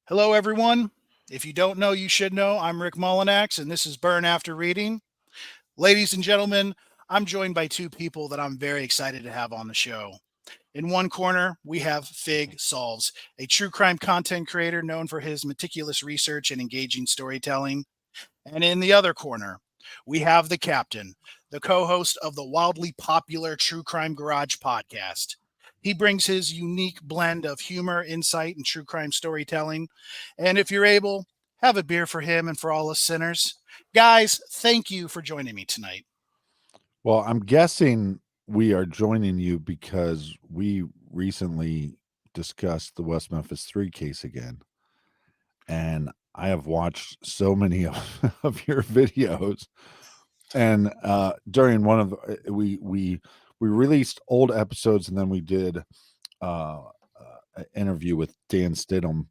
Hello, everyone. If you don't know, you should know. I'm Rick Mullinax, and this is Burn After Reading. Ladies and gentlemen, I'm joined by two people that I'm very excited to have on the show. In one corner, we have Fig Solves, a true crime content creator known for his meticulous research and engaging storytelling. And in the other corner, we have the Captain, the co host of the wildly popular True Crime Garage podcast. He brings his unique blend of humor, insight, and true crime storytelling. And if you're able, have a beer for him and for all us sinners. Guys, thank you for joining me tonight. Well, I'm guessing we are joining you because we recently discussed the West Memphis Three case again. And I have watched so many of your videos. And during one of we released old episodes, and then we did an interview with Dan Stidham,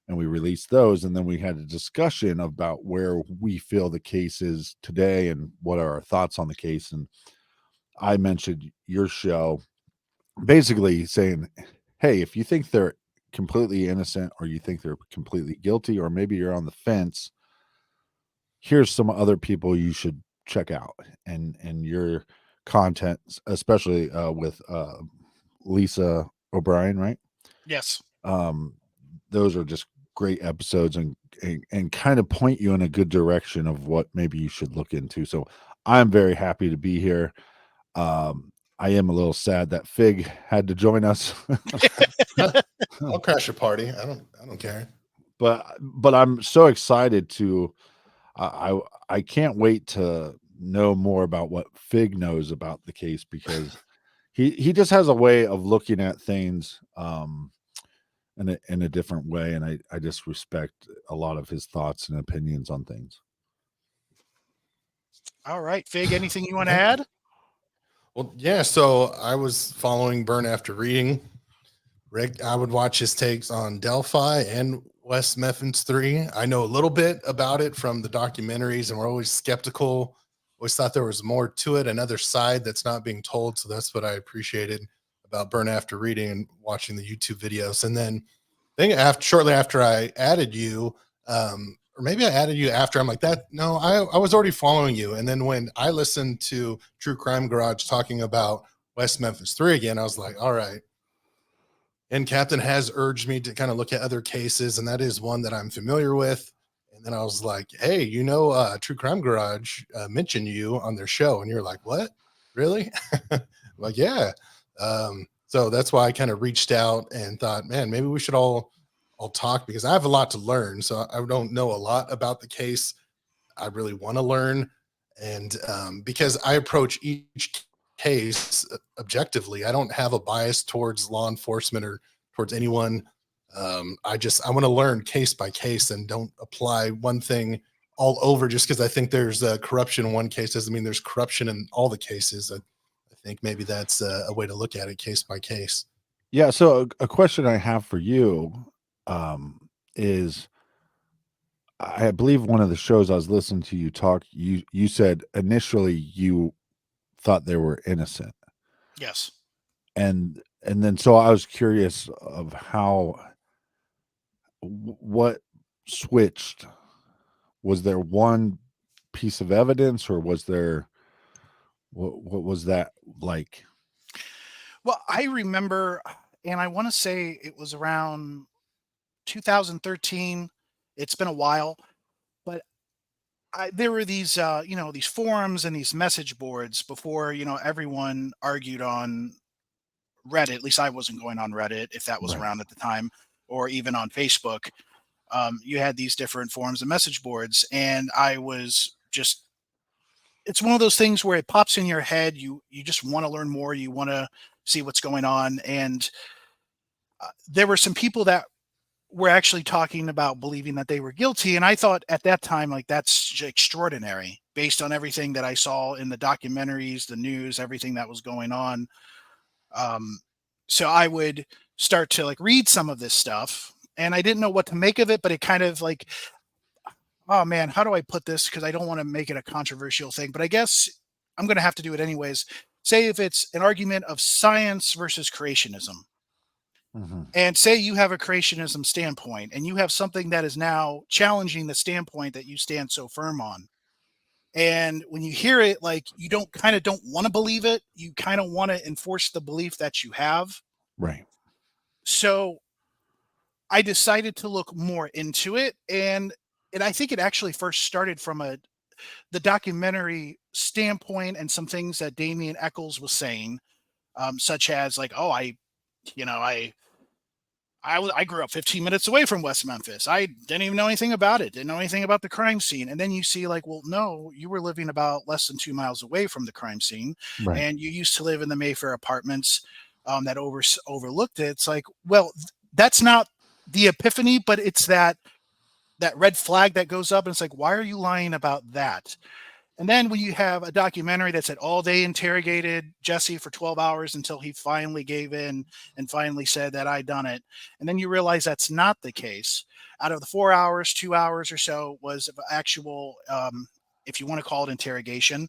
and we released those, and then we had a discussion about where we feel the case is today and what are our thoughts on the case. And I mentioned your show, basically saying, hey, if you think they're completely innocent or you think they're completely guilty, or maybe you're on the fence, here's some other people you should check out. And your content, especially with Lisa O'Brien, right? Yes. Um, those are just great episodes and kind of point you in a good direction of what maybe you should look into. So I'm very happy to be here. I am a little sad that Fig had to join us. I'll crash a party. I don't care. but I'm so excited to I can't wait to know more about what Fig knows about the case, because he just has a way of looking at things in a different way, and I just respect a lot of his thoughts and opinions on things. All right, Fig, anything you want to Thank you. add? Well, yeah. So I was following Burn After Reading. Rick, I would watch his takes on Delphi and West Memphis Three. I know a little bit about it from the documentaries, and we're always skeptical. Always thought there was more to it, another side that's not being told. So that's what I appreciated about Burn After Reading and watching the YouTube videos. And then I think shortly after I added you, or maybe I added you after, I'm like that. No, I was already following you. And then when I listened to True Crime Garage talking about West Memphis Three again, I was like, all right. And Captain has urged me to kind of look at other cases, and that is one that I'm familiar with. And then I was like, hey, True Crime Garage mentioned you on their show. And you're like, what? Really? I'm like, yeah. So that's why I kind of reached out and thought, man, maybe we should all talk, because I have a lot to learn. So I don't know a lot about the case. I really want to learn. And because I approach each case objectively, I don't have a bias towards law enforcement or towards anyone. I want to learn case by case and don't apply one thing all over just because I think there's corruption in one case doesn't mean there's corruption in all the cases. I think maybe that's a way to look at it case by case. Yeah. So a question I have for you is, I believe one of the shows I was listening to you talk, you said initially you thought they were innocent, Yes. and then so I was curious of what switched. Was there one piece of evidence, or was there what was that like? Well, I remember, and I want to say it was around 2013. It's been a while, but there were these, these forums and these message boards before, everyone argued on Reddit. At least I wasn't going on Reddit, if that was Right. around at the time, or even on Facebook. You had these different forums and message boards, and I was just, it's one of those things where it pops in your head. You just want to learn more. You want to see what's going on. And there were some people that were actually talking about believing that they were guilty. And I thought at that time, like, that's extraordinary based on everything that I saw in the documentaries, the news, everything that was going on. So I would start to like read some of this stuff, and I didn't know what to make of it, but it kind of like, oh man, how do I put this? Because I don't want to make it a controversial thing, but I guess I'm going to have to do it anyways. Say if it's an argument of science versus creationism. And say you have a creationism standpoint and you have something that is now challenging the standpoint that you stand so firm on. And when you hear it, like you don't want to believe it. You kind of want to enforce the belief that you have. Right. So I decided to look more into it. And I think it actually first started from the documentary standpoint and some things that Damien Echles was saying, such as like, oh, you know, I grew up 15 minutes away from West Memphis. I didn't even know anything about it. Didn't know anything about the crime scene. And then you see like, well, no, you were living about less than 2 miles away from the crime scene, Right. and you used to live in the Mayfair apartments that overlooked it. It's like, well, that's not the epiphany, but it's that red flag that goes up, and it's like, why are you lying about that? And then when you have a documentary that said, oh, they interrogated Jesse for 12 hours until he finally gave in and finally said that I done it. And then you realize that's not the case. Out of the 4 hours, 2 hours or so was actual, if you want to call it interrogation.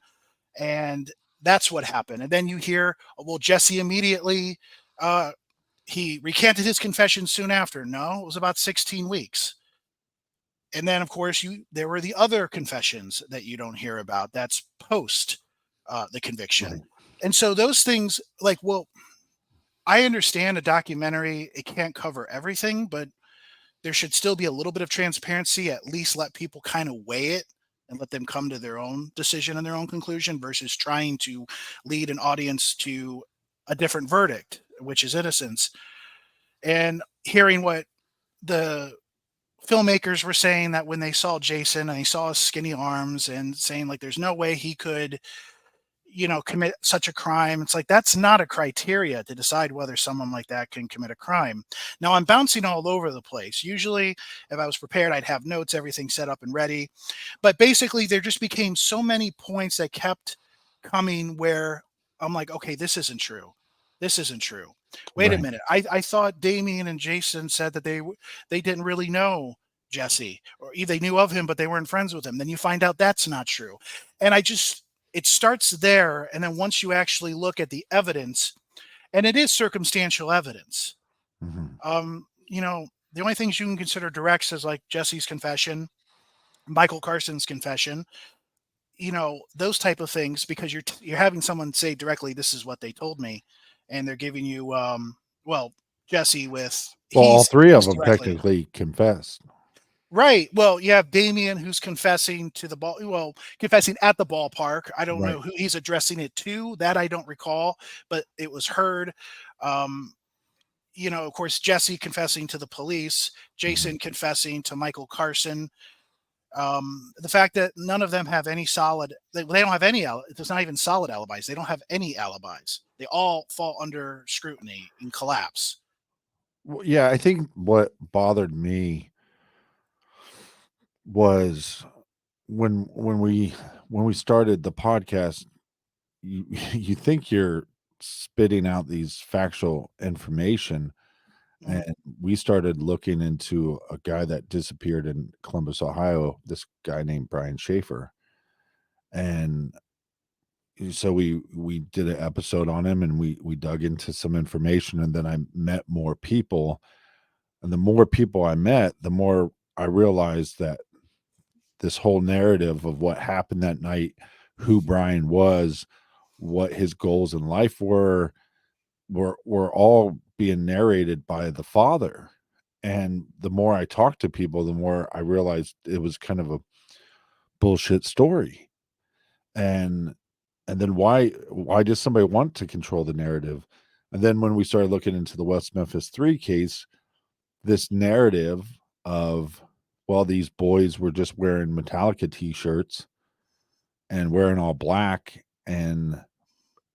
And that's what happened. And then you hear, oh, well, Jesse immediately, he recanted his confession soon after. No, it was about 16 weeks. And then, of course, there were the other confessions that you don't hear about. That's post the conviction. Right. And so those things, like, well, I understand a documentary, it can't cover everything, but there should still be a little bit of transparency, at least let people kind of weigh it and let them come to their own decision and their own conclusion versus trying to lead an audience to a different verdict, which is innocence. And hearing what the filmmakers were saying, that when they saw Jason and they saw his skinny arms and saying like there's no way he could commit such a crime, it's like that's not a criteria to decide whether someone like that can commit a crime. Now I'm bouncing all over the place. Usually if I was prepared, I'd have notes, everything set up and ready, but basically there just became so many points that kept coming where I'm like, okay, this isn't true. Wait a Right. minute. I thought Damien and Jason said that they didn't really know Jesse, or they knew of him, but they weren't friends with him. Then you find out that's not true. And it starts there. And then once you actually look at the evidence, and it is circumstantial evidence, the only things you can consider directs is like Jesse's confession, Michael Carson's confession, those type of things, because you're having someone say directly, this is what they told me. And they're giving you, well, Jesse Well, all three of them directly. technically confessed. Right. Well, you have Damien who's confessing confessing at the ballpark. I don't Right. know who he's addressing it to. That I don't recall, but it was heard. Of course, Jesse confessing to the police, Jason confessing to Michael Carson. The fact that none of them have any solid, they don't have any, it's not even solid alibis. They don't have any alibis. They all fall under scrutiny and collapse. Well, yeah, I think what bothered me was when we started the podcast, you you think you're spitting out these factual information, Mhm. and we started looking into a guy that disappeared in Columbus, Ohio, this guy named Brian Schaefer. And so we did an episode on him, and we dug into some information, and then I met more people, and the more people I met, the more I realized that this whole narrative of what happened that night, who Brian was, what his goals in life were all being narrated by the father. And the more I talked to people, the more I realized it was kind of a bullshit story. And then why does somebody want to control the narrative? And then when we started looking into the West Memphis Three case, this narrative of, well, these boys were just wearing Metallica t-shirts and wearing all black, and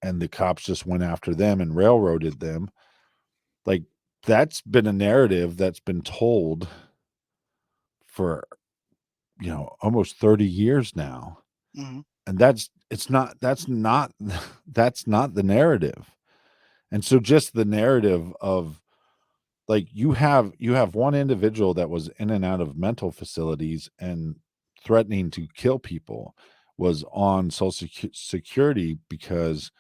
the cops just went after them and railroaded them. Like, that's been a narrative that's been told for almost 30 years now. Mhm. And that's not that's not the narrative. And so just the narrative of, like, you have one individual that was in and out of mental facilities and threatening to kill people, was on social security because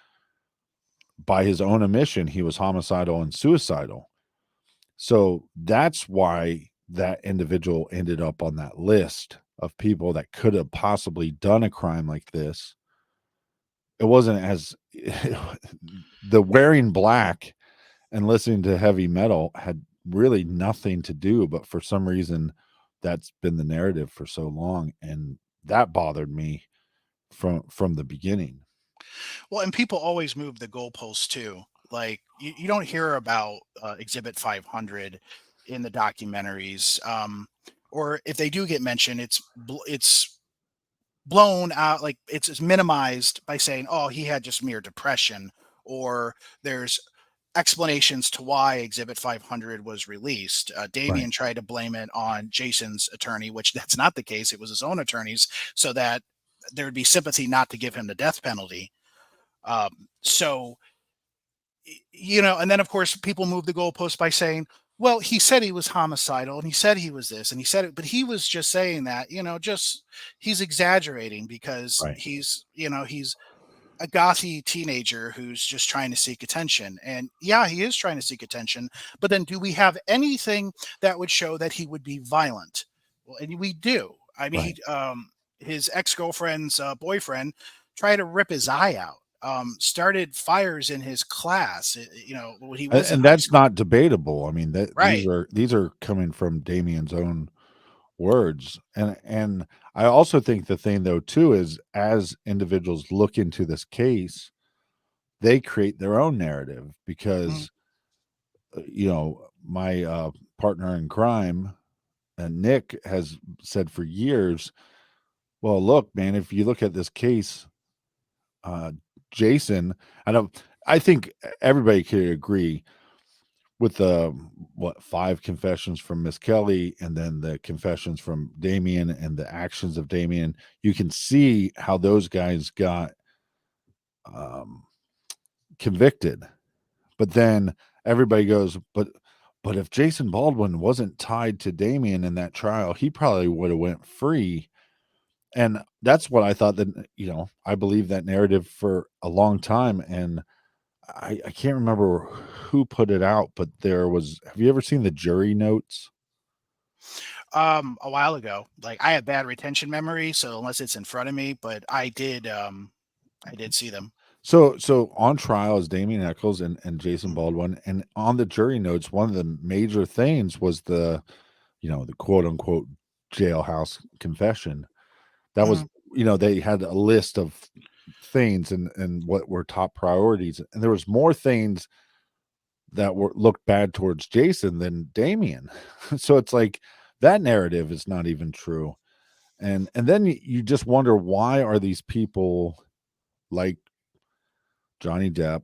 by his own admission he was homicidal and suicidal. So that's why that individual ended up on that list of people that could have possibly done a crime like this. It wasn't as the wearing black and listening to heavy metal had really nothing to do, but for some reason that's been the narrative for so long, and that bothered me from the beginning. Well, and people always move the goalposts too. Like you don't hear about Exhibit 500 in the documentaries, or if they do get mentioned, it's blown out, like it's minimized by saying, "Oh, he had just mere depression," or there's explanations to why Exhibit 500 was released. Right. Damien tried to blame it on Jason's attorney, which that's not the case. It was his own attorneys, so that there would be sympathy not to give him the death penalty. So, and then of course people move the goalpost by saying, well, he said he was homicidal and he said he was this and he said it, but he was just saying that, just he's exaggerating because Right. he's a gothy teenager who's just trying to seek attention. And yeah, he is trying to seek attention, but then do we have anything that would show that he would be violent? Well, and we do. I mean, Right. his ex-girlfriend's boyfriend tried to rip his eye out, started fires in his class, when he was in And high that's school. not debatable. I mean, that Right. these are coming from Damien's own words. And I also think the thing though too is as individuals look into this case, they create their own narrative Mhm. because my partner in crime, Nick, has said for years, well, look, man, if you look at this case, uh, Jason, I don't, I think everybody could agree with the what 5 confessions from Miss Kelly and then the confessions from Damien and the actions of Damien, you can see how those guys got um, convicted. But then everybody goes, but if Jason Baldwin wasn't tied to Damien in that trial, he probably would have went free. And that's what I thought, that I believed that narrative for a long time. And I can't remember who put it out, but have you ever seen the jury notes? A while ago, like I have bad retention memory, so unless it's in front of me, but I did see them. So on trial is Damien Echles and Jason Mm, Baldwin. And on the jury notes, one of the major things was the quote unquote jailhouse confession. That was, mhm. they had a list of things and what were top priorities. And there was more things that looked bad towards Jason than Damien. So it's like that narrative is not even true. And then you just wonder, why are these people like Johnny Depp,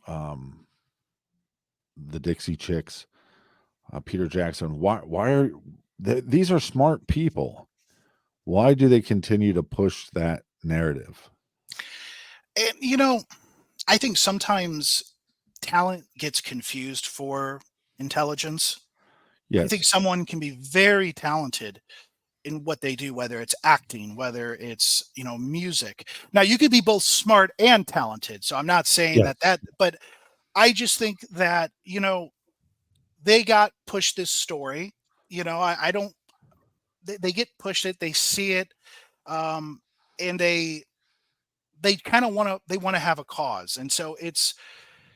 um, the Dixie Chicks, Peter Jackson? Why are these are smart people? Why do they continue to push that narrative? And I think sometimes talent gets confused for intelligence. I think Yes, someone can be very talented in what they do, whether it's acting, whether it's, music. Now, you could be both smart and talented. So I'm not saying yes, that, but I just think that, they got pushed this story. I don't, they get pushed it, they see it, um, and they kind of they want to have a cause. And so it's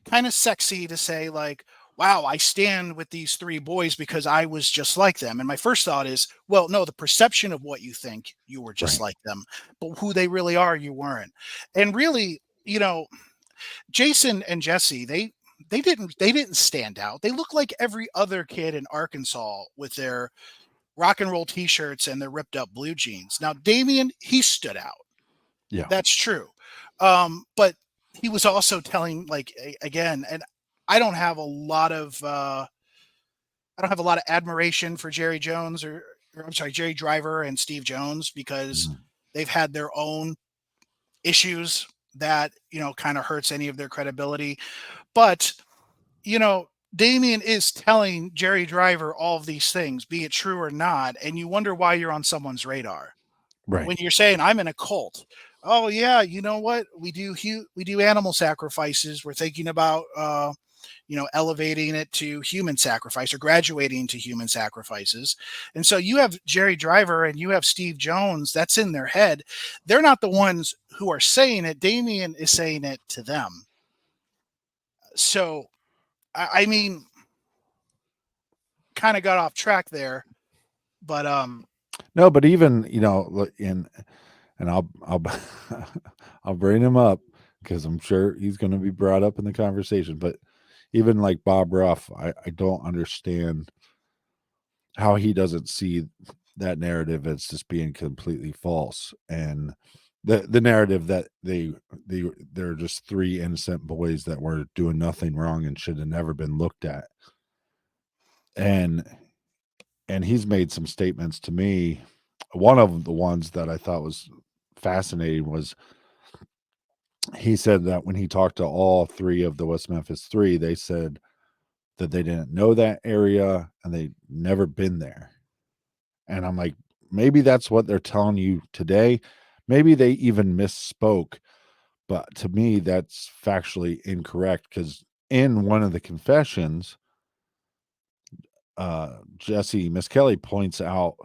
kind of sexy to say like, wow, I stand with these three boys because I was just like them. And my first thought is, well, no, the perception of what you think, you were just right. like them, but who they really are, you weren't. And really, Jason and Jesse, they didn't stand out. They look like every other kid in Arkansas with their rock and roll t-shirts and their ripped up blue jeans. Now, Damien, he stood out. Yeah, That's true. But he was also telling, like, again, and I don't have a lot of admiration for Jerry Jones, or I'm sorry, Jerry Driver and Steve Jones, because mhm, they've had their own issues that, kind of hurts any of their credibility. But, you know, Damien is telling Jerry Driver all of these things, be it true or not, and you wonder why you're on someone's radar. right. When you're saying I'm in a cult. Oh yeah, you know what? We do animal sacrifices. We're thinking about elevating it to human sacrifice or graduating to human sacrifices. And so you have Jerry Driver and you have Steve Jones, that's in their head. They're not the ones who are saying it. Damien is saying it to them. So, I mean, kind of got off track there, but no, but even look and I'll I'll bring him up because I'm sure he's going to be brought up in the conversation. But even like Bob Ruff, I don't understand how he doesn't see that narrative as just being completely false, and the narrative that they're just three innocent boys that were doing nothing wrong and should have never been looked at. And he's made some statements to me. One of the ones that I thought was fascinating was he said that when he talked to all three of the West Memphis Three, they said that they didn't know that area and they'd never been there. And I'm like, maybe that's what they're telling you today. Maybe they even misspoke. But to me, that's factually incorrect because in one of the confessions, Jesse Miss Kelly points out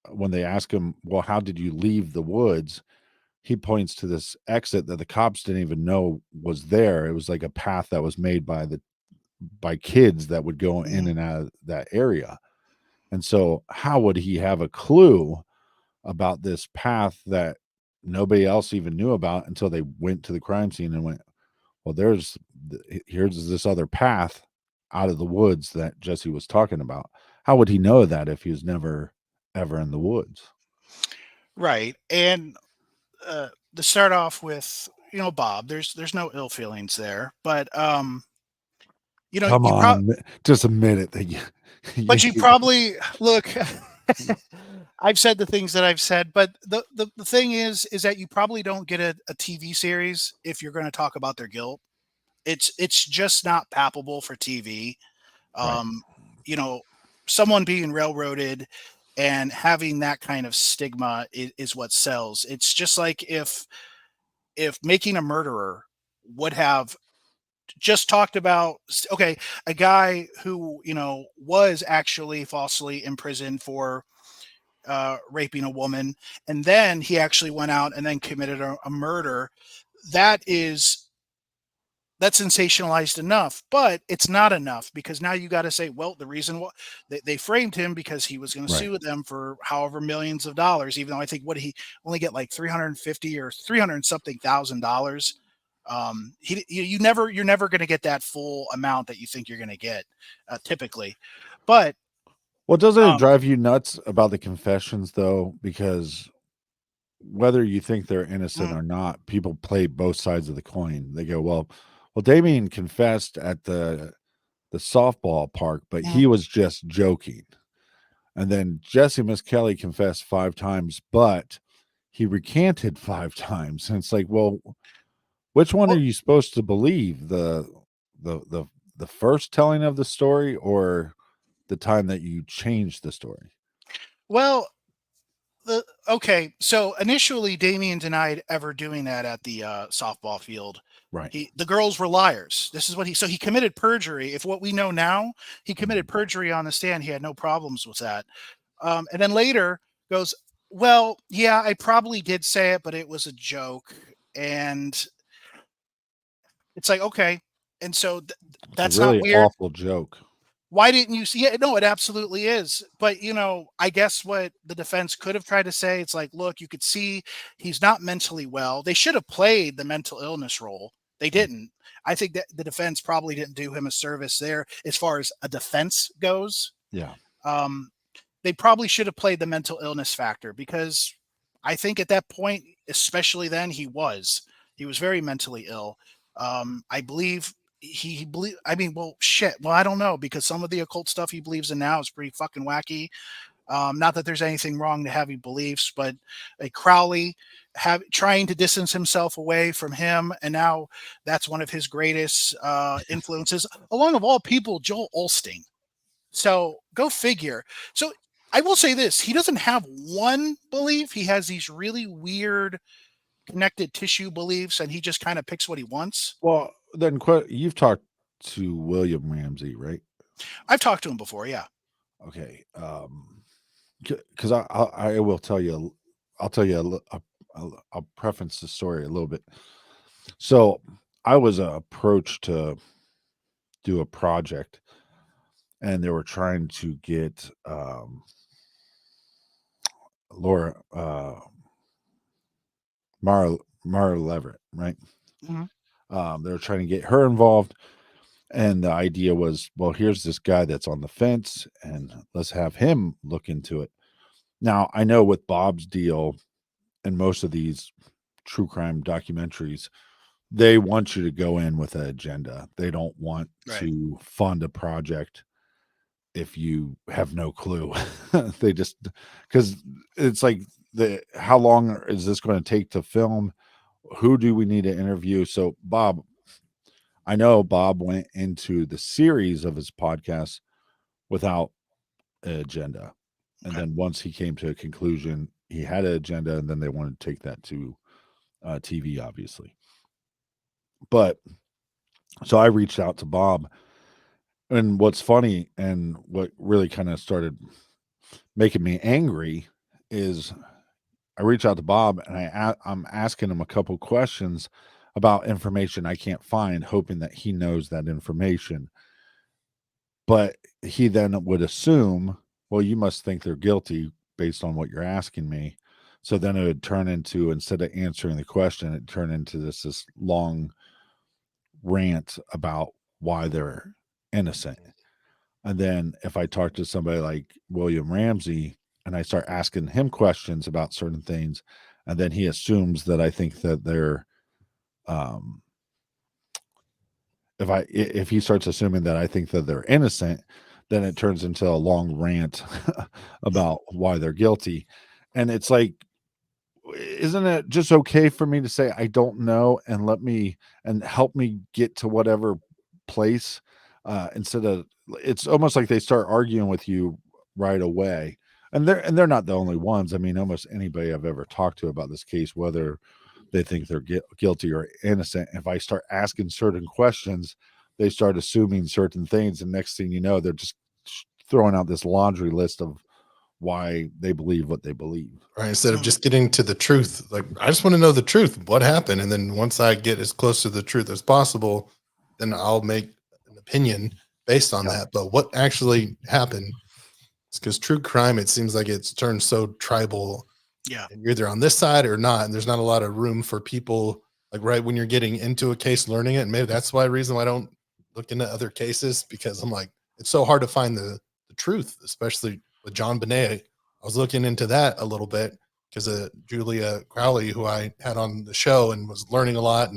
when they ask him, well, how did you leave the woods? He points to this exit that the cops didn't even know was there. It was like a path that was made by kids that would go in and out of that area. And so how would he have a clue about this path that nobody else even knew about until they went to the crime scene and went, well, here's this other path out of the woods that Jesse was talking about. How would he know that if he was never ever in the woods? Right. And to start off with, Bob, there's no ill feelings there, but Come on, just admit it that but you probably look. I've said the things that I've said, but the thing is that you probably don't get a TV series if you're going to talk about their guilt. It's just not palpable for TV. Right. Someone being railroaded and having that kind of stigma is what sells. It's just like if Making a Murderer would have just talked about, okay, a guy who was actually falsely imprisoned for raping a woman, and then he actually went out and then committed a murder. That's sensationalized enough, but it's not enough because now you got to say, well, the reason they framed him because he was going to sue them for however millions of dollars, even though I think he only get like 350 or 300 something $1,000. You're never going to get that full amount that you think you're going to get typically. But well, doesn't it drive you nuts about the confessions though? Because whether you think they're innocent or not, people play both sides of the coin. They go, well, Damien confessed at the softball park, but he was just joking. And then Jesse Miss Kelly confessed 5 times, but he recanted 5 times. And it's like, well, which one are you supposed to believe? The first telling of the story or the time that you changed the story? Well, okay. So initially Damien denied ever doing that at the softball field. Right. The girls were liars. This is what he committed perjury. If what we know now, he committed perjury on the stand. He had no problems with that. And then later goes, well, yeah, I probably did say it, but it was a joke. And it's like, okay. And so that's a really not weird. Awful joke. Why didn't you see it? No, it absolutely is. But, I guess what the defense could have tried to say, it's like, look, you could see he's not mentally well. They should have played the mental illness role. They didn't. I think that the defense probably didn't do him a service there as far as a defense goes. Yeah. They probably should have played the mental illness factor because I think at that point, especially then, he was very mentally ill. I believe well, shit. Well, I don't know because some of the occult stuff he believes in now is pretty fucking wacky. Not that there's anything wrong to having beliefs, but Crowley trying to distance himself away from him. And now that's one of his greatest influences, along of all people, Joel Osteen. So go figure. So I will say this, he doesn't have one belief. He has these really weird connected tissue beliefs and he just kind of picks what he wants. Well, then you've talked to William Ramsey, right? I've talked to him before. Yeah. Okay. Because I will tell you, I'll tell you, I'll preface the story a little bit. So I was approached to do a project, and they were trying to get Laura Mara Leverett, right? Mhm. They were trying to get her involved, and the idea was, well, here's this guy that's on the fence, and let's have him look into it. Now, I know with Bob's deal and most of these true crime documentaries, they want you to go in with an agenda. They don't want Right. to fund a project if you have no clue. They just, because it's like, how long is this going to take to film? Who do we need to interview? So Bob, I know Bob went into the series of his podcast without an agenda. And Okay. then once he came to a conclusion, he had an agenda, and then they wanted to take that to TV, obviously. But so I reached out to Bob, and what's funny and what really kind of started making me angry is I reach out to Bob, and I'm asking him a couple questions about information I can't find, hoping that he knows that information. But he then would assume, well, you must think they're guilty based on what you're asking me. So then it would turn into, instead of answering the question, it turned into this long rant about why they're innocent. And then if I talk to somebody like William Ramsey and I start asking him questions about certain things, and then he assumes that I think that they're, if he starts assuming that I think that they're innocent, then it turns into a long rant about why they're guilty. And it's like, isn't it just okay for me to say I don't know and help me get to whatever place, instead of, it's almost like they start arguing with you right away. And they're not the only ones. I mean, almost anybody I've ever talked to about this case, whether they think they're guilty or innocent, if I start asking certain questions, they start assuming certain things, and next thing you know, they're just throwing out this laundry list of why they believe what they believe. Right. Instead of just getting to the truth, like, I just want to know the truth, what happened. And then once I get as close to the truth as possible, then I'll make an opinion based on Yeah. that. But what actually happened? It's because true crime, it seems like it's turned so tribal. Yeah. And you're either on this side or not. And there's not a lot of room for people, like, right when you're getting into a case, learning it. And maybe that's why reason why I don't look into other cases, because I'm like, it's so hard to find the truth, especially with John Bonet. I was looking into that a little bit because of Julia Crowley, who I had on the show, and was learning a lot.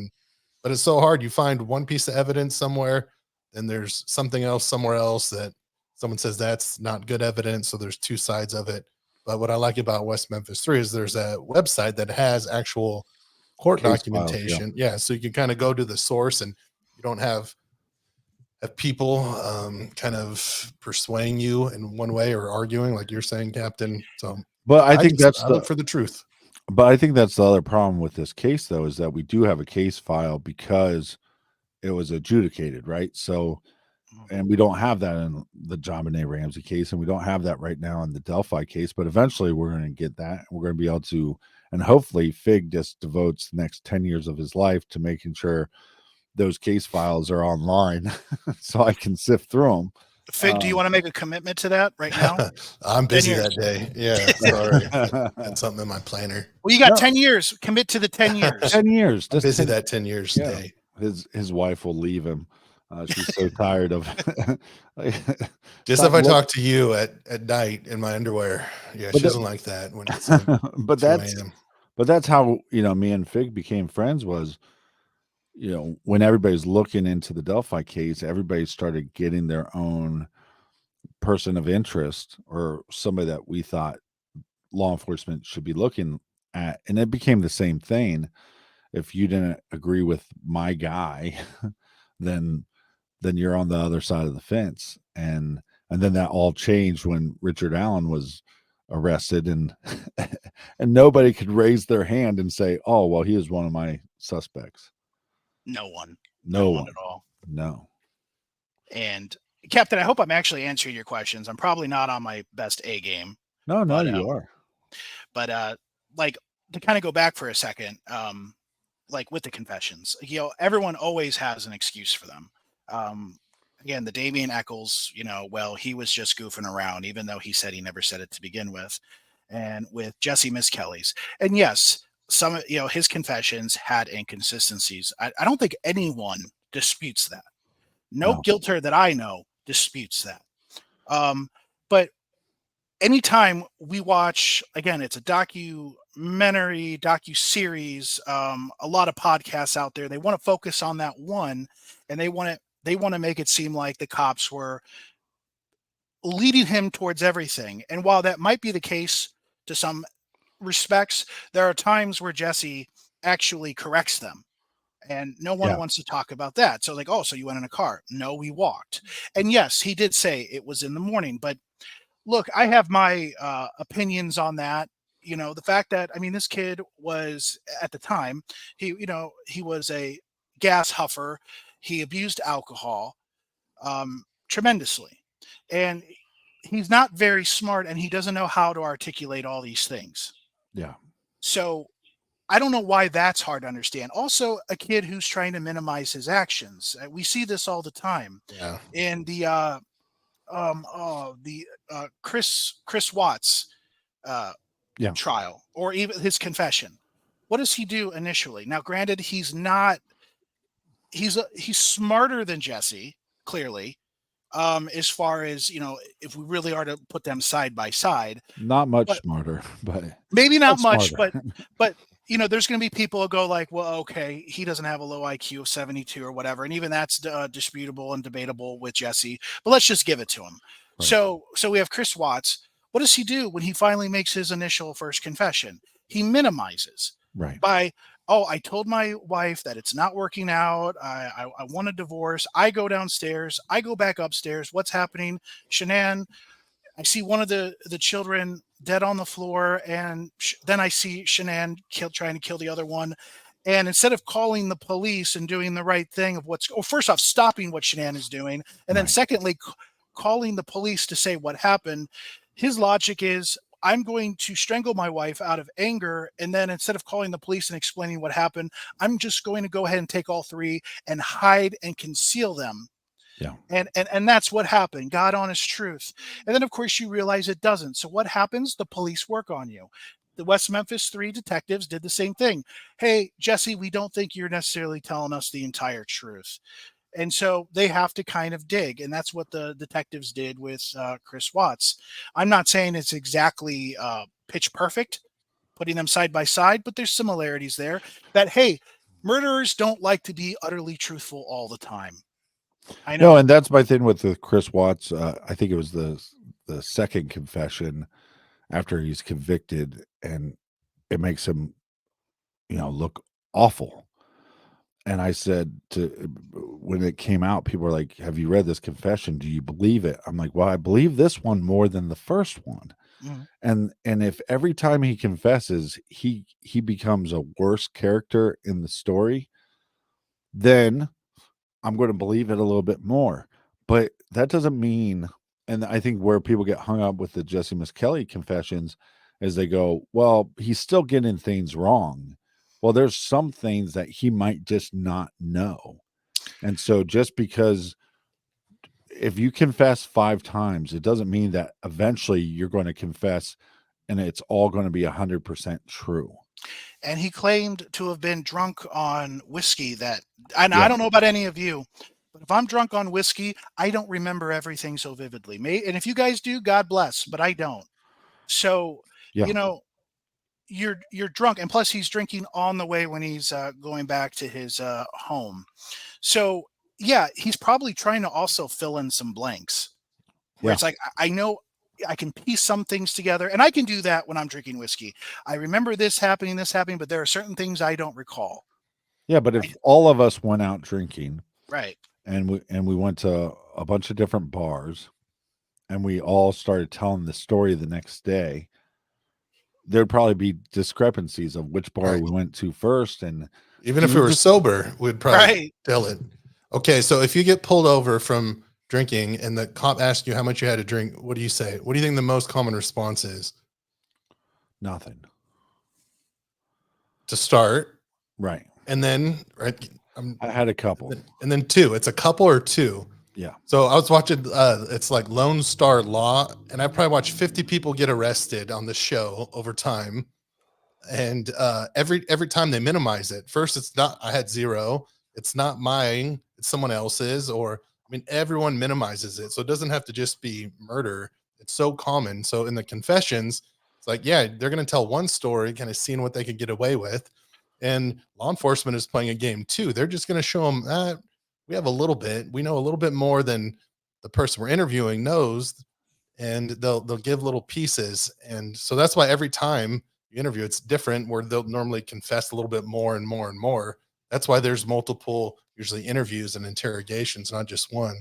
But it's so hard. You find one piece of evidence somewhere, then there's something else somewhere else that someone says that's not good evidence. So there's two sides of it. But what I like about West Memphis 3 is there's a website that has actual court Case files, documentation. Yeah. So you can kind of go to the source, and you don't have people kind of persuading you in one way or arguing, like you're saying, Captain. So But I think I look for the truth. But I think that's the other problem with this case, though, is that we do have a case file because it was adjudicated, right? So, and we don't have that in the John Benet Ramsey case, and we don't have that right now in the Delphi case. But eventually, we're going to get that. We're going to be able to, and hopefully, Fig just devotes the next 10 years of his life to making sure those case files are online, so I can sift through them. Fig, do you want to make a commitment to that right now? I'm busy 10 years. that day. Yeah, sorry. Got something in my planner. Well, you got 10 years. Commit to the 10 years. 10 years. I'm Just busy 10 that 10 years Yeah. day. His wife will leave him. She's so tired of Just Stop if I look- talk to you at night in my underwear. Yeah, But she doesn't like that when it's but 2 that's a.m. but that's how, me and Fig became friends, was, when everybody's looking into the Delphi case, everybody started getting their own person of interest, or somebody that we thought law enforcement should be looking at, and it became the same thing. If you didn't agree with my guy, then you're on the other side of the fence. And then that all changed when Richard Allen was arrested, and and nobody could raise their hand and say, oh, well, he is one of my suspects. No one. No one at all. No. And Captain, I hope I'm actually answering your questions. I'm probably not on my best A game, No, but you are. Like to kind of go back for a second, like with the confessions, you know, everyone always has an excuse for them. Again, the Damien Echles, you know, well, he was just goofing around, even though he said he never said it to begin with. And with Jesse Miskelly's, and yes, some, you know, his confessions had inconsistencies. I don't think anyone disputes that. No No. guilter that I know disputes that. But anytime we watch, again, it's a documentary, docu-series, a lot of podcasts out there, they want to focus on that one, and they want to make it seem like the cops were leading him towards everything. And while that might be the case to some respects, there are times where Jesse actually corrects them. And no one Yeah. wants to talk about that. So like, oh, so you went in a car? No, we walked. And yes, he did say it was in the morning, but look, I have my opinions on that. You know, the fact that, I mean, this kid was at the time, he was a gas huffer. He abused alcohol tremendously. And he's not very smart, and he doesn't know how to articulate all these things. Yeah. So I don't know why that's hard to understand. Also, a kid who's trying to minimize his actions. We see this all the time. Yeah. In the Chris Watts trial, or even his confession. What does he do initially? Now, granted, he's smarter than Jesse, clearly. As far as, you know, if we really are to put them side by side, not much smarter, but maybe not much, smarter. but you know, there's going to be people who go like, well, okay, he doesn't have a low IQ of 72 or whatever, and even that's disputable and debatable with Jesse. But let's just give it to him. Right. So we have Chris Watts. What does he do when he finally makes his initial first confession? He minimizes, right, by, oh, I told my wife that it's not working out. I want a divorce. I go downstairs. I go back upstairs. What's happening? Shanann, I see one of the children dead on the floor, and then I see Shanann trying to kill the other one. And instead of calling the police and doing the right thing of first off, stopping what Shanann is doing, and then secondly, calling the police to say what happened, his logic is, I'm going to strangle my wife out of anger, and then instead of calling the police and explaining what happened, I'm just going to go ahead and take all three and hide and conceal them. Yeah. And that's what happened. God honest truth. And then of course you realize it doesn't. So what happens? The police work on you. The West Memphis Three detectives did the same thing. Hey, Jesse, we don't think you're necessarily telling us the entire truth. And so they have to kind of dig. And that's what the detectives did with Chris Watts. I'm not saying it's exactly pitch perfect, putting them side by side, but there's similarities there that, hey, murderers don't like to be utterly truthful all the time. I know. No, and that's my thing with the Chris Watts. I think it was the second confession after he's convicted, and it makes him, you know, look awful. And I said when it came out, people were like, have you read this confession? Do you believe it? I'm like, well, I believe this one more than the first one. Mm-hmm. And if every time he confesses, he becomes a worse character in the story, then I'm going to believe it a little bit more. But that doesn't mean, and I think where people get hung up with the Jesse Miskelly confessions is they go, well, he's still getting things wrong. Well, there's some things that he might just not know. And so just because if you confess 5 times, it doesn't mean that eventually you're going to confess and it's all going to be 100% true. And he claimed to have been drunk on whiskey I don't know about any of you, but if I'm drunk on whiskey, I don't remember everything so vividly. And if you guys do, God bless, but I don't. So, you know, you're drunk, and plus he's drinking on the way when he's going back to his home. So yeah, he's probably trying to also fill in some blanks where it's like, I know I can piece some things together, and I can do that when I'm drinking whiskey. I remember this happening, but there are certain things I don't recall. Yeah, but if all of us went out drinking, right, and we went to a bunch of different bars, and we all started telling the story the next day, there'd probably be discrepancies of which bar we went to first. And even if we were sober, we'd probably tell it. Okay, so if you get pulled over from drinking and the cop asks you how much you had to drink, what do you say? What do you think the most common response is? Nothing. To start. Right. And then, right. I had a couple. And then two. It's a couple or two. Yeah. So I was watching, it's like Lone Star Law, and I probably watched 50 people get arrested on the show over time. And every time they minimize it. First, it's not, I had zero. It's not mine. It's someone else's. Or, I mean, everyone minimizes it. So it doesn't have to just be murder. It's so common. So in the confessions, it's like, yeah, they're going to tell one story, kind of seeing what they could get away with. And law enforcement is playing a game too. They're just going to show them we have a little bit. We know a little bit more than the person we're interviewing knows, and they'll give little pieces. And so that's why every time you interview, it's different, where they'll normally confess a little bit more and more and more. That's why there's multiple, usually, interviews and interrogations, not just one.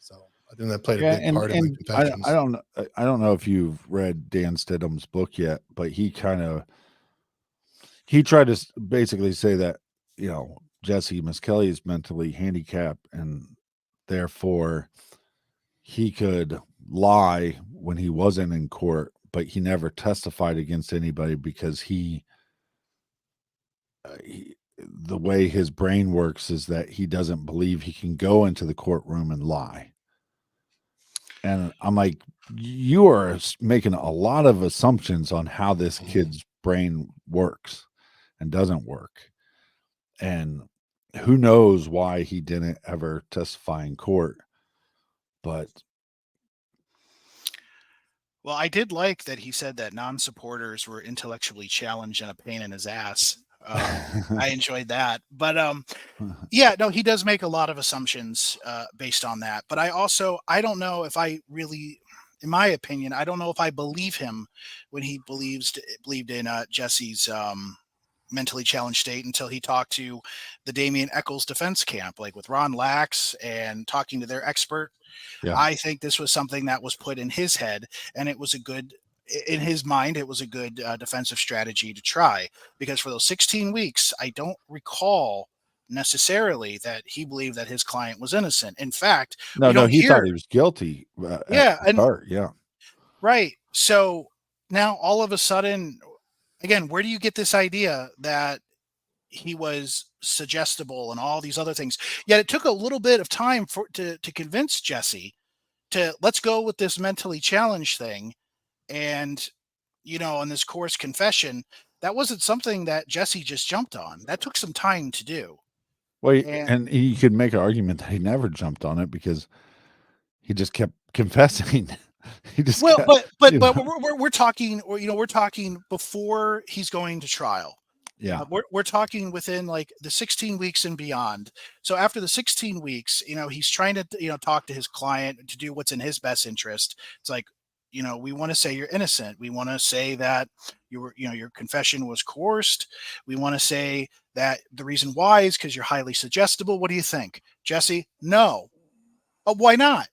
So I think that played a big part in the confessions. I don't know if you've read Dan Stidham's book yet, but he tried to basically say that, you know, Jesse Miskelly is mentally handicapped, and therefore he could lie when he wasn't in court, but he never testified against anybody because the way his brain works is that he doesn't believe he can go into the courtroom and lie. And I'm like, you are making a lot of assumptions on how this kid's brain works and doesn't work. And who knows why he didn't ever testify in court. But well, I did like that he said that non-supporters were intellectually challenged and a pain in his ass. I enjoyed that. But yeah, no, he does make a lot of assumptions based on that. But I don't know if I really, in my opinion, I don't know if I believe him when he believed in Jesse's mentally challenged state until he talked to the Damien Echles defense camp, like with Ron Lax, and talking to their expert. yeah. I think this was something that was put in his head, and it was in his mind, it was a good defensive strategy to try, because for those 16 weeks, I don't recall necessarily that he believed that his client was innocent. In fact, he thought he was guilty. Yeah. Right. So now all of a sudden, again, where do you get this idea that he was suggestible and all these other things? Yet it took a little bit of time to convince Jesse to let's go with this mentally challenged thing. And, you know, on this course confession, that wasn't something that Jesse just jumped on. That took some time to do. Well, and he could make an argument that he never jumped on it because he just kept confessing. He just but we're talking, we're talking before he's going to trial. Yeah. We're talking within like the 16 weeks and beyond. So after the 16 weeks, you know, he's trying to, talk to his client to do what's in his best interest. It's like, we want to say you're innocent. We want to say that your confession was coerced. We want to say that the reason why is because you're highly suggestible. What do you think, Jesse? No. Oh, why not?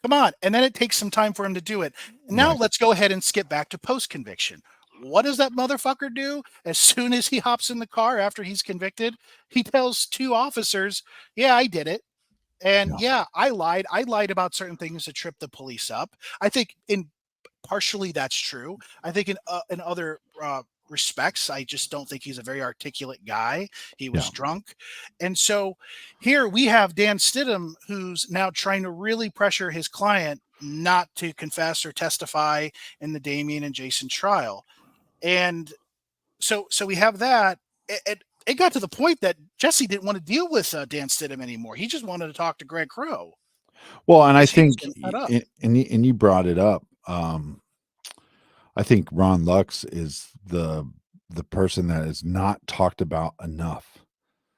Come on. And then it takes some time for him to do it. Now let's go ahead and skip back to post-conviction. What does that motherfucker do? As soon as he hops in the car after he's convicted, he tells two officers, yeah, I did it. And yeah, I lied. I lied about certain things to trip the police up. I think partially that's true. I think in other respects, I just don't think he's a very articulate guy. He was drunk. And so here we have Dan Stidham, who's now trying to really pressure his client not to confess or testify in the Damien and Jason trial. And so we have that. It got to the point that Jesse didn't want to deal with Dan Stidham anymore. He just wanted to talk to Greg Crow. Well, and I think, and you brought it up. I think Ron Lax is the person that is not talked about enough.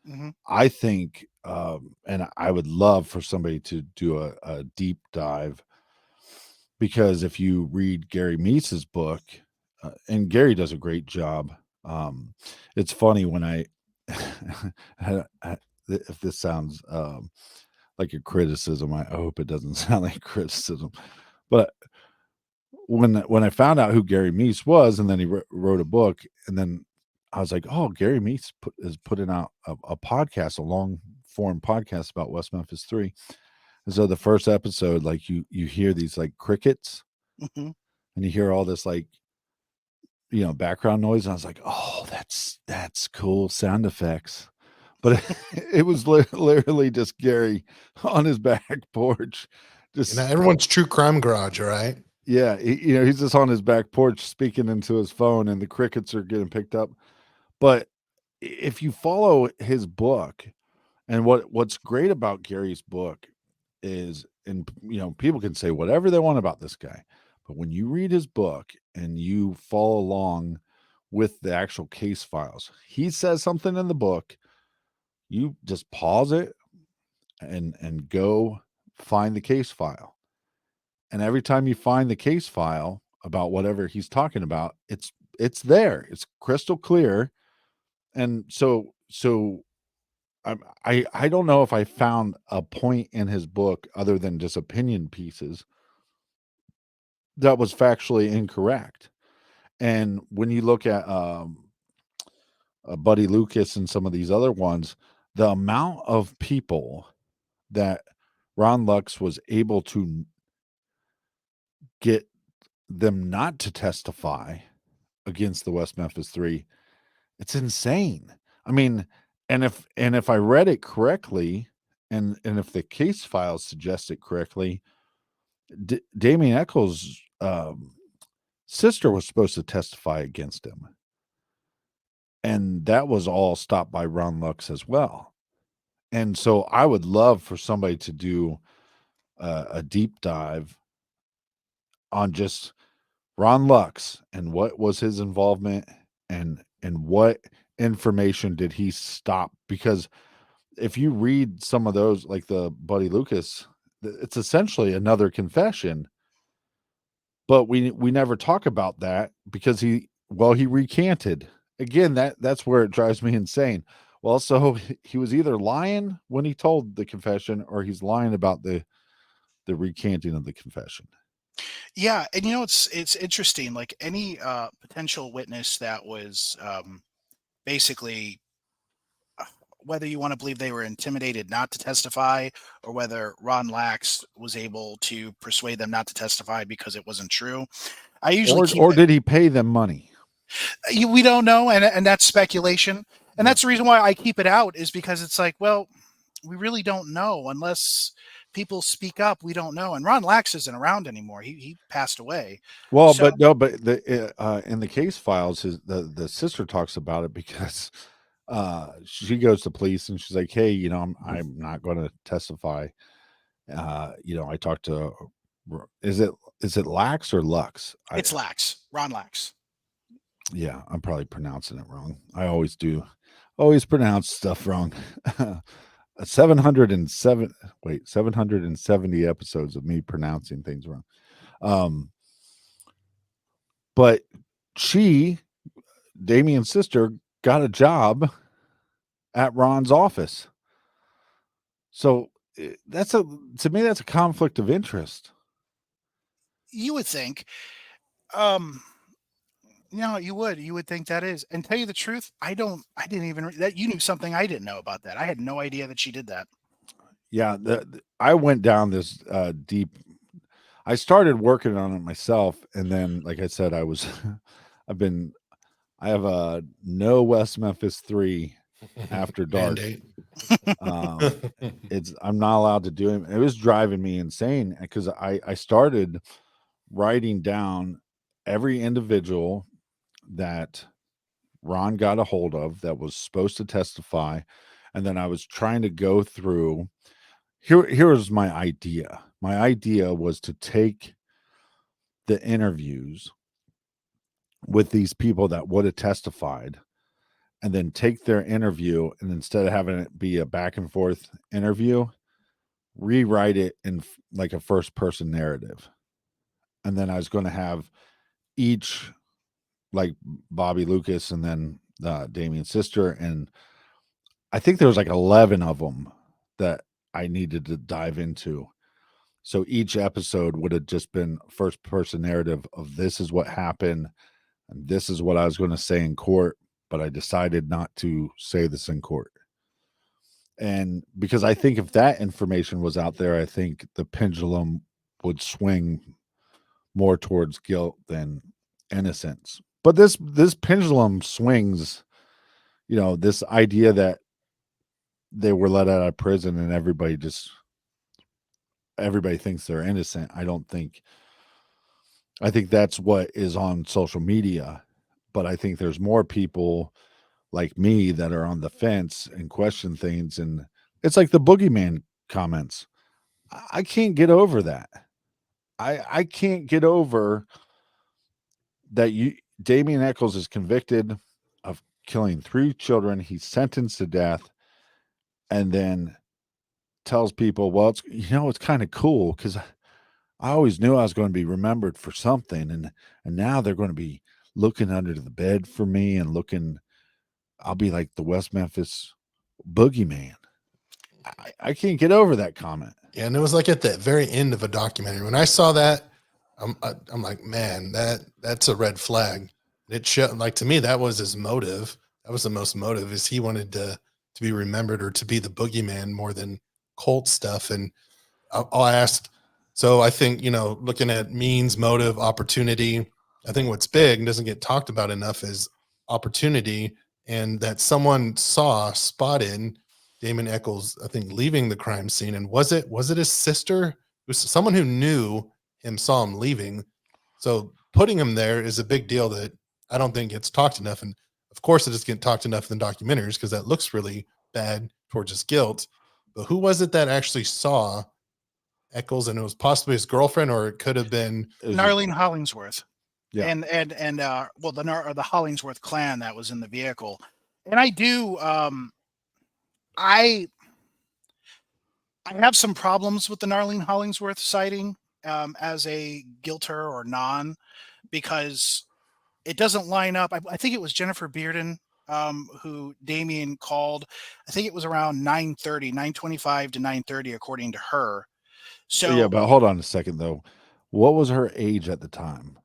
Mm-hmm. I think, and I would love for somebody to do a deep dive, because if you read Gary Meese's book, and Gary does a great job. It's funny when if this sounds like a criticism, I hope it doesn't sound like criticism, but when I found out who Gary Meese was, and then he wrote a book, and then I was like, oh, Gary Meese is putting out a podcast, a long form podcast about West Memphis 3. And so the first episode, like you hear these like crickets, Mhm. and you hear all this like, you know, background noise. And I was like, oh, that's cool sound effects. But it was literally just Gary on his back porch. Just, everyone's true crime garage, right? yeah, you know, he's just on his back porch speaking into his phone, and the crickets are getting picked up. But if you follow his book, and what's great about Gary's book is, and you know, people can say whatever they want about this guy, but when you read his book and you follow along with the actual case files, he says something in the book, you just pause it and go find the case file. And every time you find the case file about whatever he's talking about, it's there. It's crystal clear. And so I don't know if I found a point in his book other than just opinion pieces that was factually incorrect. And when you look at Buddy Lucas and some of these other ones, the amount of people that Ron Lax was able to get them not to testify against the West Memphis Three, it's insane. I mean, and if I read it correctly, and if the case files suggest it correctly, Damien Echles' sister was supposed to testify against him, and that was all stopped by Ron Lax as well. And so I would love for somebody to do a deep dive on just Ron Lax and what was his involvement, and what information did he stop? Because if you read some of those, like the Buddy Lucas, it's essentially another confession, but we never talk about that because he recanted. Again, that's where it drives me insane. Well, so he was either lying when he told the confession, or he's lying about the recanting of the confession. Yeah, and you know it's interesting. Like any potential witness that was basically, whether you want to believe they were intimidated not to testify, or whether Ron Lax was able to persuade them not to testify because it wasn't true. I usually keep Or it, did he pay them money? we don't know, and that's speculation. And Yeah. that's the reason why I keep it out, is because it's like, well, we really don't know unless people speak up. We don't know. And Ron Lax isn't around anymore. He passed away. Well, So but no, but the in the case files, the sister talks about it because she goes to police and she's like, hey, you know, I'm not going to testify. You know, I talked to, is it Lax or Lux? it's Lax, Ron Lax. Yeah, I'm probably pronouncing it wrong. I always do. Always pronounce stuff wrong. 770 episodes of me pronouncing things wrong. But Damien's sister, got a job at Ron's office. So to me, that's a conflict of interest. You would think, you would think that is. And tell you the truth, I didn't even that you knew something I didn't know about that. I had no idea that she did that. Yeah, I went down this deep. I started working on it myself, and then, like I said, I have a no West Memphis 3 after dark. I'm not allowed to do it. It was driving me insane because I started writing down every individual that Ron got a hold of that was supposed to testify, and then I was trying to go through. Here was my idea. My idea was to take the interviews with these people that would have testified, and then take their interview, and instead of having it be a back and forth interview, rewrite it in like a first person narrative. And then I was going to have each, like Bobby Lucas and then Damien's sister, and I think there was like 11 of them that I needed to dive into. So each episode would have just been first person narrative of this is what happened and this is what I was going to say in court, but I decided not to say this in court. And because I think if that information was out there, I think the pendulum would swing more towards guilt than innocence. But this pendulum swings, this idea that they were let out of prison and everybody thinks they're innocent. I think that's what is on social media, but I think there's more people like me that are on the fence and question things. And it's like the Boogeyman comments. I can't get over that. I can't get over that Damien Echles is convicted of killing 3 children. He's sentenced to death, and then tells people, well, it's kind of cool because I always knew I was going to be remembered for something, and now they're going to be looking under the bed for me and I'll be like the West Memphis Boogeyman. I can't get over that comment. Yeah, and it was like at the very end of a documentary. When I saw that, I'm like, man, that's a red flag. It showed, like, to me, that was his motive. That was the most motive, is he wanted to be remembered or to be the boogeyman more than cult stuff. And I asked, so I think, looking at means, motive, opportunity, I think what's big and doesn't get talked about enough is opportunity, and that someone spotted Damien Echles, I think, leaving the crime scene. And was it his sister? It was someone who knew him, saw him leaving. So putting him there is a big deal that I don't think gets talked enough. And of course it doesn't get talked enough in documentaries because that looks really bad towards his guilt. But who was it that actually saw Eccles? And it was possibly his girlfriend, or it could have been Narlene Hollingsworth. Yeah. And well, the Hollingsworth clan that was in the vehicle. And I do, I have some problems with the Narlene Hollingsworth sighting as a guilter or non, because it doesn't line up. I think it was Jennifer Bearden who Damien called. I think it was around 9:25 to 9:30, according to her. So yeah, but hold on a second though. What was her age at the time?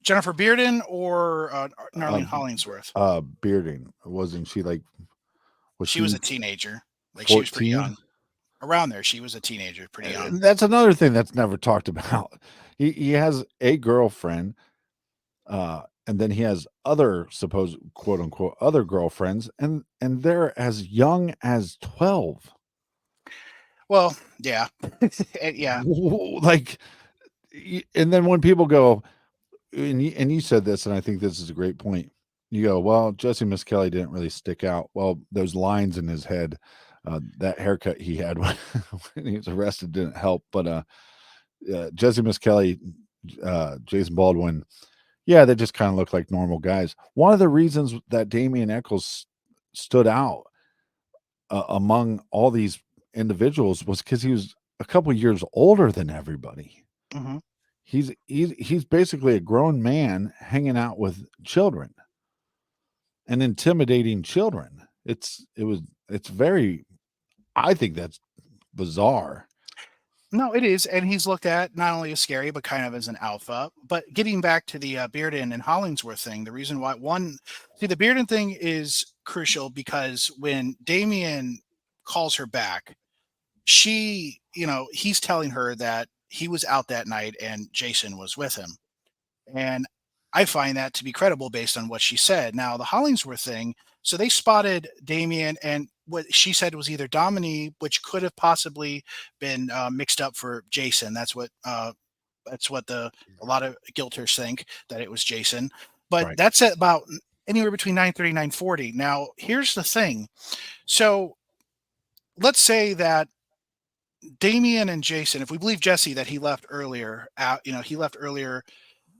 Jennifer Bearden or Narlene Hollingsworth? Bearden. Wasn't she like? She was a teenager. Like 14? She was pretty young. Around there, she was a teenager, pretty young. That's another thing that's never talked about. He has a girlfriend, and then he has other supposed quote unquote other girlfriends, and they're as young as 12. Well, yeah, yeah. Like, and then when people go, and you said this, and I think this is a great point. You go, well, Jesse Miskelly didn't really stick out. Well, those lines in his head, that haircut he had when he was arrested didn't help. But Jesse Miskelly, Jason Baldwin, yeah, they just kind of look like normal guys. One of the reasons that Damien Echles stood out among all these individuals was because he was a couple years older than everybody. Mm-hmm. He's basically a grown man hanging out with children and intimidating children. It's very, I think that's bizarre. No, it is. And he's looked at not only as scary, but kind of as an alpha. But getting back to the Bearden and Hollingsworth thing, the reason why the Bearden thing is crucial because when Damien calls her back, he's telling her that he was out that night and Jason was with him. And I find that to be credible based on what she said. Now, the Hollingsworth thing, so they spotted Damien, and what she said was either Dominique, which could have possibly been mixed up for Jason. That's what a lot of guilters think, that it was Jason. But right. That's at about anywhere between 9:30 and 9:40. Now, here's the thing. So let's say that Damien and Jason, if we believe Jesse that he left earlier,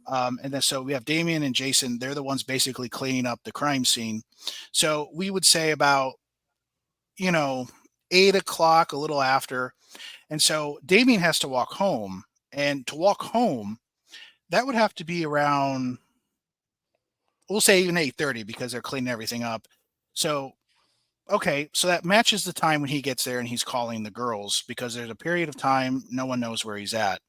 and then so we have Damien and Jason. They're the ones basically cleaning up the crime scene. So we would say about 8 o'clock, a little after. And so Damien has to walk home. And to walk home, that would have to be around, we'll say even 8:30 because they're cleaning everything up. So, okay, so that matches the time when he gets there and he's calling the girls, because there's a period of time no one knows where he's at.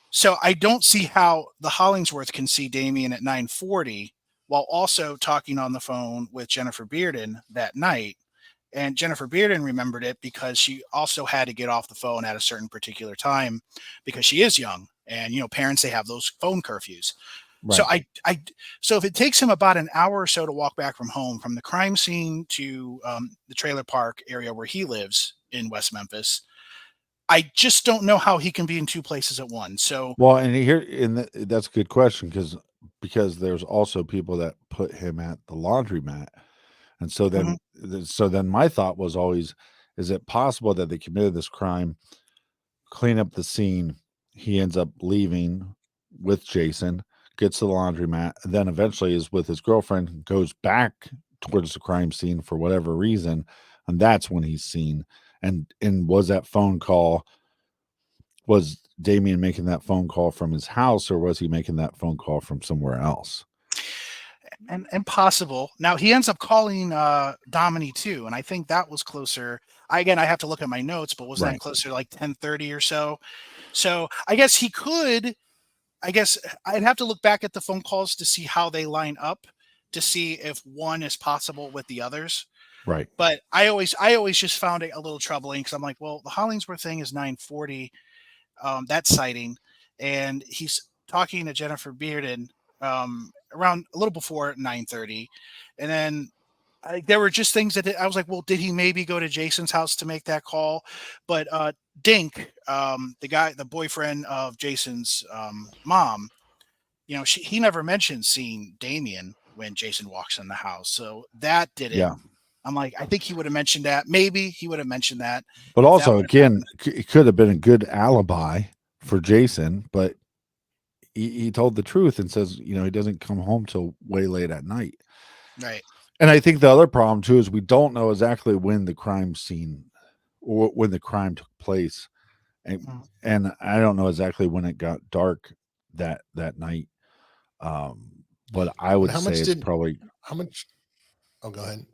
So I don't see how the Hollingsworth can see Damien at 9:40 while also talking on the phone with Jennifer Bearden that night. And Jennifer Bearden remembered it because she also had to get off the phone at a certain particular time because she is young. And, parents, they have those phone curfews. So Right. so if it takes him about an hour or so to walk back from home, from the crime scene to the trailer park area where he lives in West Memphis, I just don't know how he can be in two places at once. So, Well, that's a good question because there's also people that put him at the laundromat. And mhm. so then my thought was always, is it possible that they committed this crime, clean up the scene, he ends up leaving with Jason, gets to the laundromat, and then eventually is with his girlfriend, goes back towards the crime scene for whatever reason, and that's when he's seen. And was that phone call, was Damien making that phone call from his house, or was he making that phone call from somewhere else? And possible. Now he ends up calling Domini too, and I think that was closer. I have to look at my notes, but wasn't that Right. closer to like 10:30 or so? So I guess he could. I guess I'd have to look back at the phone calls to see how they line up to see if one is possible with the others. Right. But I always just found it a little troubling because I'm like, well, the Hollingsworth thing is 9:40, that sighting, and he's talking to Jennifer Bearden around a little before 9:30, and then there were just things that I was like, well, did he maybe go to Jason's house to make that call? But Dink, the boyfriend of Jason's mom, he never mentioned seeing Damien when Jason walks in the house, so that didn't. Yeah. I'm like, I think he would have mentioned that. Maybe he would have mentioned that But if that also, would have again, happened. it could have been a good alibi for Jason, but he told the truth and says, he doesn't come home till way late at night. Right. And I think the other problem too is we don't know exactly when the crime scene or when the crime took place. And, Mhm. and I don't know exactly when it got dark that night. But I And would say it's probably, how much? Oh, go ahead.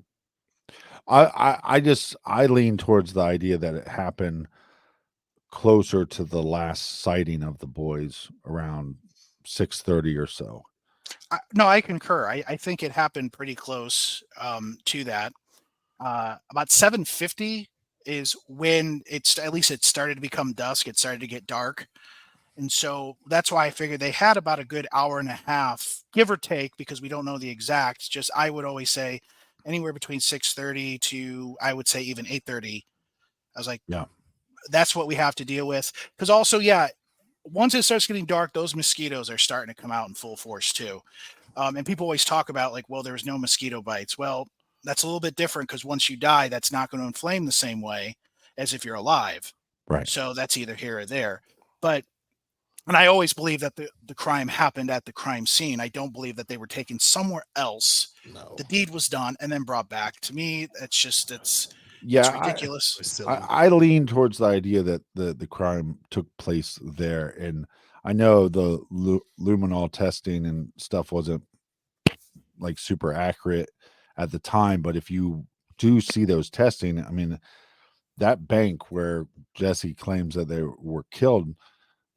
I lean towards the idea that it happened closer to the last sighting of the boys around 6:30 or so. No, I concur. I think it happened pretty close to that. About 7:50 is when at least it started to become dusk. It started to get dark. And so that's why I figured they had about a good hour and a half, give or take, because we don't know the exact. Just I would always say anywhere between 6:30 to I would say even 8:30. I was like, Yeah. that's what we have to deal with. Because also, yeah, once it starts getting dark, those mosquitoes are starting to come out in full force too. And people always talk about like, well, there's no mosquito bites. Well, that's a little bit different because once you die, that's not going to inflame the same way as if you're alive. Right. So that's either here or there. But and I always believe that the crime happened at the crime scene. I don't believe that they were taken somewhere else. No, The deed was done and then brought back. To me, it's Yeah. ridiculous. it's I, silly. I lean towards the idea that the crime took place there. And I know the luminol testing and stuff wasn't like super accurate at the time, but if you do see those testing, I mean, that bank where Jesse claims that they were killed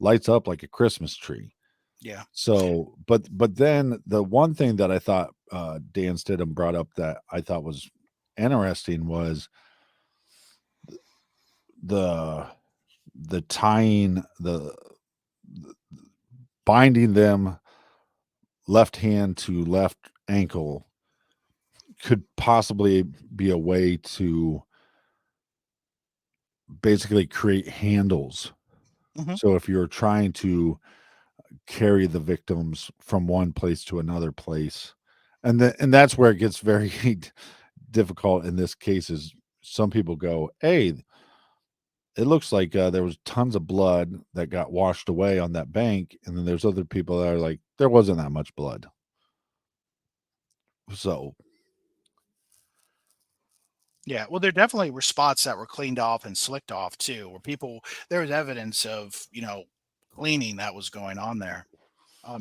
lights up like a Christmas tree. Yeah. So, but then the one thing that I thought Dan Stidham brought up that I thought was interesting was the tying the binding them left hand to left ankle could possibly be a way to basically create handles. Hmm. So if you're trying to carry the victims from one place to another place, and that's where it gets very difficult in this case is some people go, hey, it looks like there was tons of blood that got washed away on that bank, and then there's other people that are like, there wasn't that much blood. So Yeah. Well, there definitely were spots that were cleaned off and slicked off too, where there was evidence of, cleaning that was going on there.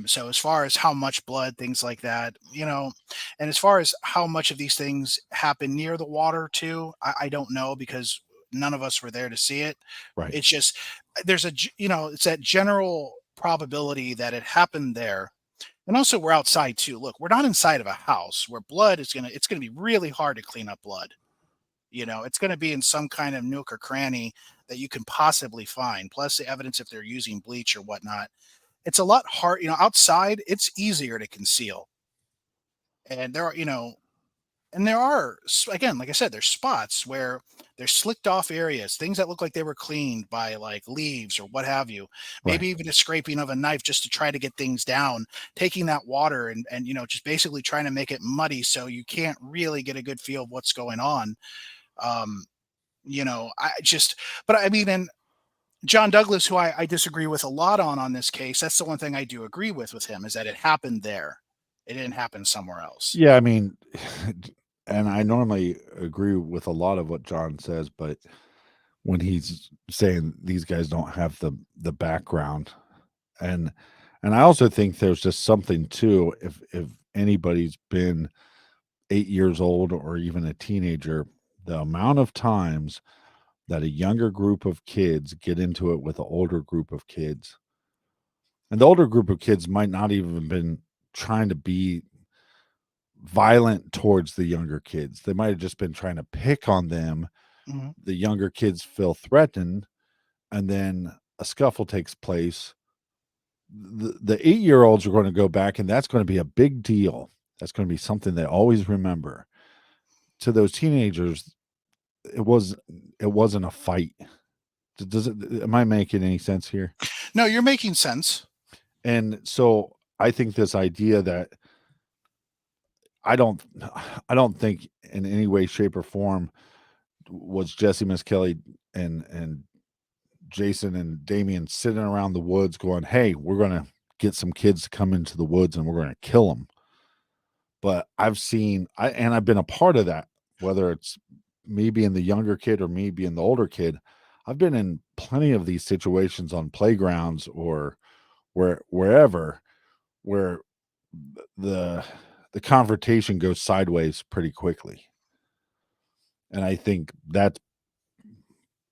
So as far as how much blood, things like that, and as far as how much of these things happen near the water too, I don't know because none of us were there to see it. right. It's just it's that general probability that it happened there. And also we're outside too. Look, we're not inside of a house where blood it's gonna be really hard to clean up blood. It's going to be in some kind of nook or cranny that you can possibly find. Plus the evidence if they're using bleach or whatnot. It's a lot hard, outside it's easier to conceal. And there are, again, like I said, there's spots where there's slicked off areas, things that look like they were cleaned by like leaves or what have you. Right. Maybe even a scraping of a knife just to try to get things down, taking that water and just basically trying to make it muddy so you can't really get a good feel of what's going on. Um, I just, but I mean, and John Douglas, who I disagree with a lot on this case, that's the one thing I do agree with him is that it happened there. It didn't happen somewhere else. Yeah, I mean, and I normally agree with a lot of what John says, but when he's saying these guys don't have the background, and I also think there's just something too. If anybody's been 8 years old or even a teenager, the amount of times that a younger group of kids get into it with an older group of kids, and the older group of kids might not even have been trying to be violent towards the younger kids. They might have just been trying to pick on them. Mhm. The younger kids feel threatened, and then a scuffle takes place. The 8-year-olds are going to go back, and that's going to be a big deal. That's going to be something they always remember. To those teenagers, it wasn't a fight. Am I making any sense here? No, you're making sense. And so I think this idea that I don't think in any way, shape, or form was Jesse Miskelly and Jason and Damien sitting around the woods going, "Hey, we're gonna get some kids to come into the woods and we're gonna kill them." But I've been a part of that, whether it's me being the younger kid or me being the older kid. I've been in plenty of these situations on playgrounds or wherever where the the confrontation goes sideways pretty quickly. And I think that's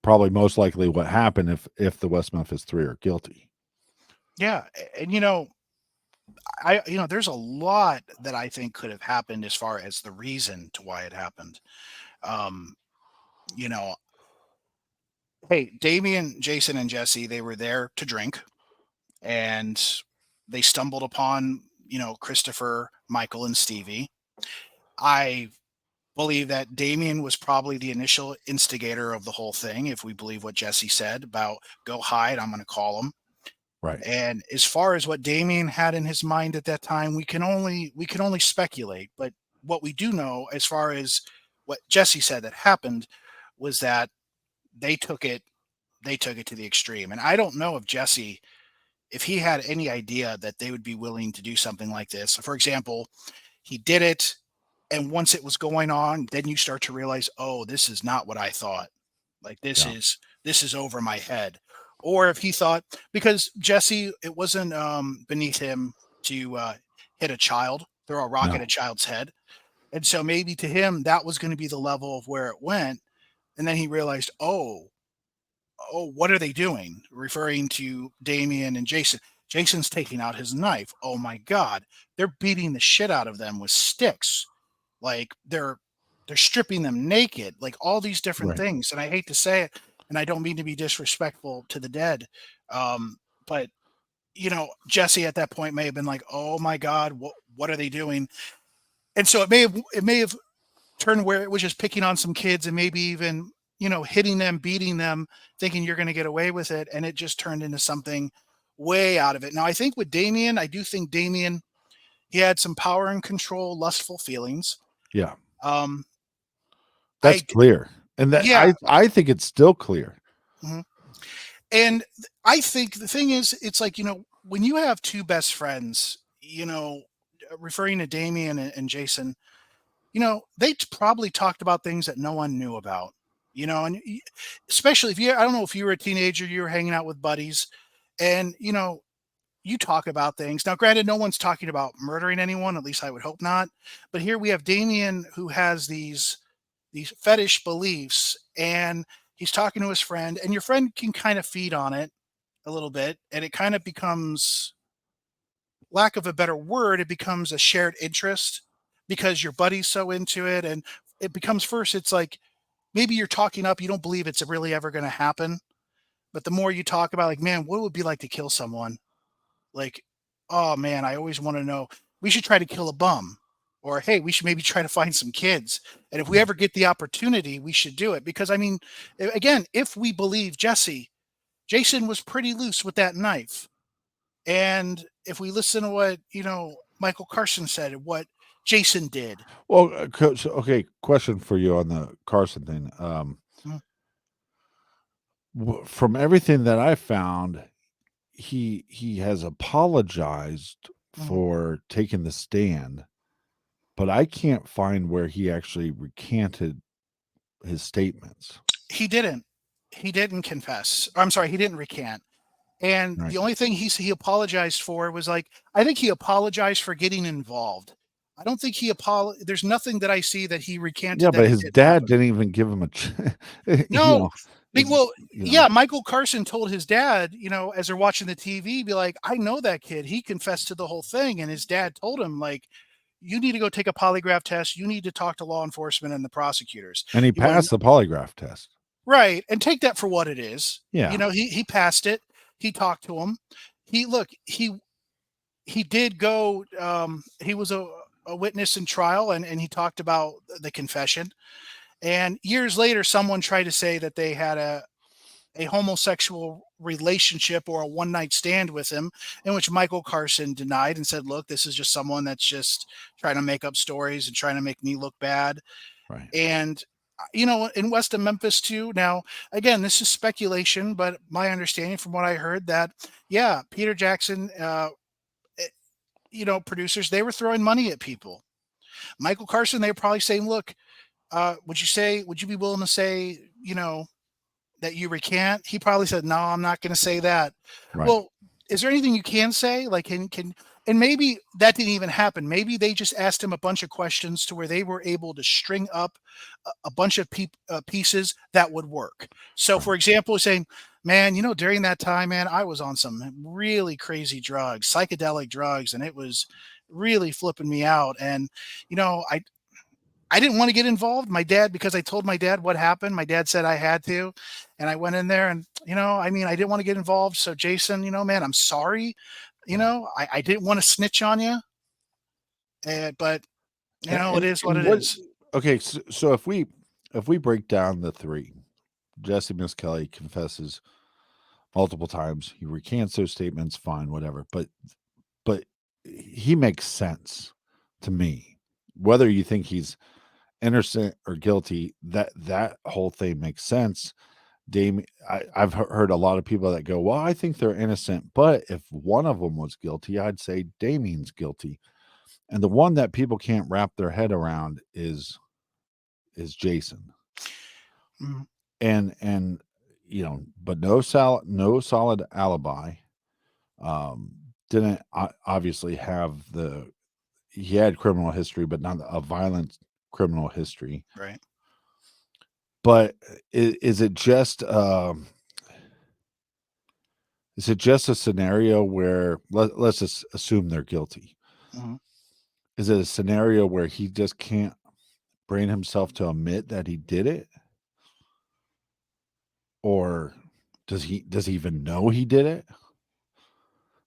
probably most likely what happened if the West Memphis Three are guilty. Yeah, and there's a lot that I think could have happened as far as the reason to why it happened. Um, you know, hey, Damien, Jason, and Jesse, they were there to drink, and they stumbled upon Christopher, Michael, and Stevie. I believe that Damien was probably the initial instigator of the whole thing. If we believe what Jesse said about go hide, I'm going to call him. Right. And as far as what Damien had in his mind at that time, we can only speculate. But what we do know, as far as what Jesse said that happened, was that they took it they took it to the extreme. And I don't know if Jesse, if he had any idea that they would be willing to do something like this. For example, he did it, and once it was going on, then you start to realize, oh, this is not what I thought. Like Yeah. this is over my head. Or if he thought, because Jesse, it wasn't beneath him to hit a child, throw a rock at No. a child's head. And so maybe to him that was going to be the level of where it went. And then he realized, oh, what are they doing? Referring to Damien and Jason. Jason's taking out his knife. Oh my God. They're beating the shit out of them with sticks. Like they're stripping them naked, like all these different Right. things. And I hate to say it, and I don't mean to be disrespectful to the dead. But Jesse at that point may have been like, oh my God, what are they doing? And so it may have turned where it was just picking on some kids and maybe even, hitting them, beating them, thinking you're going to get away with it. And it just turned into something way out of it. Now, I think with Damien, I do think Damien, he had some power and control, lustful feelings. Yeah. Um, That's I, clear. And that yeah. I think it's still clear. Mhm. And I think the thing is, it's like, when you have two best friends, referring to Damien and Jason, they probably talked about things that no one knew about, and especially if I don't know if you were a teenager, you were hanging out with buddies and, you talk about things. Now, granted, no one's talking about murdering anyone, at least I would hope not. But here we have Damien who has these fetish beliefs and he's talking to his friend and your friend can kind of feed on it a little bit and it kind of becomes, lack of a better word, it becomes a shared interest because your buddy's so into it and it becomes, first it's like maybe you're talking up, you don't believe it's really ever going to happen. But the more you talk about, like, man, what would it be like to kill someone? Like, oh man, I always want to know. We should try to kill a bum. Or, hey, we should maybe try to find some kids. And if we ever get the opportunity, we should do it. Because, I mean, again, if we believe Jason was pretty loose with that knife. And if we listen to what, Michael Carson said, what Jason did. Well, okay, question for you on the Carson thing. Mhm. From everything that I found, he has apologized Mhm. for taking the stand, but I can't find where he actually recanted his statements. He didn't. He didn't confess. I'm sorry, he didn't recant. And Right. the only thing he apologized for was, like, I think he apologized for getting involved. I don't think there's nothing that I see that he recanted. Yeah, that but it his didn't dad happen. didn't even give him a No, well, yeah. Michael Carson told his dad, as they're watching the TV, be like, I know that kid. He confessed to the whole thing. And his dad told him, like, you need to go take a polygraph test. You need to talk to law enforcement and the prosecutors. And he You want passed the polygraph test. Right, and take that for what it is. Yeah. He passed it. He talked to him. He did go. He was a witness in trial, and he talked about the confession. And years later, someone tried to say that they had a homosexual relationship or a one night stand with him, in which Michael Carson denied and said, "Look, this is just someone that's just trying to make up stories and trying to make me look bad." Right. And in West of Memphis too. Now, again, this is speculation, but my understanding from what I heard that, yeah, Peter Jackson, producers, they were throwing money at people. Michael Carson, they were probably saying, "Look, would you be willing to say, that you recant?" He probably said, "No, I'm not going to say that." Right. Well, is there anything you can say? Like, and maybe that didn't even happen. Maybe they just asked him a bunch of questions to where they were able to string up a bunch of pieces that would work. So, Right. for example, saying, "Man, during that time, man, I was on some really crazy drugs, psychedelic drugs, and it was really flipping me out. And, I didn't want to get involved. Because I told my dad what happened. My dad said I had to. And I went in there and, I didn't want to get involved. So, Jason, man, I'm sorry. I didn't want to snitch on you. But, it is what it is." Okay, so if we break down the three, Jesse Miskelly confesses multiple times. He recants those statements, fine, whatever. But he makes sense to me. Whether you think he's innocent or guilty, that whole thing makes sense. I've heard a lot of people that go, well, I think they're innocent, but if one of them was guilty, I'd say Damien's guilty. And the one that people can't wrap their head around is Jason. Mhm. And but no solid alibi. Didn't obviously have he had criminal history, but not a violent criminal history. Right. But is it just a scenario where let's just assume they're guilty? Mhm. Is it a scenario where he just can't bring himself to admit that he did it? Or does he even know he did it?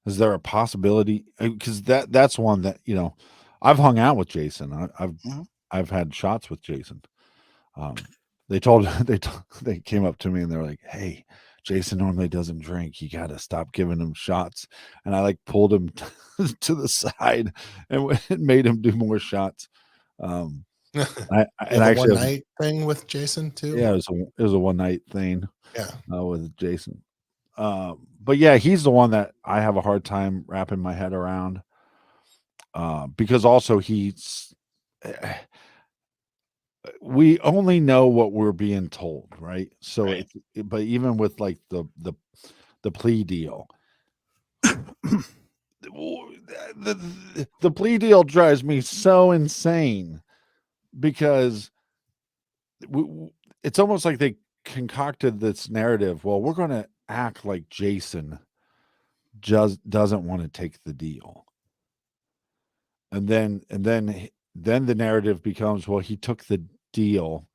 Is there a possibility? Because that's one that I've hung out with Jason. Mhm. I've had shots with Jason. They came up to me and they're like, "Hey, Jason normally doesn't drink. You got to stop giving him shots." And I like pulled him to the side and made him do more shots. Yeah, And the actually, one night thing with Jason too. yeah, it was a one night thing. Yeah. With Jason. But yeah, he's the one that I have a hard time wrapping my head around. Because also we only know what we're being told, right? So Right. but even with like the plea deal, the plea deal drives me so insane because it's almost like they concocted this narrative. Well, we're going to act like Jason just doesn't want to take the deal. And then the narrative becomes, well, he took the deal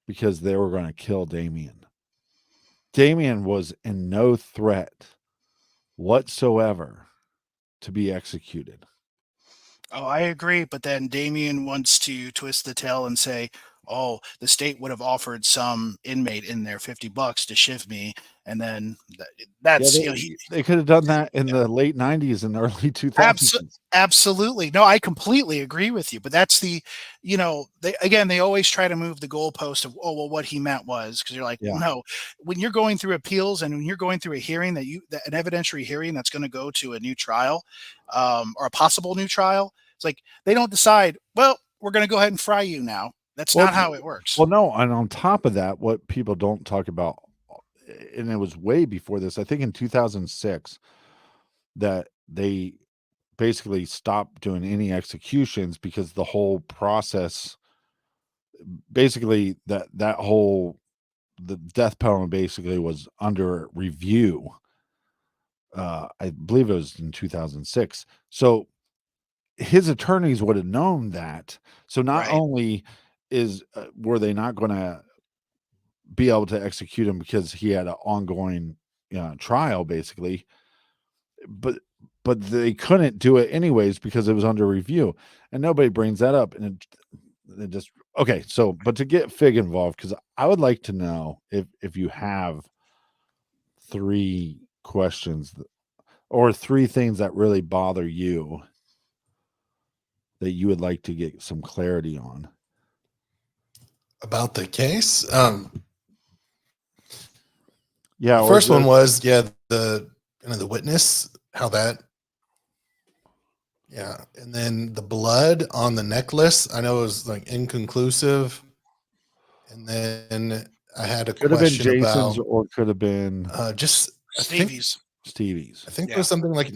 because they were going to kill Damien. Damien was in no threat whatsoever to be executed. Oh, I agree. But then Damien wants to twist the tail and say, oh, the state would have offered some inmate in there $50 to shiv me. And then that's, Yeah, they could have done that in the late 90s and early 2000s. Absolutely. No, I completely agree with you. But that's they always try to move the goalpost of, oh, well, what he meant was, because you're like, Yeah. no, when you're going through appeals and when you're going through a hearing an evidentiary hearing that's going to go to a new trial, or a possible new trial, it's like they don't decide, well, we're going to go ahead and fry you now. That's not how it works. Well, no. And on top of that, what people don't talk about, and it was way before this, I think in 2006, that they basically stopped doing any executions because the whole process, basically the death penalty basically was under review. I believe it was in 2006. So his attorneys would have known that. So not only were they not going to be able to execute him because he had an ongoing trial, basically, but they couldn't do it anyways because it was under review, and nobody brings that up. And it just okay. So, but to get Fig involved, because I would like to know if you have 3 questions or 3 things that really bother you that you would like to get some clarity on about the case. Yeah. The first one was the kind of the witness, how that. Yeah, and then the blood on the necklace, I know it was like inconclusive. And then I had a could have been question Jason's about, or could have been just Stevie's. I think it was something like.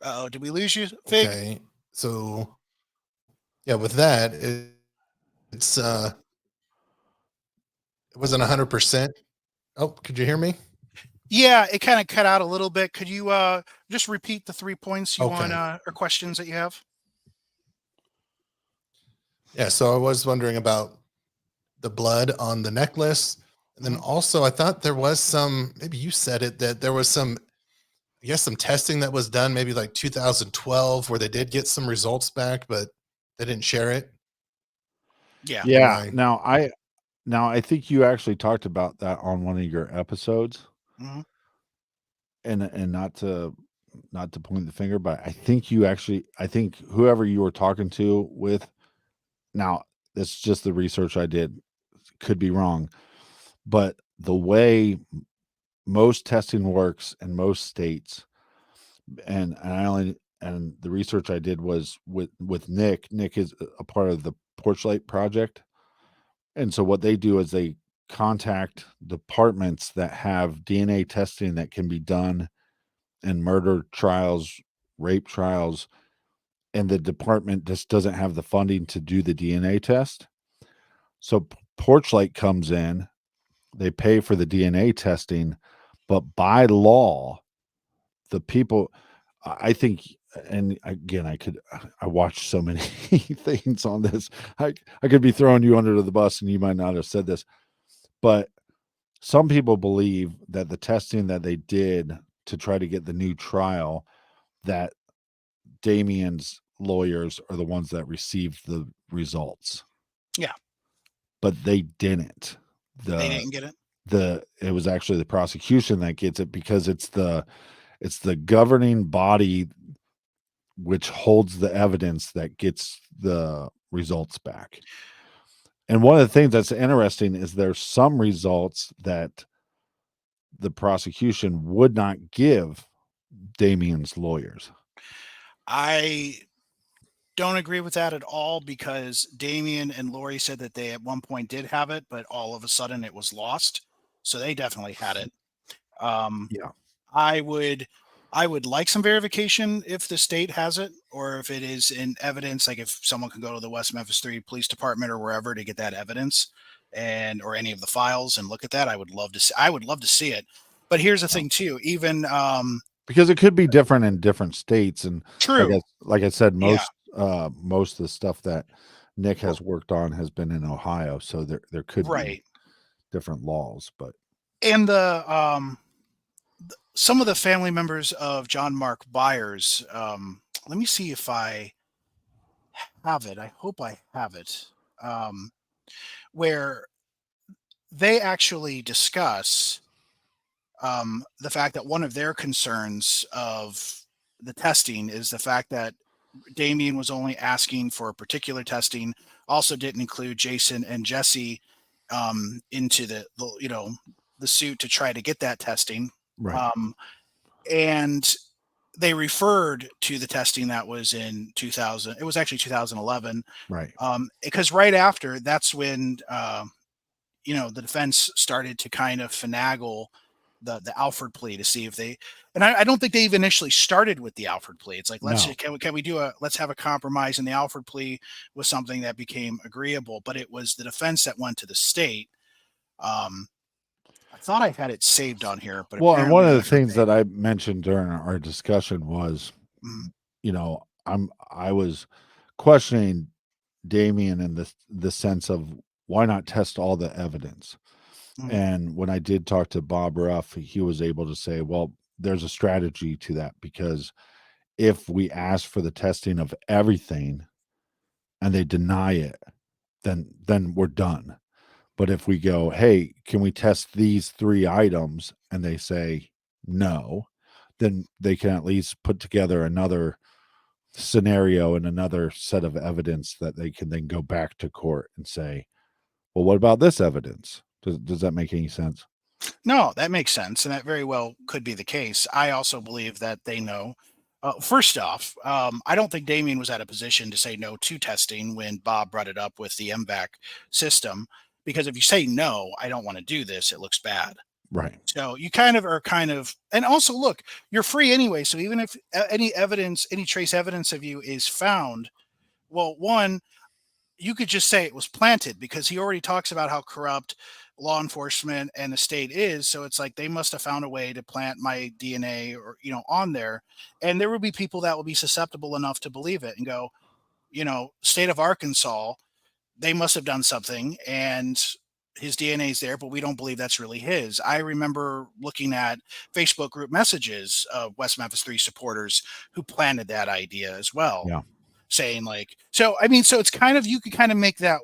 Oh, did we lose you, Fig? Okay, so yeah, with that, it's it wasn't 100%. Oh, could you hear me? Yeah, it kind of cut out a little bit. Could you just repeat the 3 points you Okay. want or questions that you have? Yeah, so I was wondering about the blood on the necklace. And then also I thought there was some, maybe you said it, that there was some, I guess some testing that was done maybe like 2012 where they did get some results back, but they didn't share it. Yeah. Yeah. Now I think you actually talked about that on one of your episodes. Mm-hmm. And not to point the finger, but I think whoever you were talking to with, now this is just the research I did, could be wrong, but the way most testing works in most states, and the research I did was with Nick is a part of the Porchlight Project. And so what they do is they contact departments that have DNA testing that can be done in murder trials, rape trials, and the department just doesn't have the funding to do the DNA test. So Porchlight comes in, they pay for the DNA testing, but by law, the people, I think, and again, I watched so many things on this. I could be throwing you under the bus and you might not have said this, but some people believe that the testing that they did to try to get the new trial, that Damien's lawyers are the ones that received the results. Yeah. But they didn't. They didn't get it? It was actually the prosecution that gets it, because it's the governing body which holds the evidence that gets the results back. And one of the things that's interesting is there's some results that the prosecution would not give Damien's lawyers. I don't agree with that at all, because Damien and Lori said that they at one point did have it, but all of a sudden it was lost. So they definitely had it. Yeah. I would like some verification if the state has it, or if it is in evidence, like if someone can go to the West Memphis 3 police department or wherever to get that evidence, or any of the files and look at that. I wowould love to see it. But here's the thing too, even because it could be different in different states. And true. like I said, most of the stuff that Nick has worked on has been in Ohio, so there could be right. different laws, but And some of the family members of John Mark Byers, let me see if I have it. I hope I have it. Where they actually discuss the fact that one of their concerns of the testing is the fact that Damien was only asking for a particular testing, also didn't include Jason and Jesse into the suit to try to get that testing. right, And they referred to the testing that was in 2000. It was actually 2011. right. Because right after, that's when the defense started to kind of finagle the Alford plea to see if they, and I don't think they even initially started with the Alford plea. It's like, No. let's have a compromise, and the Alford plea was something that became agreeable, but it was the defense that went to the state. I thought I had it saved on here, but Well, and one of the apparently things that I mentioned during our discussion was, Mhm. I was questioning Damien in the sense of why not test all the evidence. Mhm. And when I did talk to Bob Ruff, he was able to say, well, there's a strategy to that, because if we ask for the testing of everything and they deny it, then we're done. But if we go, hey, can we test these 3 items? And they say no, then they can at least put together another scenario and another set of evidence that they can then go back to court and say, well, what about this evidence? Does that make any sense? No, that makes sense, and that very well could be the case. I also believe that they know. First off, I don't think Damien was at a position to say no to testing when Bob brought it up with the MVAC system, because if you say no, I don't want to do this, it looks bad. Right. So you kind of, and also look, you're free anyway. So even if any evidence, any trace evidence of you is found, well, one, you could just say it was planted, because he already talks about how corrupt law enforcement and the state is. So it's like they must have found a way to plant my DNA or on there, and there would be people that will be susceptible enough to believe it and go, state of Arkansas, they must have done something, and his DNA is there, but we don't believe that's really his. I remember looking at Facebook group messages of West Memphis Three supporters who planted that idea as well, Yeah. saying like, so I mean, so it's kind of, you could kind of make that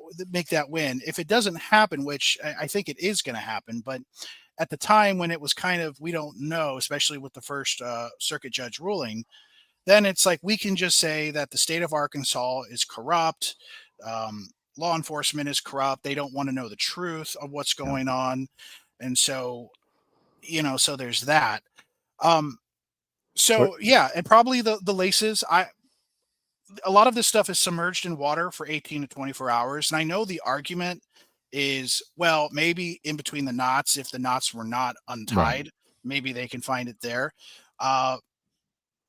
win if it doesn't happen, which I think it is going to happen. But at the time when it was kind of, we don't know, especially with the first circuit judge ruling, then it's like we can just say that the state of Arkansas is corrupt. Law enforcement is corrupt. They don't want to know the truth of what's Yeah. going on. And so, so there's that. So yeah, and probably the laces, a lot of this stuff is submerged in water for 18 to 24 hours. And I know the argument is, well, maybe in between the knots, if the knots were not untied, maybe they can find it there.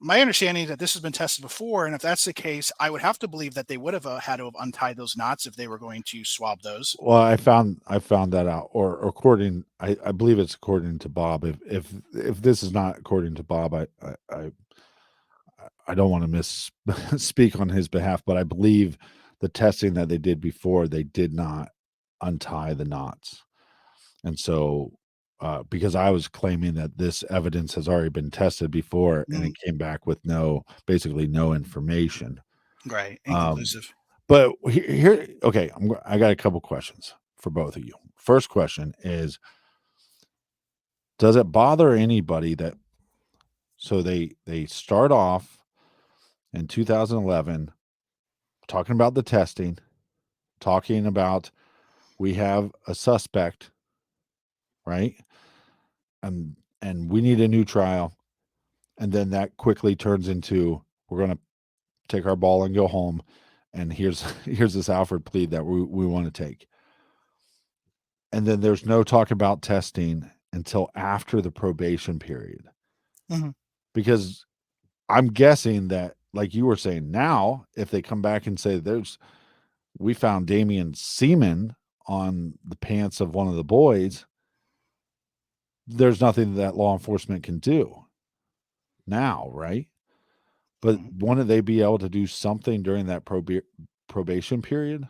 My understanding is that this has been tested before, and if that's the case, I would have to believe that they would have had to have untied those knots if they were going to swab those. Well, I found that out, or according, I believe it's according to Bob. If this is not according to Bob, I don't want to speak on his behalf, but I believe the testing that they did before, they did not untie the knots. And so, because I was claiming that this evidence has already been tested before and it came back with basically no information. Right. Inconclusive. But here, okay, I got a couple questions for both of you. First question is, does it bother anybody that, so they start off in 2011 talking about the testing, talking about we have a suspect, right? And we need a new trial. And then that quickly turns into, we're going to take our ball and go home. And here's this Alford plea that we want to take. And then there's no talk about testing until after the probation period. Mm-hmm. Because I'm guessing that, like you were saying, now, if they come back and say we found Damien's semen on the pants of one of the boys, there's nothing that law enforcement can do now, right? But wouldn't they be able to do something during that probation period?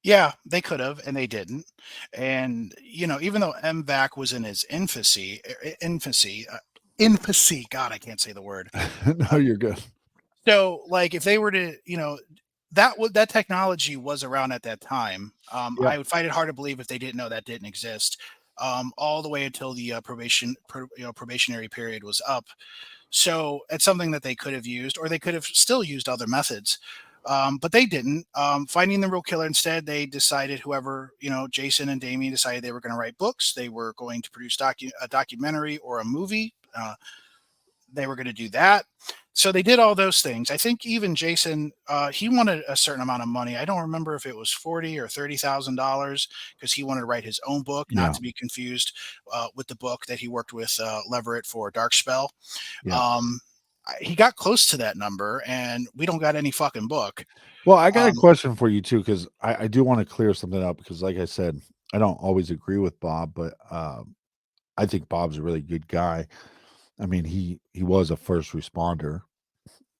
Yeah, they could have, and they didn't. And even though MVAC was in its infancy. God, I can't say the word. No, you're good. So, like, if they were to, that technology was around at that time. Yeah. I would find it hard to believe if they didn't know that didn't exist. All the way until the probationary period was up. So it's something that they could have used, or they could have still used other methods. But they didn't. Finding the real killer instead, they decided Jason and Damien decided they were going to write books. They were going to produce a documentary or a movie. They were going to do that. So they did all those things. I think even Jason, he wanted a certain amount of money. I don't remember if it was $40,000 or $30,000 because he wanted to write his own book, Yeah. not to be confused with the book that he worked with Leverett for Dark Spell. Yeah. He got close to that number, and we don't got any fucking book. Well, I got a question for you too, because I do want to clear something up, because like I said, I don't always agree with Bob, but I think Bob's a really good guy. I mean, he was a first responder,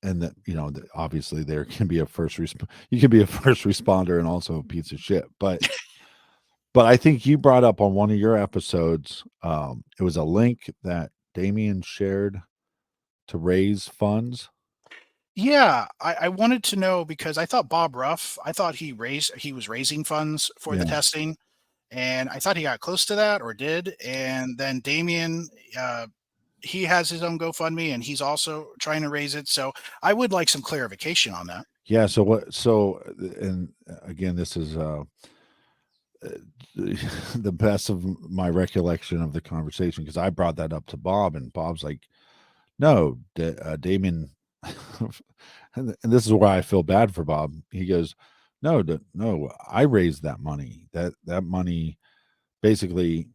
and that obviously there can be you can be a first responder and also a piece of shit. But I think you brought up on one of your episodes, it was a link that Damien shared to raise funds. Yeah, I wanted to know because I thought Bob Ruff, I thought he was raising funds for the Yeah. testing, and I thought he got close to that or did. And then Damien, he has his own GoFundMe, and he's also trying to raise it. So I would like some clarification on that. Yeah. And again, this is the best of my recollection of the conversation, because I brought that up to Bob, and Bob's like, no, Damien. And this is why I feel bad for Bob. He goes, no, I raised that money. That money, basically,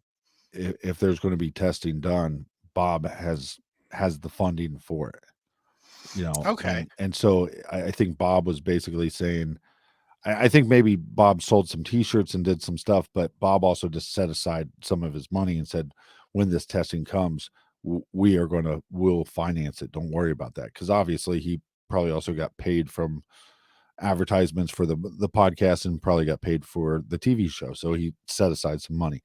if there's going to be testing done, Bob has the funding for it. Okay. And so I think Bob was basically saying, I think maybe Bob sold some T-shirts and did some stuff, but Bob also just set aside some of his money and said, when this testing comes, we'll finance it. Don't worry about that. Because obviously he probably also got paid from advertisements for the podcast, and probably got paid for the TV show. So he set aside some money.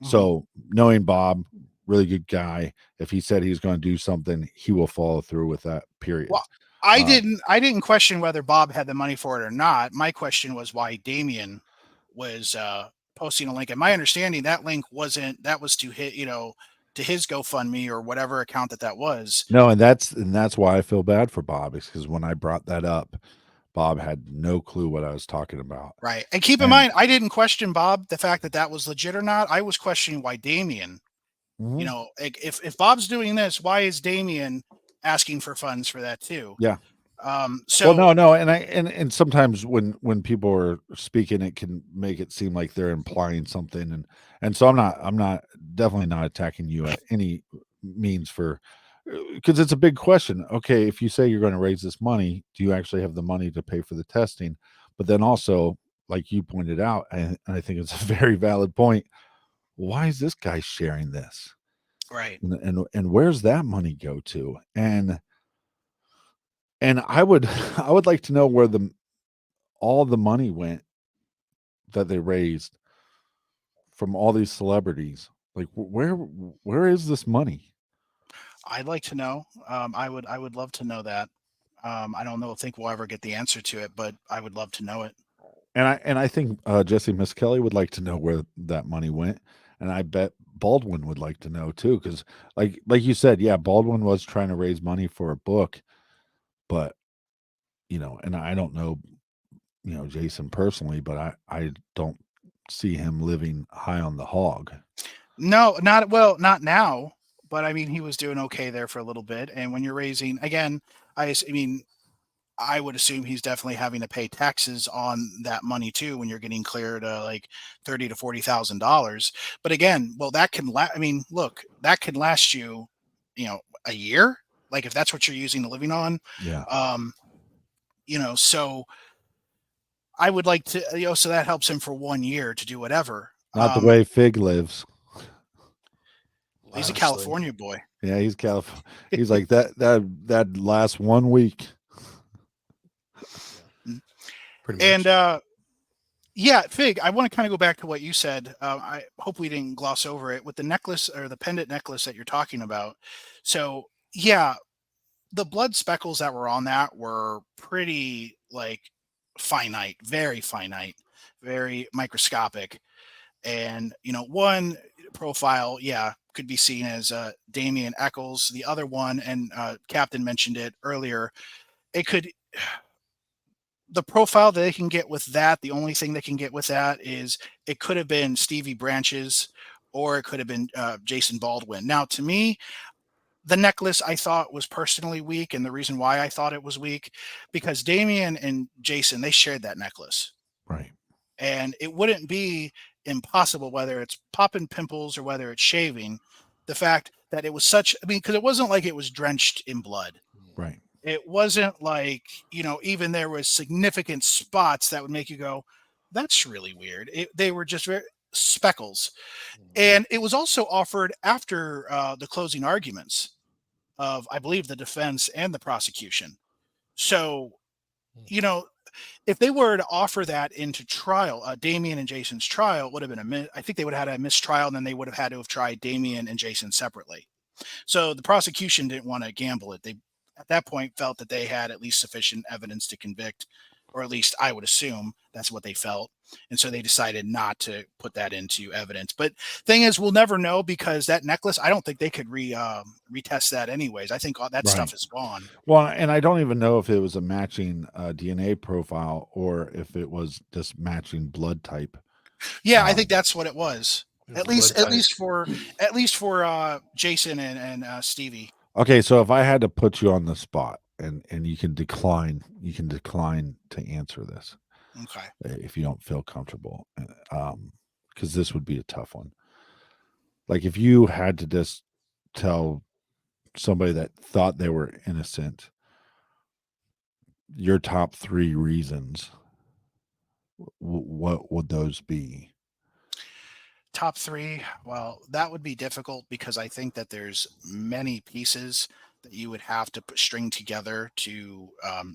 Mhm. So knowing Bob, really good guy, if he said he's going to do something, he will follow through with that, period. Well, I didn't question whether Bob had the money for it or not. My question was why Damien was posting a link. And my understanding, that link was to hit, to his GoFundMe or whatever account that was. No, and that's why I feel bad for Bob, is because when I brought that up, Bob had no clue what I was talking about. Right. And keep in mind, I didn't question Bob, the fact that was legit or not. I was questioning why Damien, if Bob's doing this, why is Damien asking for funds for that too? Yeah. So well, no, and sometimes when people are speaking, it can make it seem like they're implying something, and so I'm definitely not attacking you at any means, because it's a big question. Okay, if you say you're going to raise this money, do you actually have the money to pay for the testing? But then also, like you pointed out, and I think it's a very valid point, why is this guy sharing this? Right. And where's that money go to? And I would like to know where all the money went that they raised from all these celebrities. Like, where is this money? I'd like to know. I would love to know that. I don't think we'll ever get the answer to it, but I would love to know it. And I think Jesse Miss Kelly would like to know where that money went, and I bet Baldwin would like to know too, because like you said, yeah, Baldwin was trying to raise money for a book, but and I don't know, Jason personally, but I don't see him living high on the hog. No, not now, but I mean, he was doing okay there for a little bit. And when you're raising, again, I mean, I would assume he's definitely having to pay taxes on that money too when you're getting cleared like $30,000 to $40,000. But again, well, that can I mean, look, that can last you, a year. Like if that's what you're using to living on. Yeah. So I would like to, so that helps him for 1 year to do whatever. Not the way Fig lives. He's a California boy. Yeah, he's California. He's like that last 1 week. Pretty much. And Yeah, Fig, I want to kind of go back to what you said. I hope we didn't gloss over it with the necklace or the pendant necklace that you're talking about. So, yeah, the blood speckles that were on that were pretty like finite, very microscopic. And, one profile, yeah, could be seen as Damien Echles. The other one, and Captain mentioned it earlier, it could the profile that they can get with that, the only thing they can get with that is it could have been Stevie Branches or it could have been Jason Baldwin. Now, to me, the necklace I thought was personally weak. And the reason why I thought it was weak, because Damien and Jason, they shared that necklace. Right. And it wouldn't be impossible, whether it's popping pimples or whether it's shaving, the fact that it was because it wasn't like it was drenched in blood. Right. It wasn't like, even there was significant spots that would make you go, that's really weird. They were just very speckles. And it was also offered after the closing arguments of, I believe, the defense and the prosecution. So, you know, if they were to offer that into trial, Damien and Jason's trial would have been I think they would have had a mistrial, and then they would have had to have tried Damien and Jason separately. So the prosecution didn't want to gamble it. They, at that point, felt that they had at least sufficient evidence to convict, or at least I would assume that's what they felt. And so they decided not to put that into evidence. But thing is, we'll never know, because that necklace, I don't think they could retest that anyways. I think all that stuff is gone. Well, and I don't even know if it was a matching DNA profile or if it was just matching blood type. Yeah, I think that's what it was. At least blood for Jason and Stevie. Okay, so if I had to put you on the spot, and you can decline to answer this Okay. if you don't feel comfortable, because this would be a tough one. Like if you had to just tell somebody that thought they were innocent your top 3 reasons, what would those be? Top 3, well, that would be difficult, because I think that there's many pieces that you would have to string together to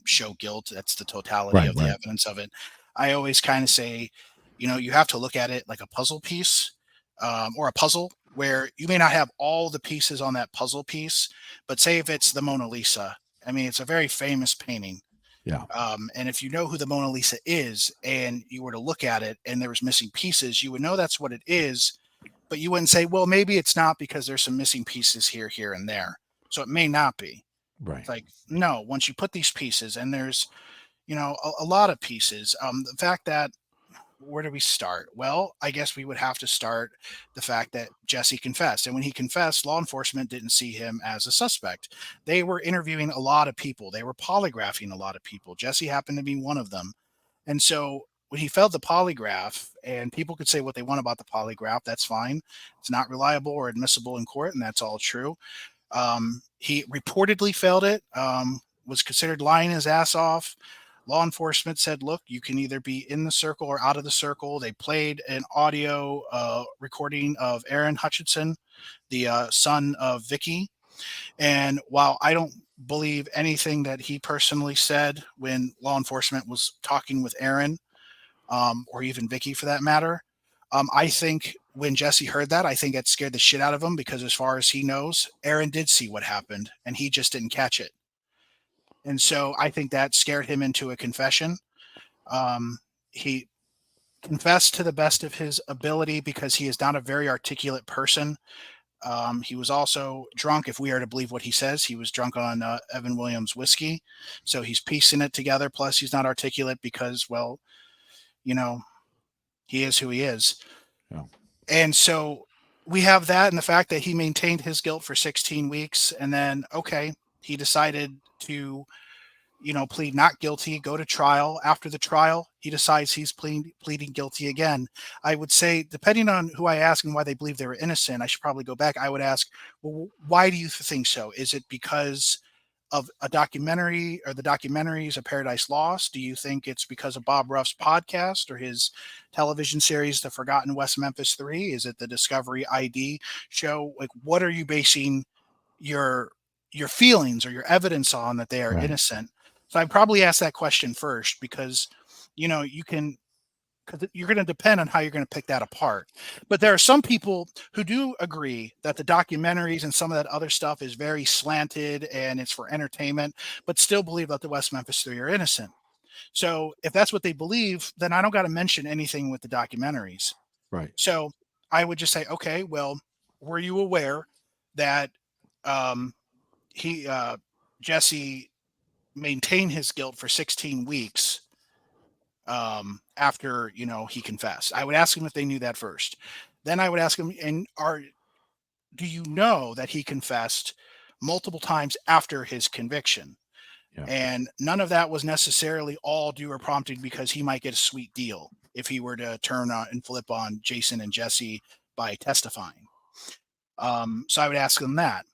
show guilt. That's the totality of the evidence of it. I always kind of say, you have to look at it like a puzzle piece, or a puzzle, where you may not have all the pieces on that puzzle piece, but say if it's the Mona Lisa, I mean, it's a very famous painting. Yeah. And if you know who the Mona Lisa is, and you were to look at it and there was missing pieces, you would know that's what it is, but you wouldn't say, well, maybe it's not, because there's some missing pieces here, and there. So it may not be. Right. It's like, no, once you put these pieces, and there's, a lot of pieces, the fact that, where do we start? Well, I guess we would have to start the fact that Jesse confessed. And when he confessed, law enforcement didn't see him as a suspect. They were interviewing a lot of people. They were polygraphing a lot of people. Jesse happened to be one of them. And so when he failed the polygraph, and people could say what they want about the polygraph, that's fine. It's not reliable or admissible in court, and that's all true. He reportedly failed it, was considered lying his ass off. Law enforcement said, look, you can either be in the circle or out of the circle. They played an audio recording of Aaron Hutchinson, the son of Vicky. And while I don't believe anything that he personally said when law enforcement was talking with Aaron, or even Vicky for that matter, I think when Jesse heard that, I think it scared the shit out of him, because as far as he knows, Aaron did see what happened and he just didn't catch it. And so I think that scared him into a confession. He confessed to the best of his ability, because he is not a very articulate person. He was also drunk, if we are to believe what he says. He was drunk on Evan Williams whiskey. So he's piecing it together. Plus, he's not articulate because, well, he is who he is. Yeah. And so we have that, and the fact that he maintained his guilt for 16 weeks. And then, okay, he decided to plead not guilty, go to trial. After the trial, he decides he's pleading guilty again. I would say, depending on who I ask and why they believe they were innocent, I should probably go back. I would ask, well, why do you think so? Is it because of a documentary, or the documentaries of Paradise Lost? Do you think it's because of Bob Ruff's podcast or his television series, The Forgotten West Memphis Three? Is it the Discovery ID show? Like, what are you basing your feelings or your evidence on that they are innocent? So I'd probably ask that question first, because, you can because you're going to depend on how you're going to pick that apart. But there are some people who do agree that the documentaries and some of that other stuff is very slanted and it's for entertainment, but still believe that the West Memphis Three are innocent. So if that's what they believe, then I don't got to mention anything with the documentaries. Right. So I would just say, okay, well, were you aware that Jesse maintained his guilt for 16 weeks after, he confessed? I would ask him if they knew that first. Then I would ask him, do you know that he confessed multiple times after his conviction? Yeah. And none of that was necessarily all due or prompted because he might get a sweet deal if he were to turn on and flip on Jason and Jesse by testifying. So I would ask them that.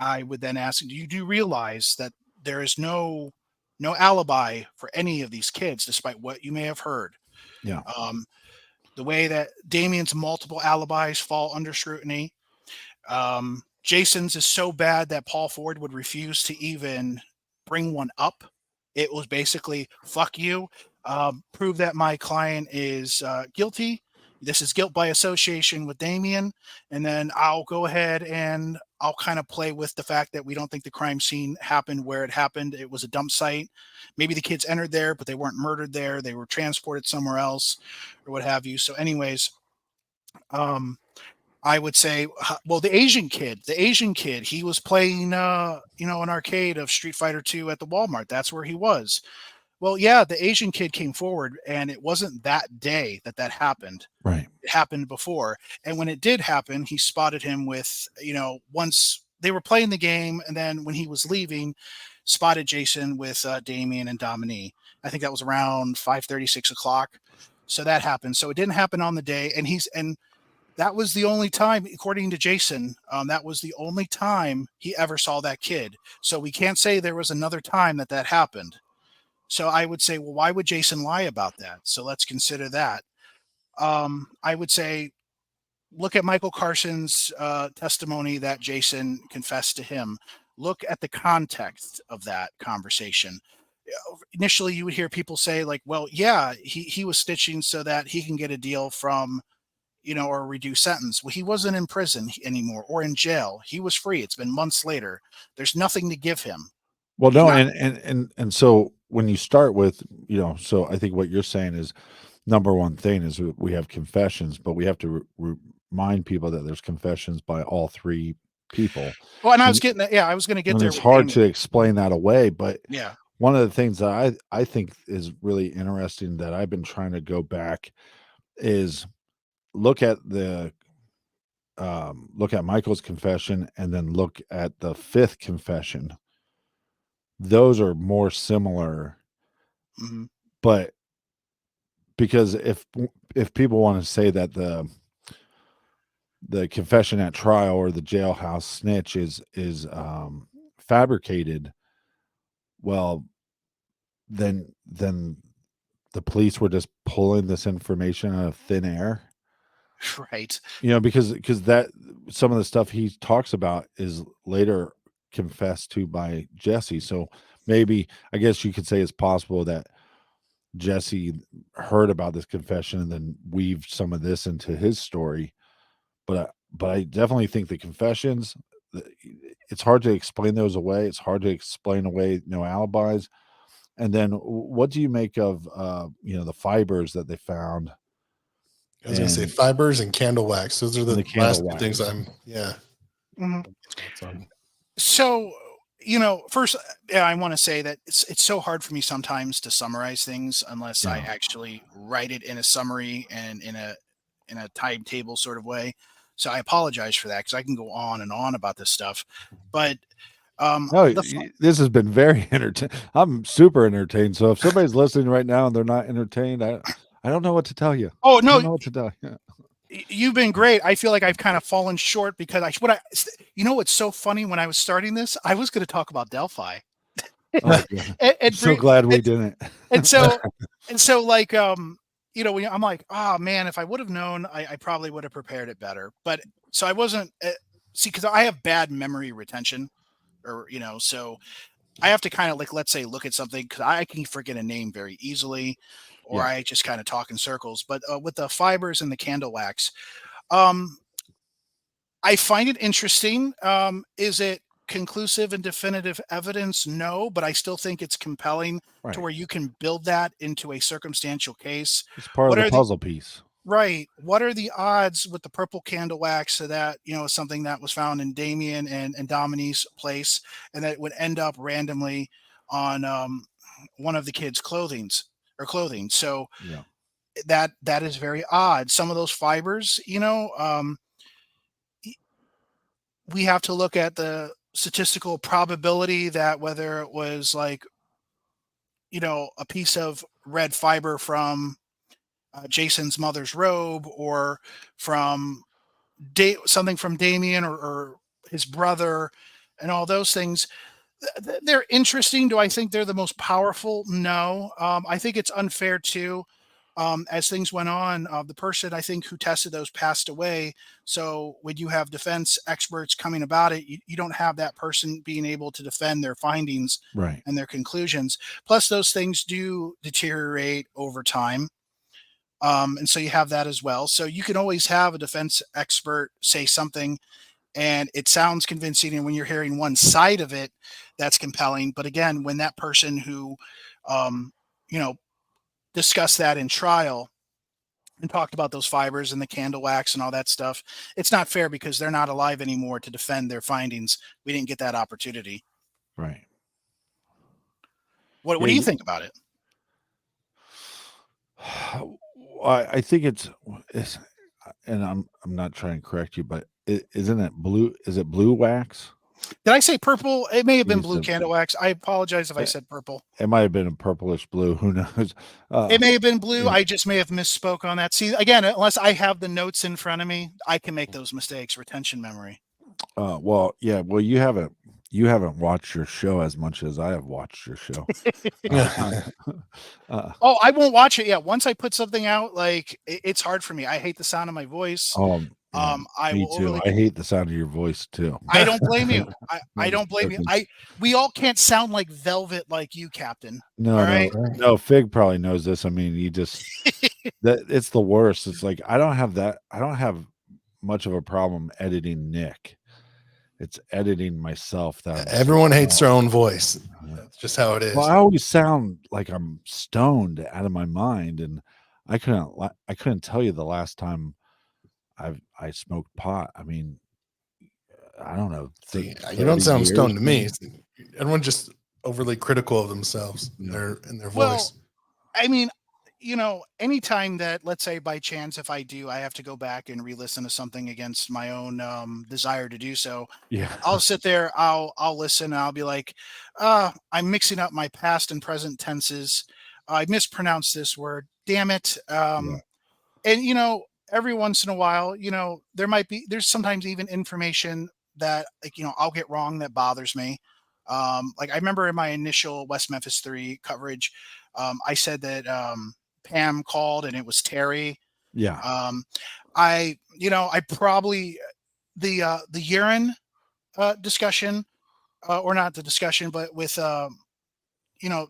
I would then ask, do you realize that there is no alibi for any of these kids, despite what you may have heard? Yeah. The way that Damien's multiple alibis fall under scrutiny. Jason's is so bad that Paul Ford would refuse to even bring one up. It was basically, fuck you. Prove that my client is guilty. This is guilt by association with Damien. And then I'll go ahead and I'll kind of play with the fact that we don't think the crime scene happened where it happened. It was a dump site. Maybe the kids entered there, but they weren't murdered there. They were transported somewhere else or what have you. So anyways, I would say, well, the Asian kid, he was playing, an arcade of Street Fighter 2 at the Walmart. That's where he was. Well, yeah, the Asian kid came forward, and it wasn't that day that happened. Right. It happened before. And when it did happen, he spotted him with, once they were playing the game, and then when he was leaving, spotted Jason with Damien and Dominique. I think that was around 5:30, 6 o'clock. So that happened. So it didn't happen on the day, and that was the only time, according to Jason, that was the only time he ever saw that kid. So we can't say there was another time that happened. So I would say, well, why would Jason lie about that? So let's consider that. I would say, look at Michael Carson's testimony that Jason confessed to him. Look at the context of that conversation. Initially, you would hear people say, like, well, yeah, he was stitching so that he can get a deal from, or a reduced sentence. Well, he wasn't in prison anymore or in jail. He was free. It's been months later. There's nothing to give him. Well, no, and so when you start with, so I think what you're saying is number one thing is we have confessions, but we have to remind people that there's confessions by all three people. Well, and I was getting that. Yeah, I was going to get there. It's hard to explain that away, but yeah, one of the things that I think is really interesting that I've been trying to go back is look at Michael's confession and then look at the fifth confession. Those are more similar, but because if people want to say that the confession at trial or the jailhouse snitch is fabricated, well, then the police were just pulling this information out of thin air. Right. Because that some of the stuff he talks about is later confessed to by Jesse. So maybe, I guess you could say it's possible that Jesse heard about this confession and then weaved some of this into his story. But I definitely think the confessions, it's hard to explain those away. It's hard to explain away no alibis. And then what do you make of the fibers that they found? I was going to say fibers and candle wax. Those are the last two things yeah. Mm-hmm. So, first, I want to say that it's so hard for me sometimes to summarize things unless I actually write it in a summary and in a timetable sort of way. So I apologize for that because I can go on and on about this stuff. But this has been very entertaining. I'm super entertained. So if somebody's listening right now and they're not entertained, I don't know what to tell you. Oh, no. I don't know what to tell you. You've been great. I feel like I've kind of fallen short because what's so funny, when I was starting this, I was going to talk about Delphi. Oh, I'm so glad we didn't. And so like, I'm like, oh man, if I would have known, I probably would have prepared it better. But so I wasn't, because I have bad memory retention so I have to kind of, like, let's say, look at something because I can forget a name very easily, or Yeah. I just kind of talk in circles. But with the fibers and the candle wax, I find it interesting. Is it conclusive and definitive evidence? No, but I still think it's compelling Right. to where you can build that into a circumstantial case. It's part What of are the puzzle piece. Right. What are the odds with the purple candle wax so that, something that was found in Damien and Dominique's place, and that it would end up randomly on one of the kids' clothing. So Yeah. that is very odd. Some of those fibers, we have to look at the statistical probability that whether it was like, a piece of red fiber from Jason's mother's robe, or from something from Damien or his brother, and all those things. They're interesting. Do I think they're the most powerful? No. I think it's unfair too. As things went on, the person I think who tested those passed away. So when you have defense experts coming about it, you don't have that person being able to defend their findings Right. and their conclusions. Plus, those things do deteriorate over time. And so you have that as well. So you can always have a defense expert say something and it sounds convincing. And when you're hearing one side of it, that's compelling. But again, when that person who, you know, discussed that in trial and talked about those fibers and the candle wax and all that stuff, it's not fair because they're not alive anymore to defend their findings. We didn't get that opportunity. Right. What do you think about it? I think it's, and I'm not trying to correct you, but isn't it blue? Is it blue wax? Did I say purple? It may have been You blue said- candle wax. I apologize if I said purple. It might have been a purplish blue. Who knows? It may have been blue. yeah. I just may have misspoke on that. See, again, unless I have the notes in front of me, I can make those mistakes. Retention memory. Well, yeah. Well, you haven't watched your show as much as I have watched your show. Oh, I won't watch it yet. Once I put something out, like it's hard for me. I hate the sound of my voice. I me will too. overly. I hate the sound of your voice too. I don't blame you. I don't blame you. joking. We all can't sound like velvet like you, Captain. No, All right? no. Fig probably knows this. I mean, you just that it's the worst. It's like I don't have much of a problem editing Nick. It's editing myself that Everyone hates their own voice. That's just how it is. Well, I always sound like I'm stoned out of my mind, and I couldn't tell you the last time I smoked pot. I mean, I don't know. See, you don't 30 sound years, stoned to me. maybe? Everyone's just overly critical of themselves in their Well, voice. I mean, anytime that, let's say by chance, if I do, I have to go back and re-listen to something against my own desire to do so. Yeah. I'll sit there, I'll listen, and I'll be like, I'm mixing up my past and present tenses. I mispronounced this word. Damn it. And every once in a while, there's sometimes even information that I'll get wrong that bothers me. Like I remember in my initial West Memphis 3 coverage, I said that Pam called and it was Terry. Yeah. I probably the urine discussion, or not the discussion, but with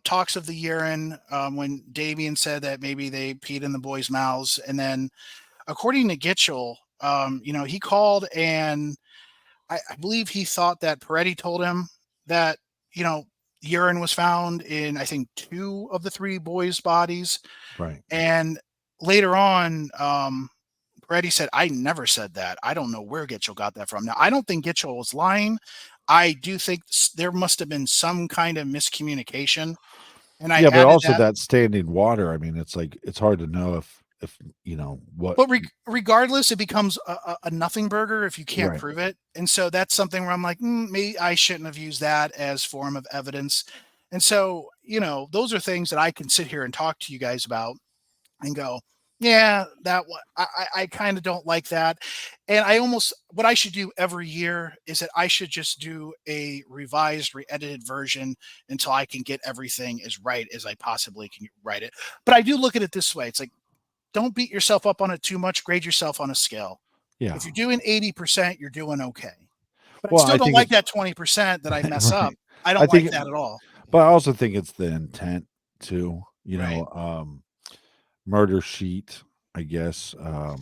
talks of the urine, when Damien said that maybe they peed in the boys' mouths, and then according to Gitchell, he called and I believe he thought that Peretti told him that urine was found in, I think, 2 of the 3 boys' bodies. Right. And later on, Peretti said, I never said that. I don't know where Gitchell got that from. Now, I don't think Gitchell was lying. I do think there must have been some kind of miscommunication. And I but added also that. that standing water. I mean, it's like it's hard to know if what. But regardless, it becomes a nothing burger if you can't Right. prove it. And so that's something where I'm like, maybe I shouldn't have used that as form of evidence. And so, those are things that I can sit here and talk to you guys about and go, yeah, that one, I kind of don't like that. And what I should do every year is that I should just do a revised, re-edited version until I can get everything as right as I possibly can write it. But I do look at it this way. It's like, don't beat yourself up on it too much. Grade yourself on a scale. Yeah. If you're doing 80%, you're doing okay. But Well, I still I don't think like that 20% that I mess Right. up. I don't I think like that at all. But I also think it's the intent too. Right. Murder Sheet, I guess, a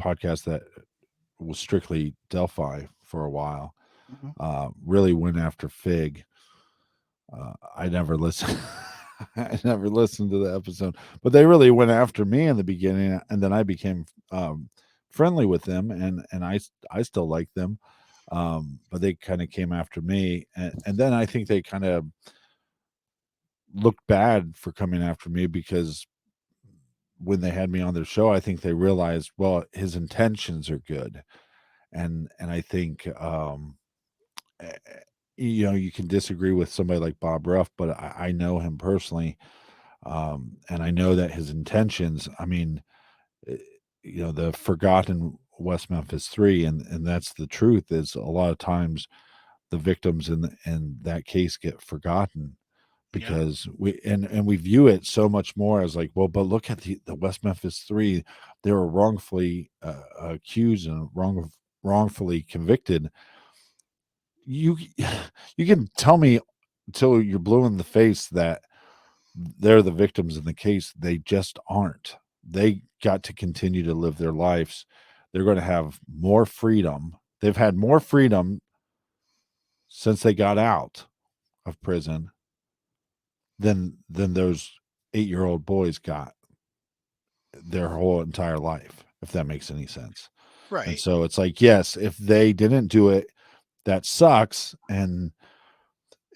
podcast that was strictly Delphi for a while. Mhm. Really went after Fig. I never listened. I never listened to the episode, but they really went after me in the beginning, and then I became friendly with them, and I still like them, but they kind of came after me, and then I think they kind of looked bad for coming after me because when they had me on their show, I think they realized, well, his intentions are good, and I think eh, you can disagree with somebody like Bob Ruff, but I know him personally, and I know that his intentions. I mean, eh, the forgotten West Memphis Three, and that's the truth. Is a lot of times the victims in that case get forgotten Yeah. because we view it so much more as like, well, but look at the West Memphis Three. They were wrongfully accused and wrongfully convicted. You you can tell me until you're blue in the face that they're the victims in the case. They just aren't. They got to continue to live their lives. They're going to have more freedom. They've had more freedom since they got out of prison than those 8-year-old boys got their whole entire life, if that makes any sense. And Right. so it's like, yes, if they didn't do it, that sucks, and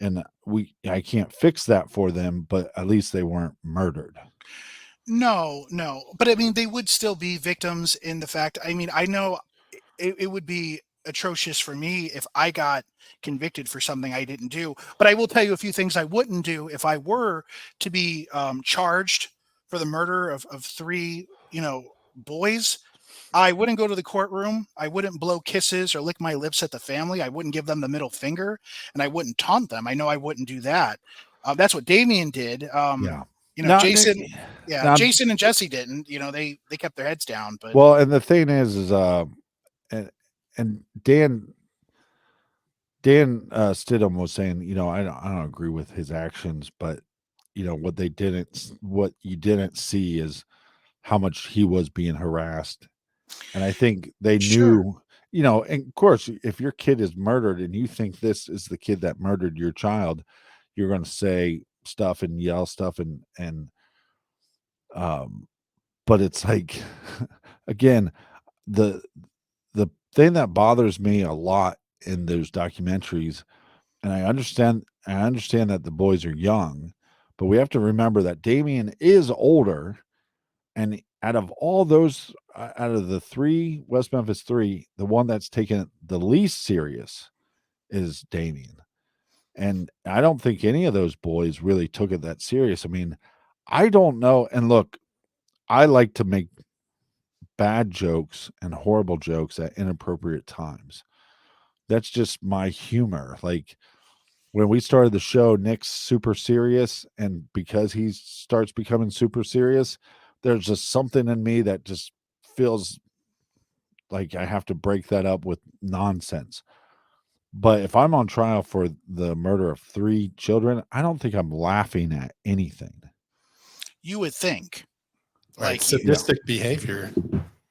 I can't fix that for them, but at least they weren't murdered. No, but I mean, they would still be victims in the fact. I mean, I know it would be atrocious for me if I got convicted for something I didn't do. But I will tell you a few things I wouldn't do if I were to be charged for the murder of three, boys. I wouldn't go to the courtroom. I wouldn't blow kisses or lick my lips at the family. I wouldn't give them the middle finger, and I wouldn't taunt them. I know I wouldn't do that. That's what Damien did. Yeah. Jason. Yeah, Now, Jason and Jesse didn't. They kept their heads down. But well, and the thing is and, and Dan Stidham was saying, I don't agree with his actions, but what you didn't see is how much he was being harassed. And I think they sure, knew, and of course, if your kid is murdered and you think this is the kid that murdered your child, you're going to say stuff and yell stuff um, but it's like, again, the the thing that bothers me a lot in those documentaries, and I understand that the boys are young, but we have to remember that Damien is older, and out of the three West Memphis Three, the one that's taken it the least serious is Damien. And I don't think any of those boys really took it that serious. I mean, I don't know. And look, I like to make bad jokes and horrible jokes at inappropriate times. That's just my humor. Like when we started the show, Nick's super serious, and because he starts becoming super serious, there's just something in me that just feels like I have to break that up with nonsense. But if I'm on trial for the murder of 3 children, I don't think I'm laughing at anything. you would think, Right. like you, Yeah. Sadistic behavior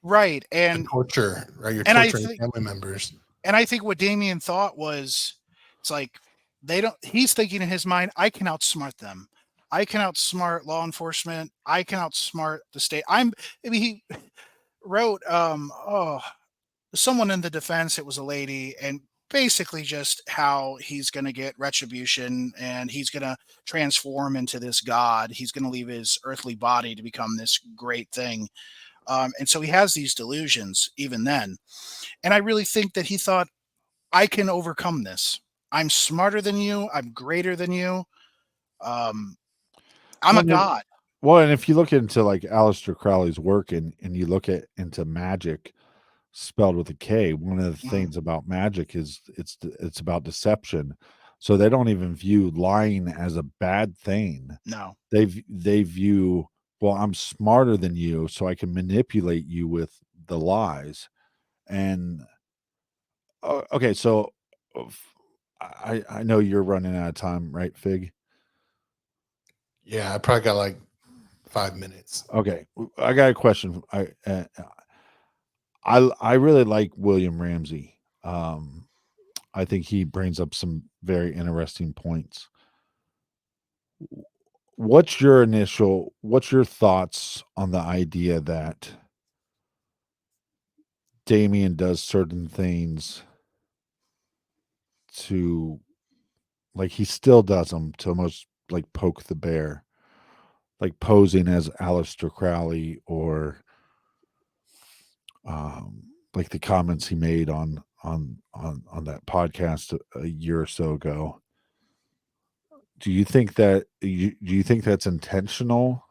right? to torture, right? You're And I torturing think family members. and I think what Damien thought was, it's like they don't. He's thinking in his mind, I can outsmart them. I can outsmart law enforcement. I can outsmart the state. I mean, he wrote, someone in the defense. It was a lady, and basically just how he's going to get retribution and he's going to transform into this god. He's going to leave his earthly body to become this great thing. And so he has these delusions even then. And I really think that he thought, I can overcome this. I'm smarter than you. I'm greater than you. Um, I'm a Well, then, god. and if you look into like Aleister Crowley's work and you look at into magic spelled with a K, one of the Mhm. things about magic is it's about deception. So they don't even view lying as a bad thing. No. They view, well, I'm smarter than you, so I can manipulate you with the lies. And okay, so I know you're running out of time, right, Fig? Yeah, I probably got like 5 minutes. Okay, I got a question. I really like William Ramsey. I think he brings up some very interesting points. What's your thoughts on the idea that Damien does certain things to, like, he still does them to almost like poke the bear, like posing as Aleister Crowley, or like the comments he made on that podcast a year or so ago. Do you think that's intentional?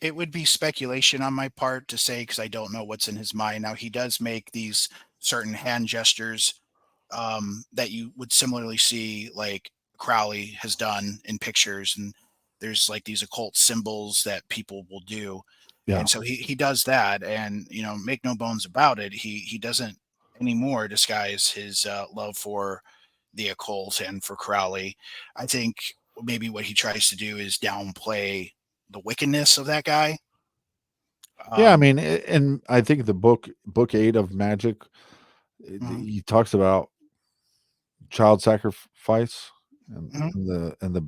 It would be speculation on my part to say, because I don't know what's in his mind. Now, he does make these certain hand gestures that you would similarly see like Crowley has done in pictures. And there's like these occult symbols that people will do. Yeah. And so he does that. And, make no bones about it. He doesn't anymore disguise his love for the occult and for Crowley. I think maybe what he tries to do is downplay the wickedness of that guy. Yeah, I mean, and I think the book 8 of Magic, he talks about child sacrifice and the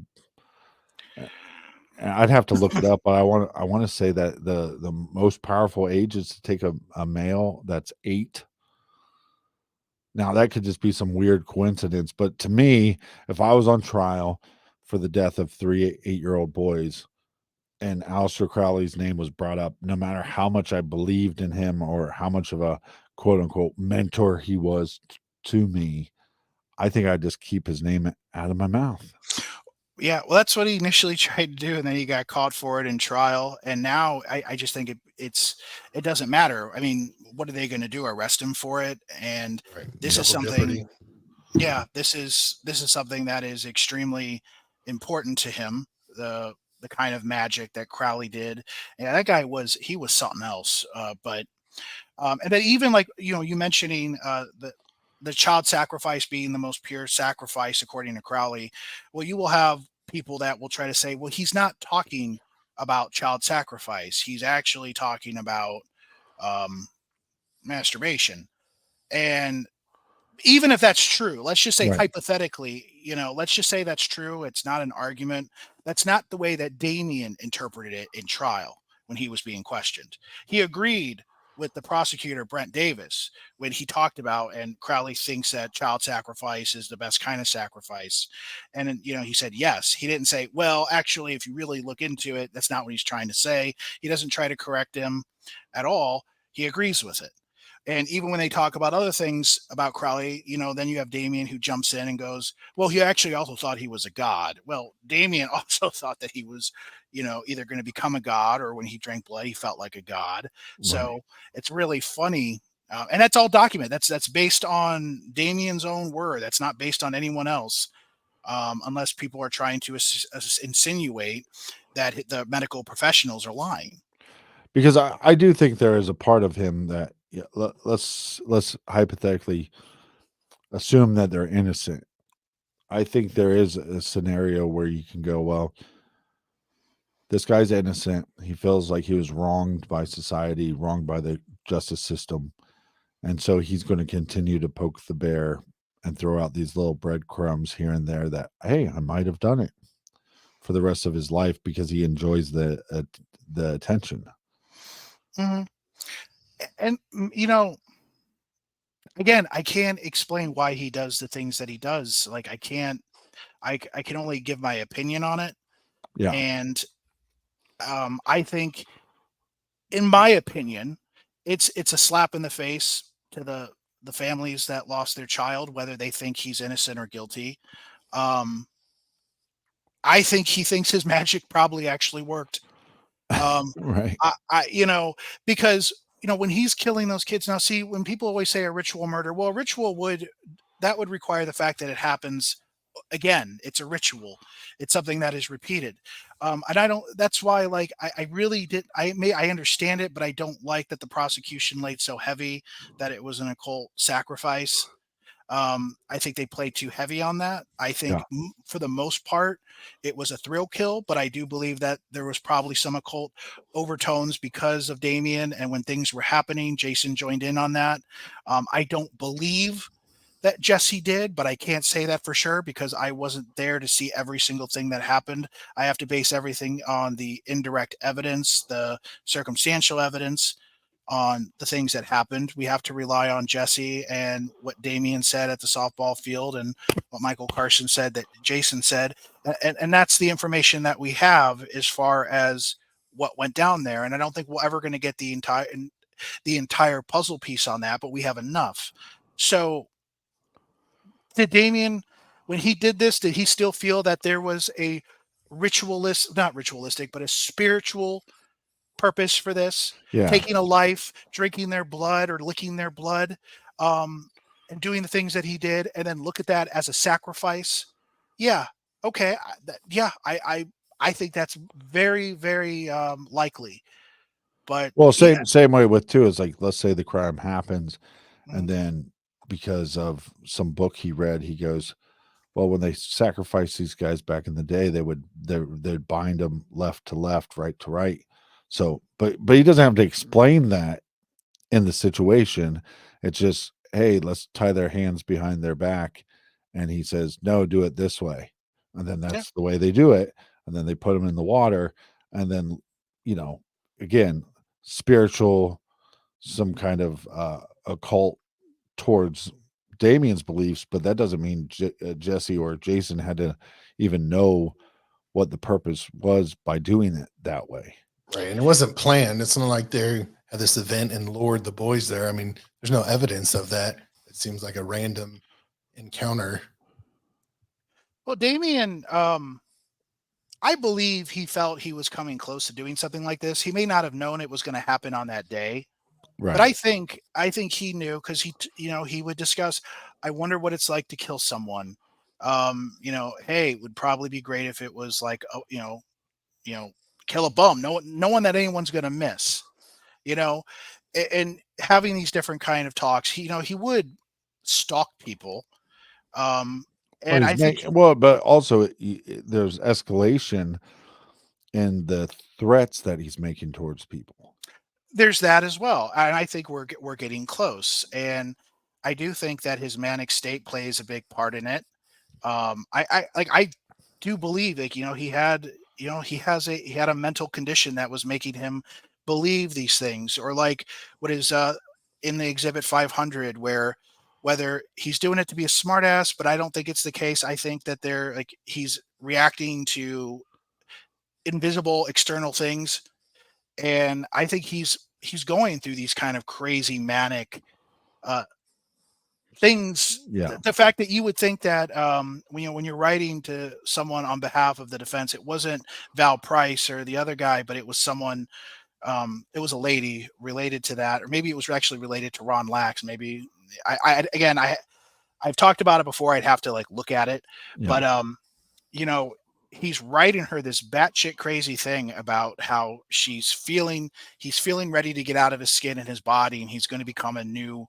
I'd have to look it up, but I want to say that the most powerful age is to take a male that's 8. Now that could just be some weird coincidence, but to me, if I was on trial for the death of 3 8-year-old boys and Aleister Crowley's name was brought up, no matter how much I believed in him or how much of a quote unquote mentor he was to me, I think I'd just keep his name out of my mouth. Yeah, well, that's what he initially tried to do, and then he got caught for it in trial. And now I just think it doesn't matter. I mean, what are they going to do? Arrest him for it? And this is Double something. jeopardy. Yeah, this is something that is extremely important to him. The kind of magic that Crowley did. Yeah, that guy was something else. And then even like you mentioning the child sacrifice being the most pure sacrifice according to Crowley. Well, you will have people that will try to say, well, he's not talking about child sacrifice. He's actually talking about um, masturbation. And even if that's true, let's just say Right. hypothetically, let's just say that's true. It's not an argument. That's not the way that Damien interpreted it in trial when he was being questioned. He agreed with the prosecutor, Brent Davis, when he talked about, and Crowley thinks that child sacrifice is the best kind of sacrifice. And, he said, yes. He didn't say, well, actually, if you really look into it, that's not what he's trying to say. He doesn't try to correct him at all. He agrees with it. And even when they talk about other things about Crowley, then you have Damien who jumps in and goes, well, he actually also thought he was a god. Well, Damien also thought that he was, either going to become a god, or when he drank blood, he felt like a god. Right. So it's really funny. And that's all documented. That's based on Damien's own word. That's not based on anyone else. Unless people are trying to insinuate that the medical professionals are lying. Because I do think there is a part of him that, let's hypothetically assume that they're innocent. I think there is a scenario where you can go, well, this guy's innocent. He feels like he was wronged by society, wronged by the justice system. And so he's going to continue to poke the bear and throw out these little breadcrumbs here and there that, hey, I might have done it, for the rest of his life, because he enjoys the attention. Mm-hmm. And, again, I can't explain why he does the things that he does. Like, I can only give my opinion on it. Yeah. And I think, in my opinion, it's a slap in the face to the families that lost their child, whether they think he's innocent or guilty. I think he thinks his magic probably actually worked. Right. Because when he's killing those kids now, see, when people always say a ritual murder, well, a ritual would require the fact that it happens again. It's a ritual. It's something that is repeated. And that's why, like, I really did. I understand it, but I don't like that the prosecution laid so heavy that it was an occult sacrifice. I think they played too heavy on that. I think Yeah. for the most part, it was a thrill kill, but I do believe that there was probably some occult overtones because of Damien. And when things were happening, Jason joined in on that. I don't believe that Jesse did, but I can't say that for sure because I wasn't there to see every single thing that happened. I have to base everything on the indirect evidence, the circumstantial evidence, on the things that happened. We have to rely on Jesse and what Damien said at the softball field and what Michael Carson said that Jason said. And that's the information that we have as far as what went down there. And I don't think we're ever going to get the entire puzzle piece on that, but we have enough. So did Damien, when he did this, did he still feel that there was a not ritualistic, but a spiritual purpose for this? Yeah. Taking a life, drinking their blood or licking their blood, and doing the things that he did, and then look at that as a sacrifice. Yeah. Okay. I think that's very, very likely. But Well, yeah. same way with too is like, let's say the crime happens, Mhm. and then because of some book he read, he goes, well, when they sacrificed these guys back in the day, they'd bind them left to left, right to right. So, but he doesn't have to explain that in the situation. It's just, hey, let's tie their hands behind their back, and he says, no, do it this way, and then Yeah. that's the way they do it, and then they put them in the water, and then, again, spiritual, some kind of occult towards Damien's beliefs, but that doesn't mean Jesse or Jason had to even know what the purpose was by doing it that way. Right. And it wasn't planned. It's not like they had this event and lured the boys there. I mean, there's no evidence of that. It seems like a random encounter. Well, Damien, I believe he felt he was coming close to doing something like this. He may not have known it was going to happen on that day, Right. but I think he knew because he would discuss. I wonder what it's like to kill someone. Hey, it would probably be great if it was like, kill a bum. No one that anyone's going to miss. And having these different kind of talks, he would stalk people. Well, And I think but also there's escalation in the threats that he's making towards people. there's that as well. And I think we're getting close. And I do think that his manic state plays a big part in it. I do believe like he had a mental condition that was making him believe these things, or like what is in the exhibit 500, where whether he's doing it to be a smartass, but I don't think it's the case. I think that he's reacting to invisible external things, and I think he's going through these kind of crazy manic uh, things. Yeah. The fact that you would think that when you're writing to someone on behalf of the defense, it wasn't Val Price or the other guy, but it was someone. It was a lady related to that, or maybe it was actually related to Ron Lax. Maybe I've talked about it before. I'd have to like look at it, Yeah. but you know, he's writing her this batshit crazy thing about how he's feeling ready to get out of his skin and his body, and he's going to become a new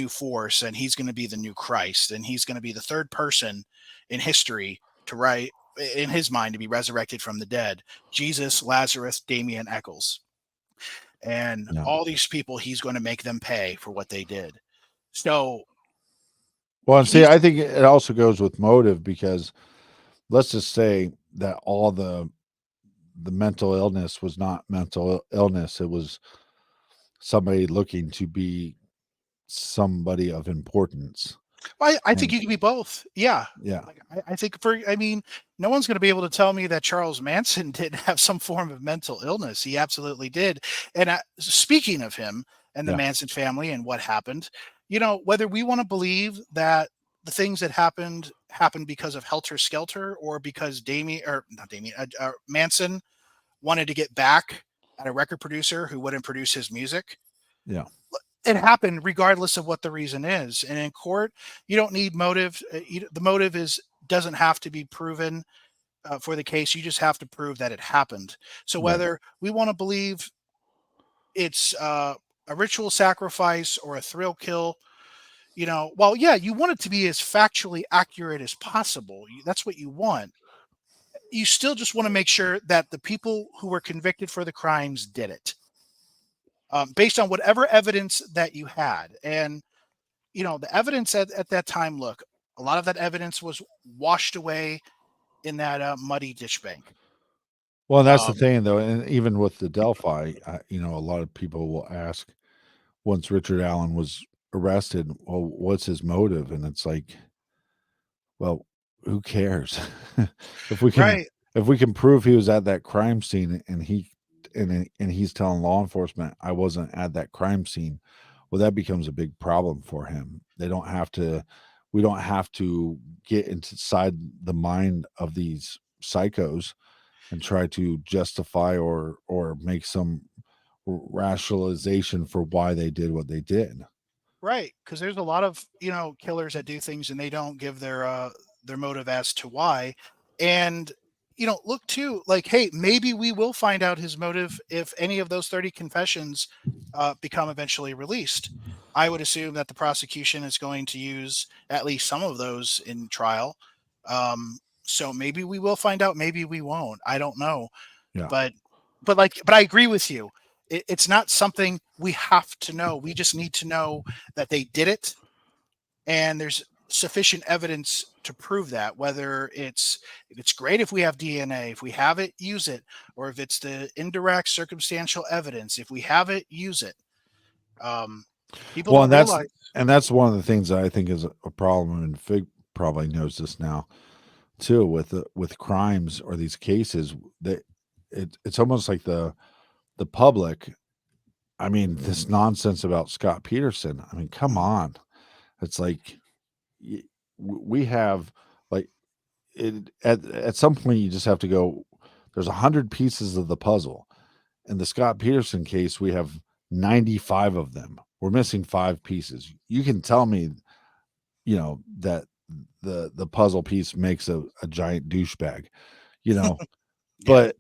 force, and he's going to be the new Christ, and he's going to be the third person in history to write, in his mind, to be resurrected from the dead. Jesus, Lazarus, Damien Echles. And Yeah. all these people, he's going to make them pay for what they did. So, well, and see, I think it also goes with motive, because let's just say that all the mental illness was not mental illness. It was somebody looking to be somebody of importance. well, I think you can be both. Yeah. Yeah. Like, I think no one's going to be able to tell me that Charles Manson didn't have some form of mental illness. He absolutely did. And speaking of him and the Manson family and what happened, whether we want to believe that the things that happened because of Helter Skelter, or because Manson wanted to get back at a record producer who wouldn't produce his music. Yeah. It happened regardless of what the reason is. And in court, you don't need motive. The motive doesn't have to be proven for the case. You just have to prove that it happened. So whether we want to believe it's a ritual sacrifice or a thrill kill, well, yeah, you want it to be as factually accurate as possible. That's what you want. You still just want to make sure that the people who were convicted for the crimes did it, based on whatever evidence that you had. And, the evidence at that time, look, a lot of that evidence was washed away in that muddy ditch bank. Well, that's the Um, thing, though, and even with the Delphi, a lot of people will ask once Richard Allen was arrested, well, what's his motive? And it's like, well, who cares? if we can right, if we can prove he was at that crime scene and he's telling law enforcement I wasn't at that crime scene, well, that becomes a big problem for him. We don't have to get inside the mind of these psychos and try to justify or make some rationalization for why they did what they did. right. Because there's a lot of killers that do things and they don't give their motive as to why. And look too, like, hey, maybe we will find out his motive if any of those 30 confessions become eventually released. I would assume that the prosecution is going to use at least some of those in trial. So maybe we will find out. Maybe we won't. I don't know. Yeah. But I agree with you. It's not something we have to know. We just need to know that they did it, and there's sufficient evidence to prove that. Whether it's great if we have DNA, if we have it, use it, or if it's the indirect circumstantial evidence, if we have it, use it. People Well, don't realize. and that's one of the things that I think is a problem, and Fig probably knows this now too, with crimes or these cases that it's almost like the public. I mean, this nonsense about Scott Peterson. I mean, come on. It's like we have like at some point you just have to go. There's 100 pieces of the puzzle. In the Scott Peterson case, we have 95 of them. We're missing 5 pieces. You can tell me, that the puzzle piece makes a giant douchebag, Yeah. but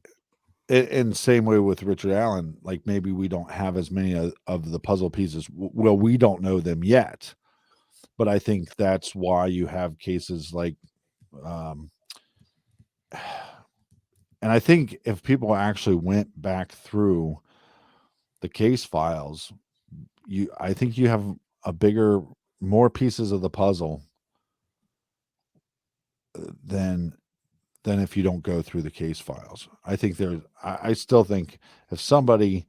in the same way with Richard Allen, like maybe we don't have as many of the puzzle pieces. Well, we don't know them yet, but I think that's why you have cases like, and I think if people actually went back through the case files, I think you have more pieces of the puzzle than if you don't go through the case files. I think I still think if somebody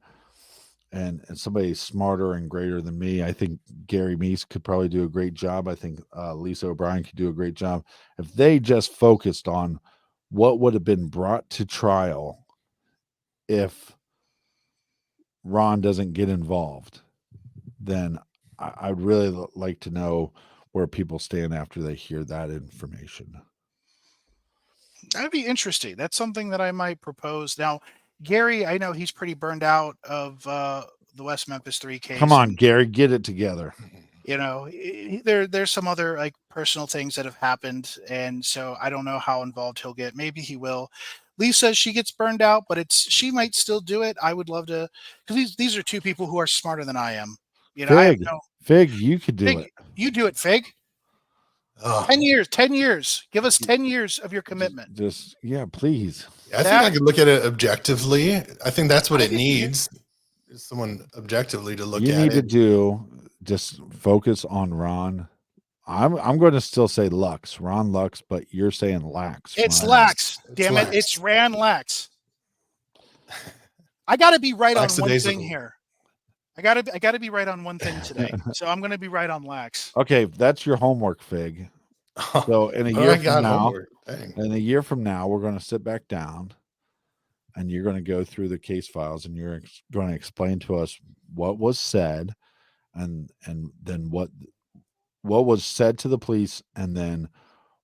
and somebody's smarter and greater than me, I think Gary Meese could probably do a great job. I think Lisa O'Brien could do a great job if they just focused on what would have been brought to trial if Ron doesn't get involved. Then I'd really like to know where people stand after they hear that information. That'd be interesting. That's something that I might propose. Now, Gary, I know he's pretty burned out of the West Memphis Three case. Come on, Gary, get it together. There's some other like personal things that have happened, and so I don't know how involved he'll get. Maybe he will. Lisa, she gets burned out, but she might still do it. I would love to, because these are two people who are smarter than I am. Fig, you could do it. You do it, Fig. 10 years. Give us 10 years of your commitment. Yeah, please. I think I could look at it objectively. I think that's what it needs. Is someone objectively to look at it. You need to just focus on Ron. I'm going to still say Lux, Ron Lux, but you're saying Lax. It's Lax. Damn it. It's Ron Lax. I got to be right on one thing here. I gotta be right on one thing today. So I'm gonna be right on Lax. Okay, that's your homework, Fig. So in a year from now, we're gonna sit back down and you're gonna go through the case files and you're going to explain to us what was said and then what was said to the police and then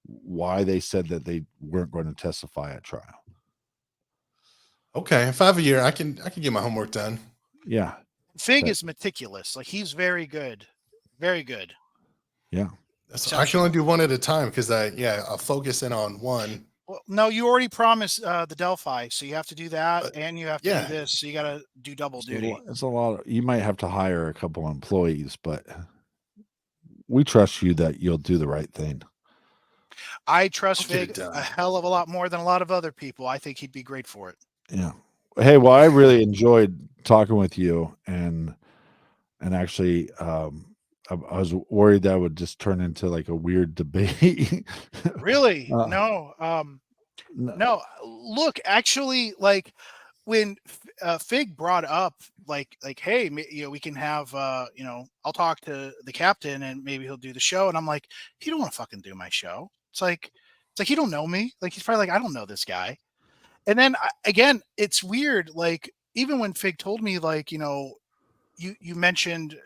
why they said that they weren't going to testify at trial. Okay, if I have a year, I can get my homework done. Yeah. Fig is meticulous. Like he's very good. Very good. Yeah. So I can only do one at a time because I'll focus in on one. Well, no, you already promised the Delphi, so you have to do that and you have to do this. So you got to do double duty. It's a lot. You might have to hire a couple employees, but we trust you that you'll do the right thing. I trust I'll get it Fig done. a hell of a lot more than a lot of other people. I think he'd be great for it. Yeah. Hey, well, I really enjoyed talking with you, and actually, I was worried that would just turn into like a weird debate. Really? uh, No. no, No. Look, actually, like when Fig brought up, hey, we can have, I'll talk to the captain and maybe he'll do the show. And I'm like, he don't want to fucking do my show. It's like he don't know me. Like he's probably like, I don't know this guy. And then again, it's weird. Like even when Fig told me, like, you mentioned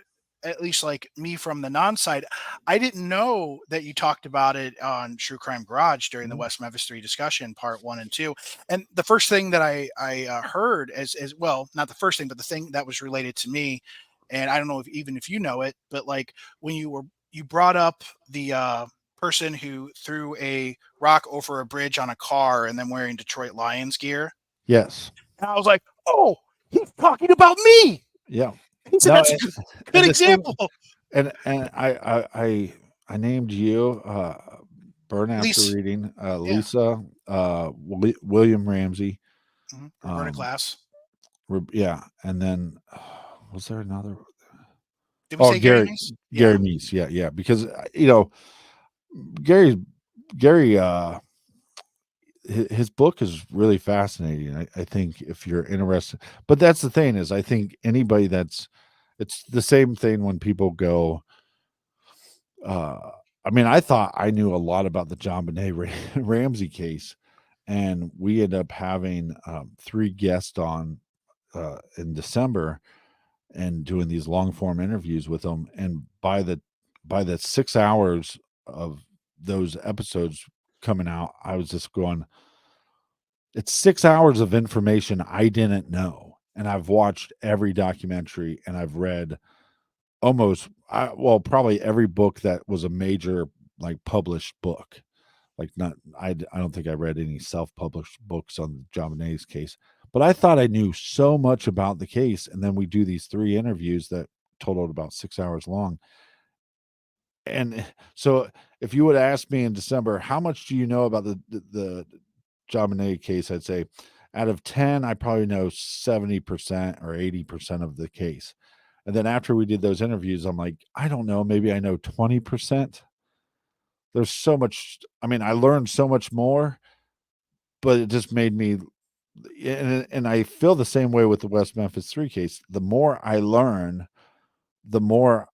at least like me from the non-side. I didn't know that you talked about it on True Crime Garage during the West Memphis 3 discussion, part 1 and 2. And the first thing that I heard as well, not the first thing, but the thing that was related to me, and I don't know if you know it, but like when you brought up the person who threw a rock over a bridge on a car and then wearing Detroit Lions gear. yes. And I was like, oh, he's talking about me. Yeah. He said, No, that's a good example. And I named you Burn After Lisa. Reading, Lisa, William Ramsey, Roberta Glass. yeah, and then was there another? Did we say Gary Gary Neese? Gary Neese, yeah, because Gary his book is really fascinating. I think if you're interested, but that's the thing is I think anybody it's the same thing when people go. I mean, I thought I knew a lot about the John Benet Ramsey case, and we ended up having 3 guests on in December and doing these long form interviews with them. And by the 6 hours of those episodes coming out, I was just going, it's 6 hours of information I didn't know. And I've watched every documentary and I've read probably every book that was a major like published book. Like I don't think I read any self-published books on John Benet's case, but I thought I knew so much about the case. And then we do these 3 interviews that totaled about 6 hours long. And so if you would ask me in December, how much do you know about the John Benet case? I'd say out of 10, I probably know 70% or 80% of the case. And then after we did those interviews, I'm like, I don't know, maybe I know 20%. There's so much. I mean, I learned so much more, but it just made me, and I feel the same way with the West Memphis 3 case. The more I learn, the more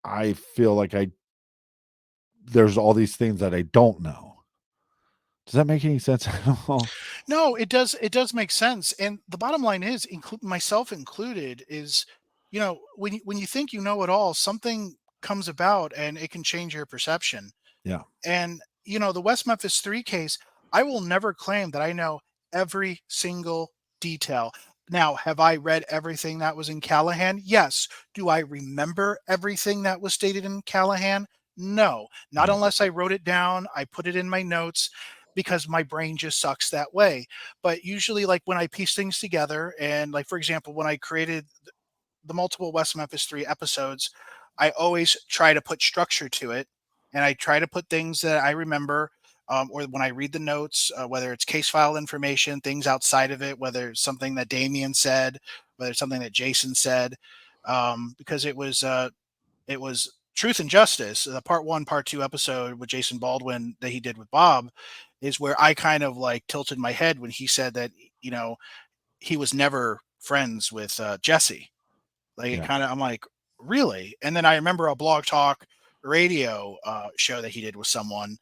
I feel like there's all these things that I don't know. Does that make any sense at all? No, it does. It does make sense. And the bottom line is, myself included, is when you think you know it all, something comes about and it can change your perception. Yeah. And the West Memphis 3 case, I will never claim that I know every single detail. Now, have I read everything that was in Callahan? Yes. Do I remember everything that was stated in Callahan? No, not unless I wrote it down. I put it in my notes because my brain just sucks that way. But usually, like when I piece things together, and like, for example, when I created the multiple West Memphis 3 episodes, I always try to put structure to it. And I try to put things that I remember, or when I read the notes, whether it's case file information, things outside of it, whether it's something that Damien said, whether it's something that Jason said, because it was Truth and Justice, the part 1, part 2 episode with Jason Baldwin that he did with Bob, is where I kind of like tilted my head when he said that, he was never friends with Jesse. Like it kind of, I'm like, really? And then I remember a Blog Talk radio show that he did with someone,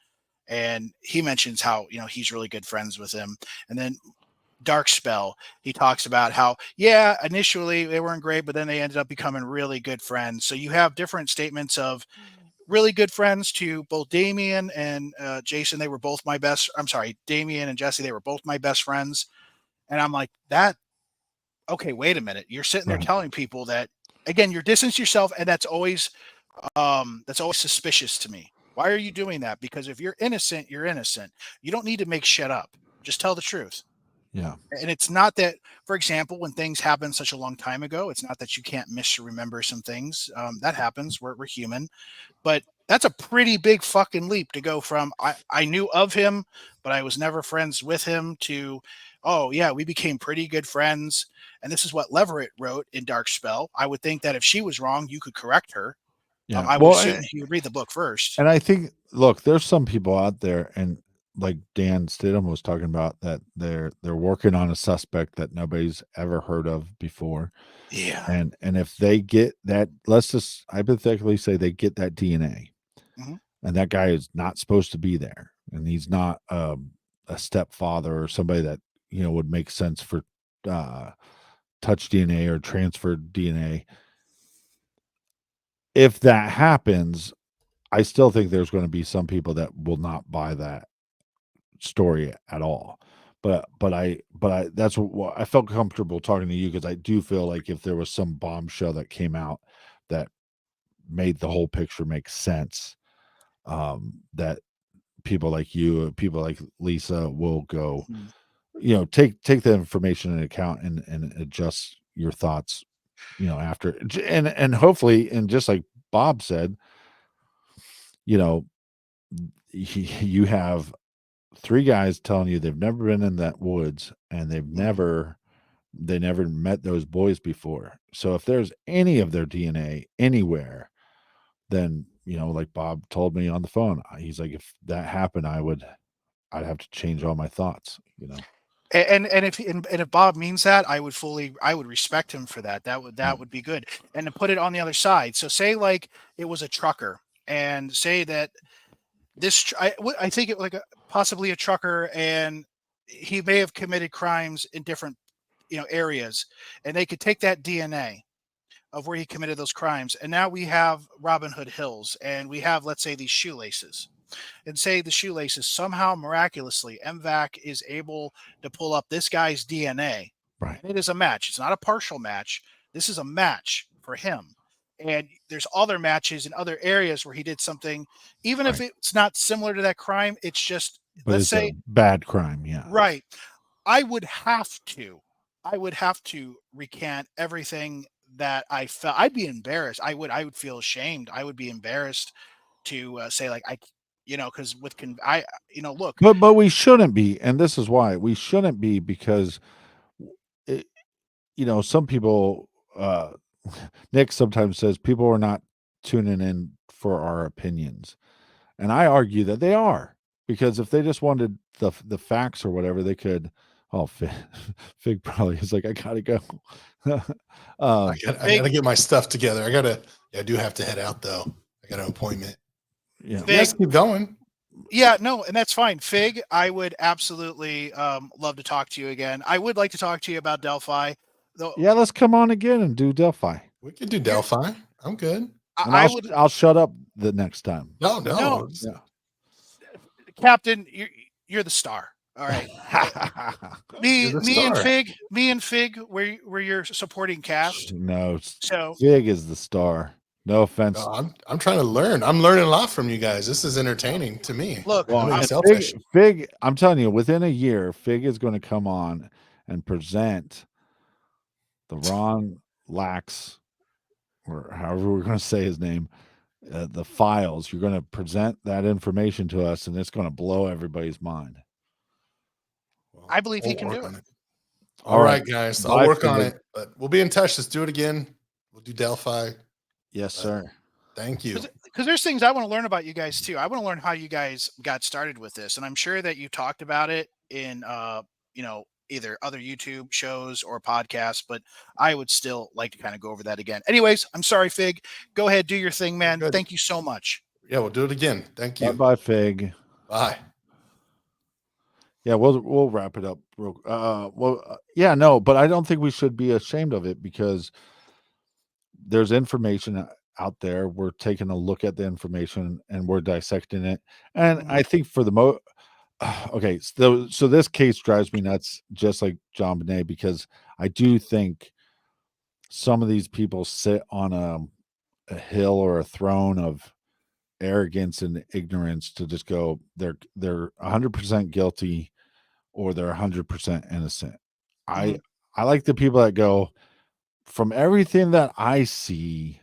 and he mentions how he's really good friends with him. And then Dark Spell, he talks about how initially they weren't great, but then they ended up becoming really good friends. So you have different statements of really good friends to both Damien and Jason. They were both my best. I'm sorry, Damien and Jesse. They were both my best friends. And I'm like, that okay, wait a minute. You're sitting there telling people that, again, you're distancing yourself, and that's always suspicious to me. Why are you doing that? Because if you're innocent, you're innocent. You don't need to make shit up. Just tell the truth. Yeah. And it's not that, for example, when things happen such a long time ago, it's not that you can't misremember some things. That happens. We're human. But That's a pretty big fucking leap to go from I knew of him, but I was never friends with him to, oh yeah, we became pretty good friends. And this is what Leverett wrote in Dark Spell. I would think that if she was wrong, you could correct her. Yeah. I would assume he would read the book first. And I think, look, there's some people out there, and like Dan Stidham was talking about, that they're working on a suspect that nobody's ever heard of before. Yeah. And if they get that, let's just hypothetically say they get that DNA, Mhm. and that guy is not supposed to be there, and he's not a stepfather or somebody that would make sense for touch DNA or transferred DNA. If that happens, I still think there's going to be some people that will not buy that story at all. But I that's what I felt comfortable talking to you, because I do feel like if there was some bombshell that came out that made the whole picture make sense, that people like you, people like Lisa will go, Mhm. take the information into account and adjust your thoughts, after, and hopefully, and just like Bob said, you have 3 guys telling you they've never been in that woods, and they never met those boys before. So if there's any of their DNA anywhere, then like Bob told me on the phone, he's like, if that happened, I'd have to change all my thoughts. And if Bob means that, I would respect him for that. That would be good. And to put it on the other side, so say like it was a trucker, and say that I think it possibly a trucker, and he may have committed crimes in different areas, and they could take that DNA of where he committed those crimes, and now we have Robin Hood Hills, and we have, let's say, these shoelaces, and say the shoelaces somehow miraculously MVAC is able to pull up this guy's DNA. Right. And it is a match. It's not a partial match. This is a match for him. And there's other matches in other areas where he did something, even if it's not similar to that crime, it's just, But let's it's say, a bad crime. Yeah. right. I would have to recant everything that I felt. I'd be embarrassed. I would feel ashamed. I would be embarrassed to say like because look. But we shouldn't be, and this is why we shouldn't be, because it, some people, Nick sometimes says people are not tuning in for our opinions, and I argue that they are, because if they just wanted the facts or whatever, they could. Oh, Fig probably is like, I gotta go. I gotta get my stuff together. I do have to head out though. I got an appointment. Yeah, let's keep going. Yeah, no, and that's fine. Fig, I would absolutely love to talk to you again. I would like to talk to you about Delphi, though. Yeah, let's come on again and do Delphi. We could do Delphi. I'm good. I'll shut up the next time. No. Yeah. Captain, you're the star. All right. me and Fig, we're your supporting cast. No, so Fig is the star. No offense. No, I'm trying to learn. I'm learning a lot from you guys. This is entertaining to me. Look, Fig, I'm telling you, within a year, Fig is going to come on and present the Ron Lax, or however we're going to say his name, the files. You're going to present that information to us, and it's going to blow everybody's mind. I believe he can do it. All right, guys. I'll work on it, but we'll be in touch. Let's do it again. We'll do Delphi. Yes, sir. Thank you. Because there's things I want to learn about you guys too. I want to learn how you guys got started with this, and I'm sure that you talked about it in either other YouTube shows or podcasts, but I would still like to kind of go over that again. Anyways, I'm sorry, Fig. Go ahead, do your thing, man. Thank you so much. Yeah, we'll do it again. Thank you. Bye, Fig. Bye. Yeah, we'll wrap it up. Yeah, no, but I don't think we should be ashamed of it, because there's information out there. We're taking a look at the information and we're dissecting it. And I think for the okay, so this case drives me nuts, just like John Bonet, because I do think some of these people sit on a hill or a throne of arrogance and ignorance to just go, they're 100% guilty, or they're 100% innocent. I like the people that go, from everything that I see,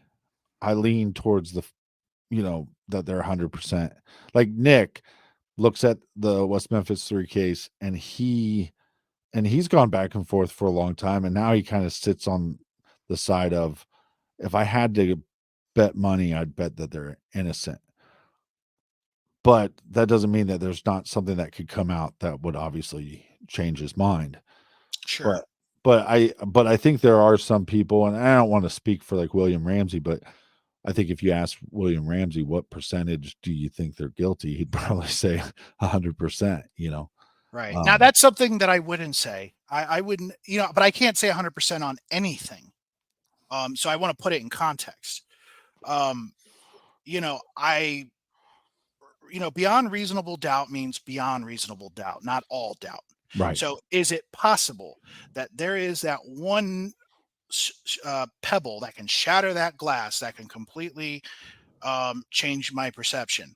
I lean towards that they're 100%. Like Nick looks at the West Memphis Three case, and he's gone back and forth for a long time, and now he kind of sits on the side of, if I had to bet money, I'd bet that they're innocent. But that doesn't mean that there's not something that could come out that would obviously change his mind. Sure. But I think there are some people, and I don't want to speak for like William Ramsey, but I think if you ask William Ramsey what percentage do you think they're guilty, he'd probably say 100%. Right. Now that's something that I wouldn't say. I wouldn't, but I can't say 100% on anything. So I want to put it in context. Beyond reasonable doubt means beyond reasonable doubt, not all doubt. Right. So is it possible that there is that one pebble that can shatter that glass, that can completely change my perception?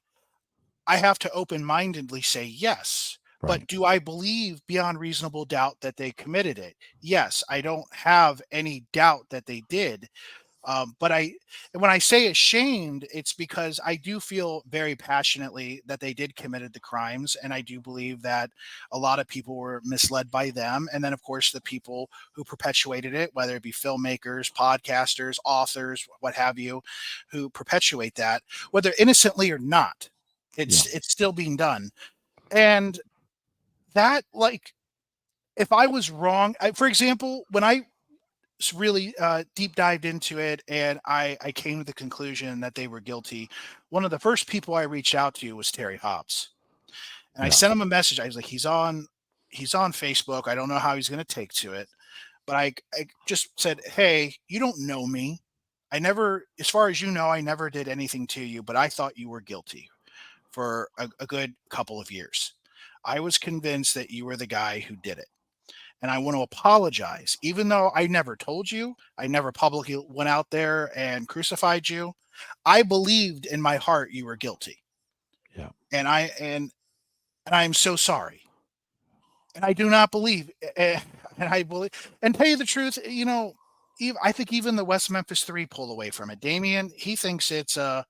I have to open-mindedly say yes. Right. But do I believe beyond reasonable doubt that they committed it? Yes, I don't have any doubt that they did. But when I say ashamed, it's because I do feel very passionately that they did committed the crimes, and I do believe that a lot of people were misled by them, and then of course the people who perpetuated it, whether it be filmmakers, podcasters, authors, what have you, who perpetuate that, whether innocently or not, it's still being done, and that, like, if I was wrong, for example, when I really deep dived into it and I came to the conclusion that they were guilty, one of the first people I reached out to was Terry Hobbs, and I sent him a message. I was like, he's on Facebook. I don't know how he's going to take to it, but I just said, hey, you don't know me. I never, as far as you know, I never did anything to you, but I thought you were guilty for a good couple of years. I was convinced that you were the guy who did it. And I want to apologize, even though I never told you, I never publicly went out there and crucified you. I believed in my heart you were guilty. Yeah. And I'm so sorry. And I do not believe, and I believe, and tell you the truth, I think even the West Memphis Three pulled away from it. Damien, he thinks it's a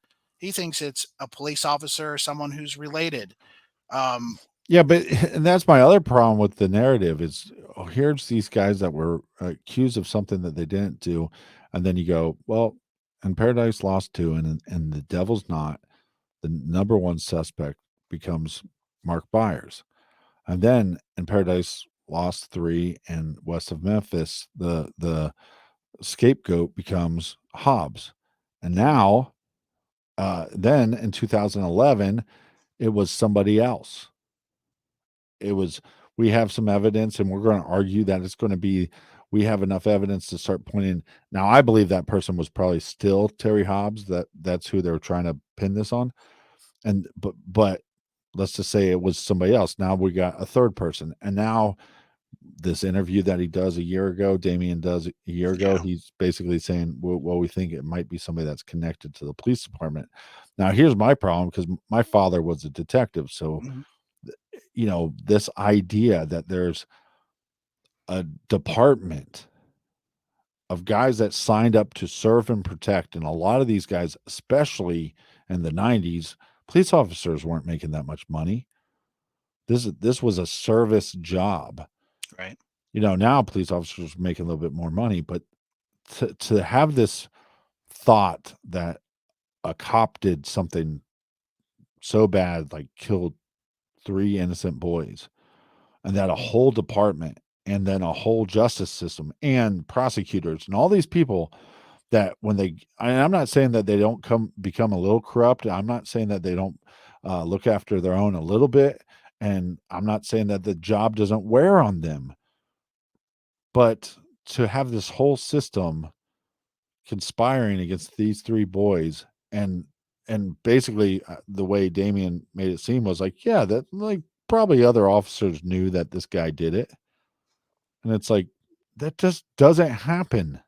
police officer or someone who's related. Yeah, but and that's my other problem with the narrative is, here's these guys that were accused of something that they didn't do, and then you go, well, and Paradise Lost 2 and The Devil's Knot, the number one suspect becomes Mark Byers, and then in Paradise Lost 3 and West of Memphis, the scapegoat becomes Hobbs, and now, then in 2011, it was somebody else. We have some evidence, and we're going to argue that it's going to be, we have enough evidence to start pointing. Now, I believe that person was probably still Terry Hobbs. That's who they were trying to pin this on. But let's just say it was somebody else. Now we got a third person. And now this interview that he does a year ago, Damien does a year ago, he's basically saying, well, we think it might be somebody that's connected to the police department. Now, here's my problem, because my father was a detective. So, this idea that there's a department of guys that signed up to serve and protect, and a lot of these guys, especially in the 90s, police officers weren't making that much money. This was a service job, right? Now police officers are making a little bit more money, but to have this thought that a cop did something so bad, like killed 3 innocent boys, and that a whole department and then a whole justice system and prosecutors and all these people, that when I'm not saying that they don't become a little corrupt. I'm not saying that they don't look after their own a little bit. And I'm not saying that the job doesn't wear on them. But to have this whole system conspiring against these 3 boys, and basically the way Damien made it seem was like, yeah, that, like, probably other officers knew that this guy did it. And it's like, that just doesn't happen.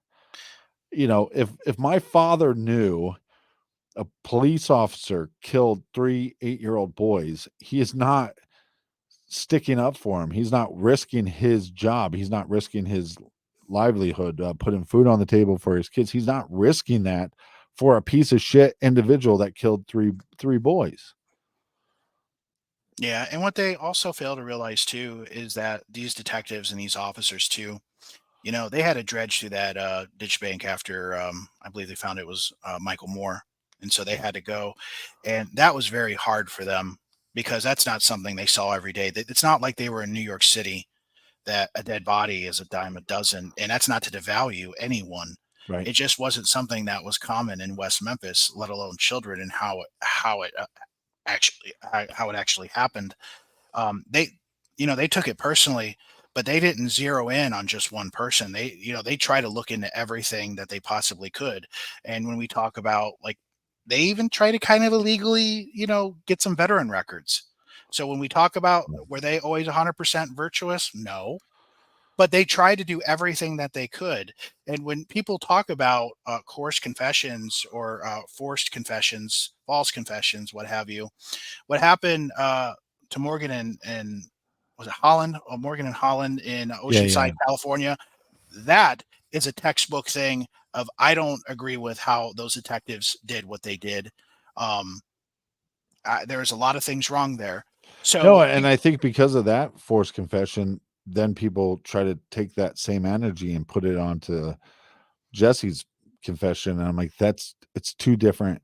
If my father knew a police officer killed 3 8-year-old boys, he is not sticking up for him. He's not risking his job. He's not risking his livelihood, putting food on the table for his kids. He's not risking that for a piece of shit individual that killed three boys. Yeah, and what they also fail to realize too is that these detectives and these officers too, they had to dredge through that ditch bank after I believe they found it was Michael Moore, and so they had to go, and that was very hard for them because that's not something they saw every day. It's not like they were in New York City that a dead body is a dime a dozen, and that's not to devalue anyone. Right. It just wasn't something that was common in West Memphis, let alone children, and how it actually happened. They took it personally, but they didn't zero in on just one person. They try to look into everything that they possibly could. And when we talk about, like, they even try to kind of illegally, get some veteran records. So when we talk about, were they always 100% virtuous? No, but they tried to do everything that they could. And when people talk about coerced confessions or forced confessions, false confessions, what have you, what happened to Morgan and was it Holland? Or Morgan and Holland in Oceanside, California. That is a textbook thing of, I don't agree with how those detectives did what they did. There's a lot of things wrong there. So No, and I think because of that forced confession, then people try to take that same energy and put it onto Jesse's confession. And I'm like, it's two different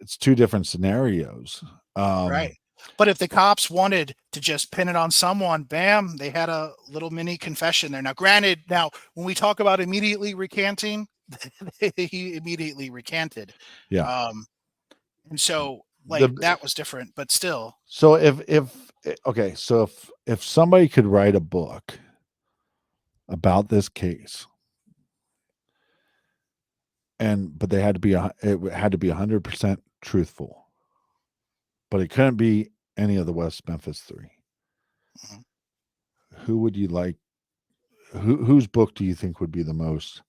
scenarios. right. But if the cops wanted to just pin it on someone, bam, they had a little mini confession there. Now, granted, when we talk about immediately recanting, he immediately recanted. Yeah. And so, that was different, but still. So if somebody could write a book about this case, but it had to be 100% truthful, but it couldn't be any of the West Memphis Three. Mm-hmm. Who would you like? Whose book do you think would be the most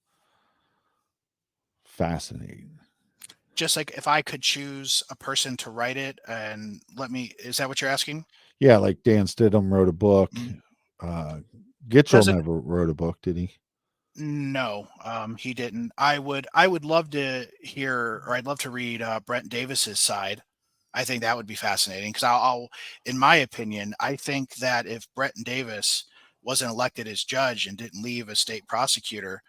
fascinating? Just like if I could choose a person to write it and is that what you're asking? Yeah, like Dan Stidham wrote a book. Gitchell never wrote a book, did he? No, he didn't. I would love to hear, or I'd love to read Brent Davis's side. I think that would be fascinating because in my opinion, I think that if Brent Davis wasn't elected as judge and didn't leave as state prosecutor,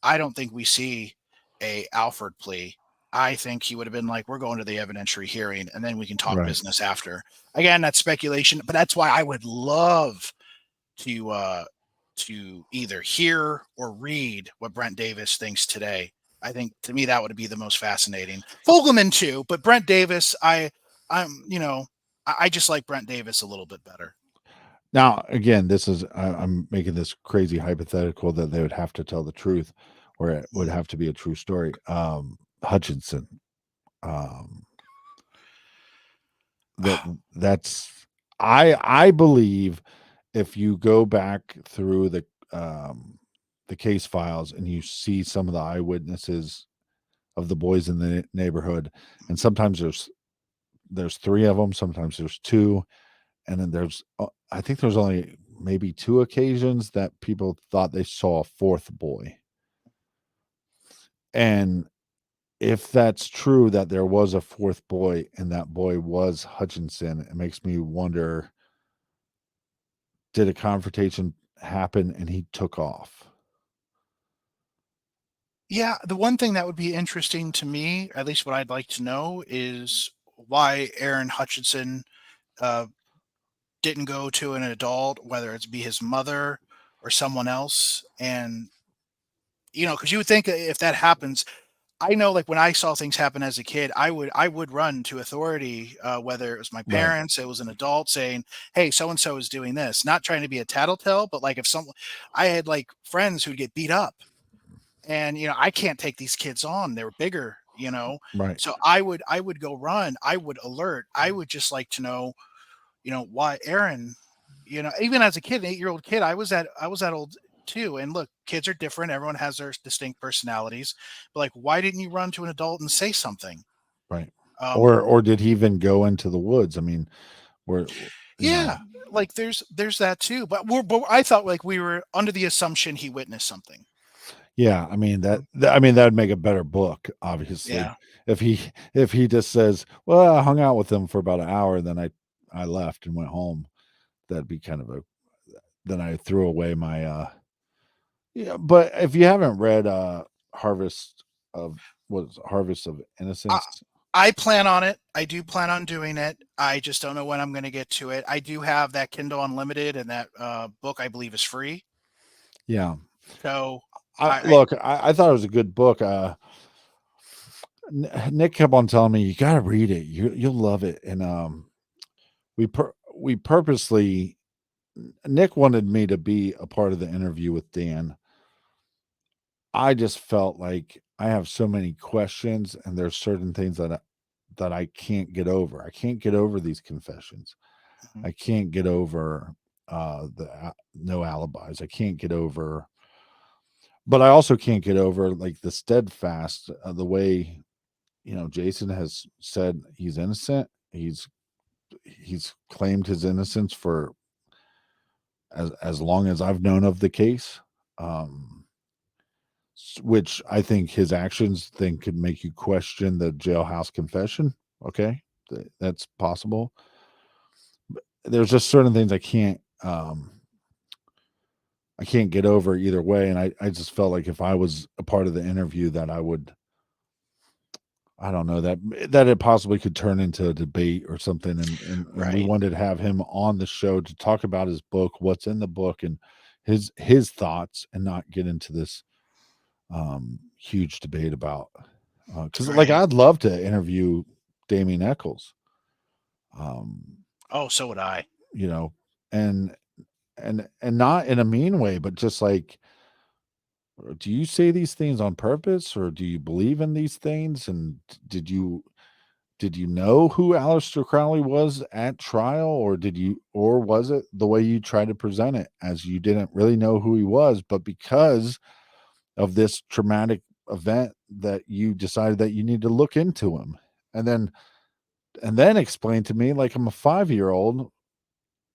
I don't think we see a Alford plea. I think he would have been like, we're going to the evidentiary hearing and then we can talk business after. Again, that's speculation, but that's why I would love to either hear or read what Brent Davis thinks today. I think, to me, that would be the most fascinating. Fogelman too, but Brent Davis, I just like Brent Davis a little bit better. Now, again, I'm making this crazy hypothetical that they would have to tell the truth, or it would have to be a true story. Hutchinson. I believe if you go back through the case files and you see some of the eyewitnesses of the boys in the neighborhood, and sometimes there's three of them, sometimes there's two, and then I think there's only maybe two occasions that people thought they saw a fourth boy. And if that's true that there was a fourth boy and that boy was Hutchinson, it makes me wonder, did a confrontation happen and he took off? Yeah, the one thing that would be interesting to me, at least what I'd like to know, is why Aaron Hutchinson didn't go to an adult, whether it's be his mother or someone else. And, because you would think if that happens, I know, like when I saw things happen as a kid, I would run to authority, whether it was my parents, it was an adult saying, "Hey, so and so is doing this." Not trying to be a tattletale, but like if I had like friends who'd get beat up, and I can't take these kids on. They were bigger, Right. So I would go run. I would alert. I would just like to know, why Aaron, even as a kid, an 8-year-old kid, I was that old too. And look, kids are different. Everyone has their distinct personalities. But like, why didn't you run to an adult and say something? Right. Or did he even go into the woods? I mean, like there's that too. But I thought like we were under the assumption he witnessed something. Yeah, I mean that'd make a better book, obviously. Yeah. If he just says, "Well, I hung out with them for about an hour, then I left and went home," that'd be kind of a then I threw away my yeah. But if you haven't read Harvest of Harvest of I, Innocence, I plan on it. I do plan on doing it. I just don't know when I'm going to get to it. I do have that Kindle Unlimited, and that book I believe is free. yeah. So I thought it was a good book. Nick kept on telling me you got to read it. You'll love it. And we purposely Nick wanted me to be a part of the interview with Dan. I just felt like I have so many questions, and there's certain things that I can't get over. I can't get over these confessions. Mhm. I can't get over the no alibis. I can't get over, but I also can't get over like the steadfast the way Jason has said he's innocent. He's claimed his innocence for as long as I've known of the case. Which I think his actions then could make you question the jailhouse confession. Okay, that's possible. There's just certain things I can't get over either way, and I just felt like if I was a part of the interview that I don't know that it possibly could turn into a debate or something, and we Right. wanted to have him on the show to talk about his book, what's in the book, and his thoughts, and not get into this huge debate about because like Right. I'd love to interview Damien Echles, Oh, so would I. you know, and and not in a mean way, but just like, do you say these things on purpose, or do you believe in these things? And did you know who Aleister Crowley was at trial, or was it the way you tried to present it, as you didn't really know who he was, but because of this traumatic event that you decided that you need to look into him, and then explain to me like I'm a 5-year-old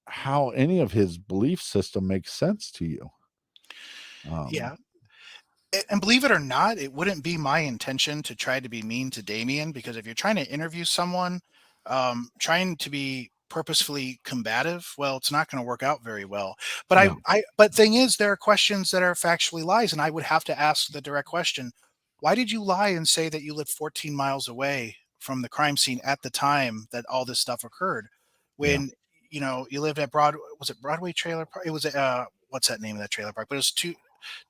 how any of his belief system makes sense to you. Um, Yeah. And believe it or not, it wouldn't be my intention to try to be mean to Damien, because if you're trying to interview someone, trying to be purposefully combative, well, it's not going to work out very well. But no, but thing is, there are questions that are factually lies, and I would have to ask the direct question: why did you lie and say that you lived 14 miles away from the crime scene at the time that all this stuff occurred? yeah, When you lived at was it Broadway Trailer Park? It was what's that name of that trailer park? But it was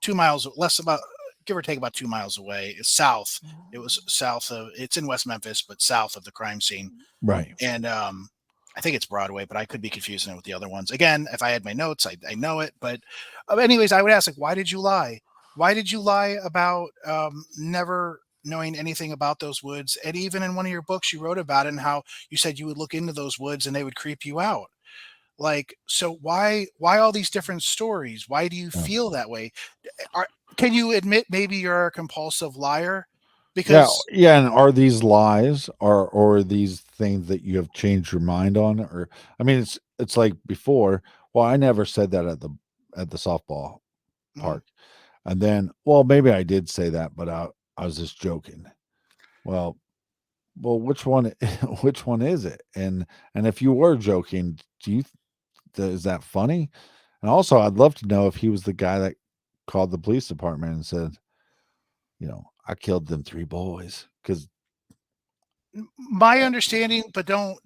2 miles less, about give or take about 2 miles away. It's south. It was south of. It's in West Memphis, but south of the crime scene. right, And I think it's Broadway, but I could be confusing it with the other ones. Again, if I had my notes, I know it. But anyways, I would ask, like, why did you lie? Why did you lie about never knowing anything about those woods? And even in one of your books, you wrote about it and how you said you would look into those woods and they would creep you out. Like, so why all these different stories? Why do you yeah. feel that way? Are, can you admit maybe you're a compulsive liar? Yeah, Because yeah, and are these lies, or are these things that you have changed your mind on? Or I mean, it's like before. Well, I never said that at the softball mm, park, and then, well, maybe I did say that, but I was just joking. Well, which one which one is it? And if you were joking, is that funny? And also, I'd love to know if he was the guy that called the police department and said, I killed them 3 boys, because my understanding, but don't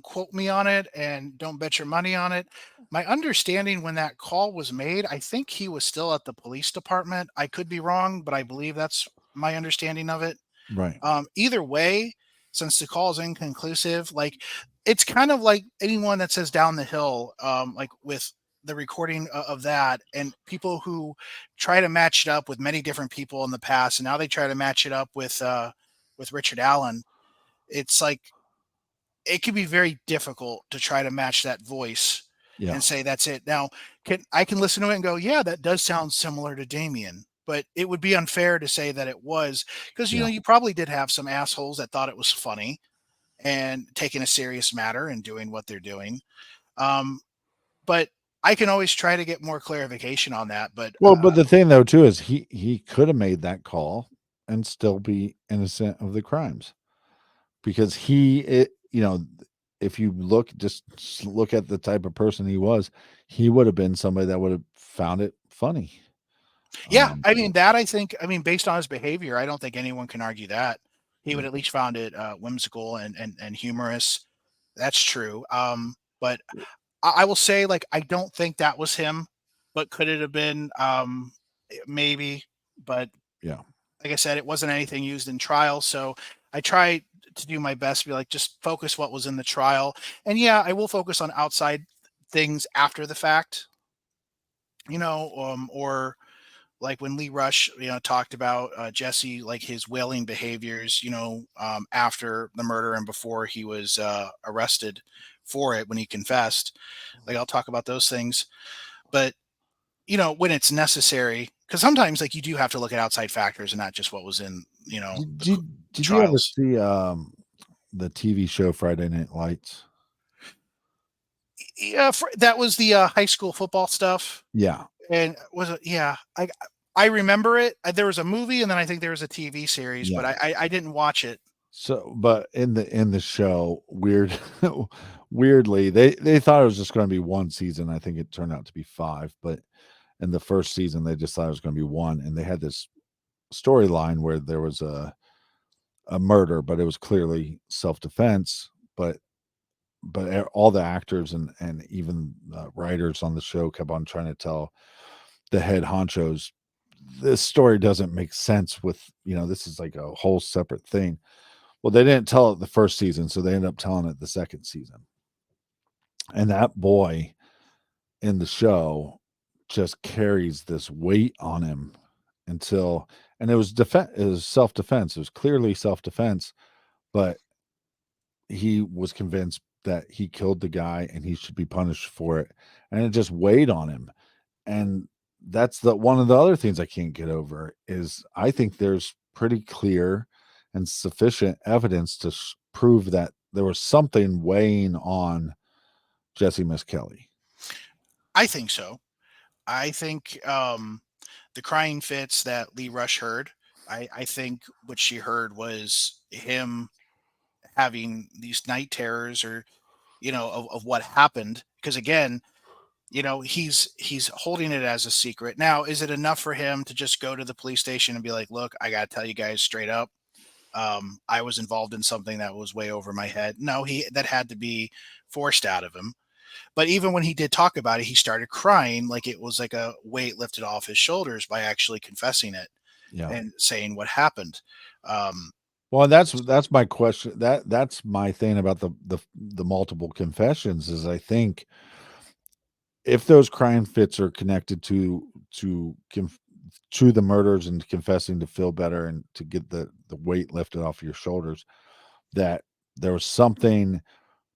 quote me on it and don't bet your money on it. My understanding when that call was made, I think he was still at the police department. I could be wrong, but I believe that's my understanding of it. right, Either way, since the call is inconclusive, like, it's kind of like anyone that says down the hill, like with the recording of that, and people who try to match it up with many different people in the past, and now they try to match it up with Richard Allen. It's like it can be very difficult to try to match that voice yeah, and say that's it. Now, I can listen to it and go, yeah, that does sound similar to Damien, but it would be unfair to say that it was, because yeah, you probably did have some assholes that thought it was funny and taking a serious matter and doing what they're doing. Um, but I can always try to get more clarification on that, but But the thing though too is he could have made that call and still be innocent of the crimes, because if you just look at the type of person he was, he would have been somebody that would have found it funny. yeah, I mean that I think based on his behavior, I don't think anyone can argue that. He would at least found it whimsical and humorous. That's true. But I will say, like, I don't think that was him, but could it have been? Maybe, but Yeah. like I said, it wasn't anything used in trial. So I try to do my best to be like, just focus what was in the trial. And yeah, I will focus on outside things after the fact, or like when Lee Rush, talked about Jesse, like his wailing behaviors, after the murder and before he was arrested for it when he confessed. Like I'll talk about those things, but when it's necessary, because sometimes like you do have to look at outside factors and not just what was in Did you ever trials. see the TV show Friday Night Lights? Yeah, that was the high school football stuff. Yeah. And was it? Yeah, I remember it. There was a movie, and then I think there was a TV series, but I didn't watch it. So, but in the show, weirdly, they thought it was just going to be one season. I think it turned out to be 5, but in the first season, they just thought it was going to be 1, and they had this storyline where there was a murder, but it was clearly self-defense. But all the actors and even writers on the show kept on trying to tell the head honchos, this story doesn't make sense with, this is like a whole separate thing. Well, they didn't tell it the first season, so they ended up telling it the second season. And that boy in the show just carries this weight on him and it was self-defense. It was clearly self-defense, but he was convinced that he killed the guy and he should be punished for it. And it just weighed on him. And that's one of the other things I can't get over is I think there's pretty clear and sufficient evidence to prove that there was something weighing on Jesse Miskelly. I think so. I think the crying fits that Lee Rush heard, I think what she heard was him having these night terrors, or of what happened. Because again, he's holding it as a secret. Now, is it enough for him to just go to the police station and be like, look, I gotta tell you guys straight up, I was involved in something that was way over my head? No, that had to be forced out of him. But even when he did talk about it, he started crying like it was like a weight lifted off his shoulders by actually confessing it and saying what happened. Well, that's my question. That's my thing about the multiple confessions is I think if those crime fits are connected to the murders and confessing to feel better and to get the weight lifted off your shoulders, that there was something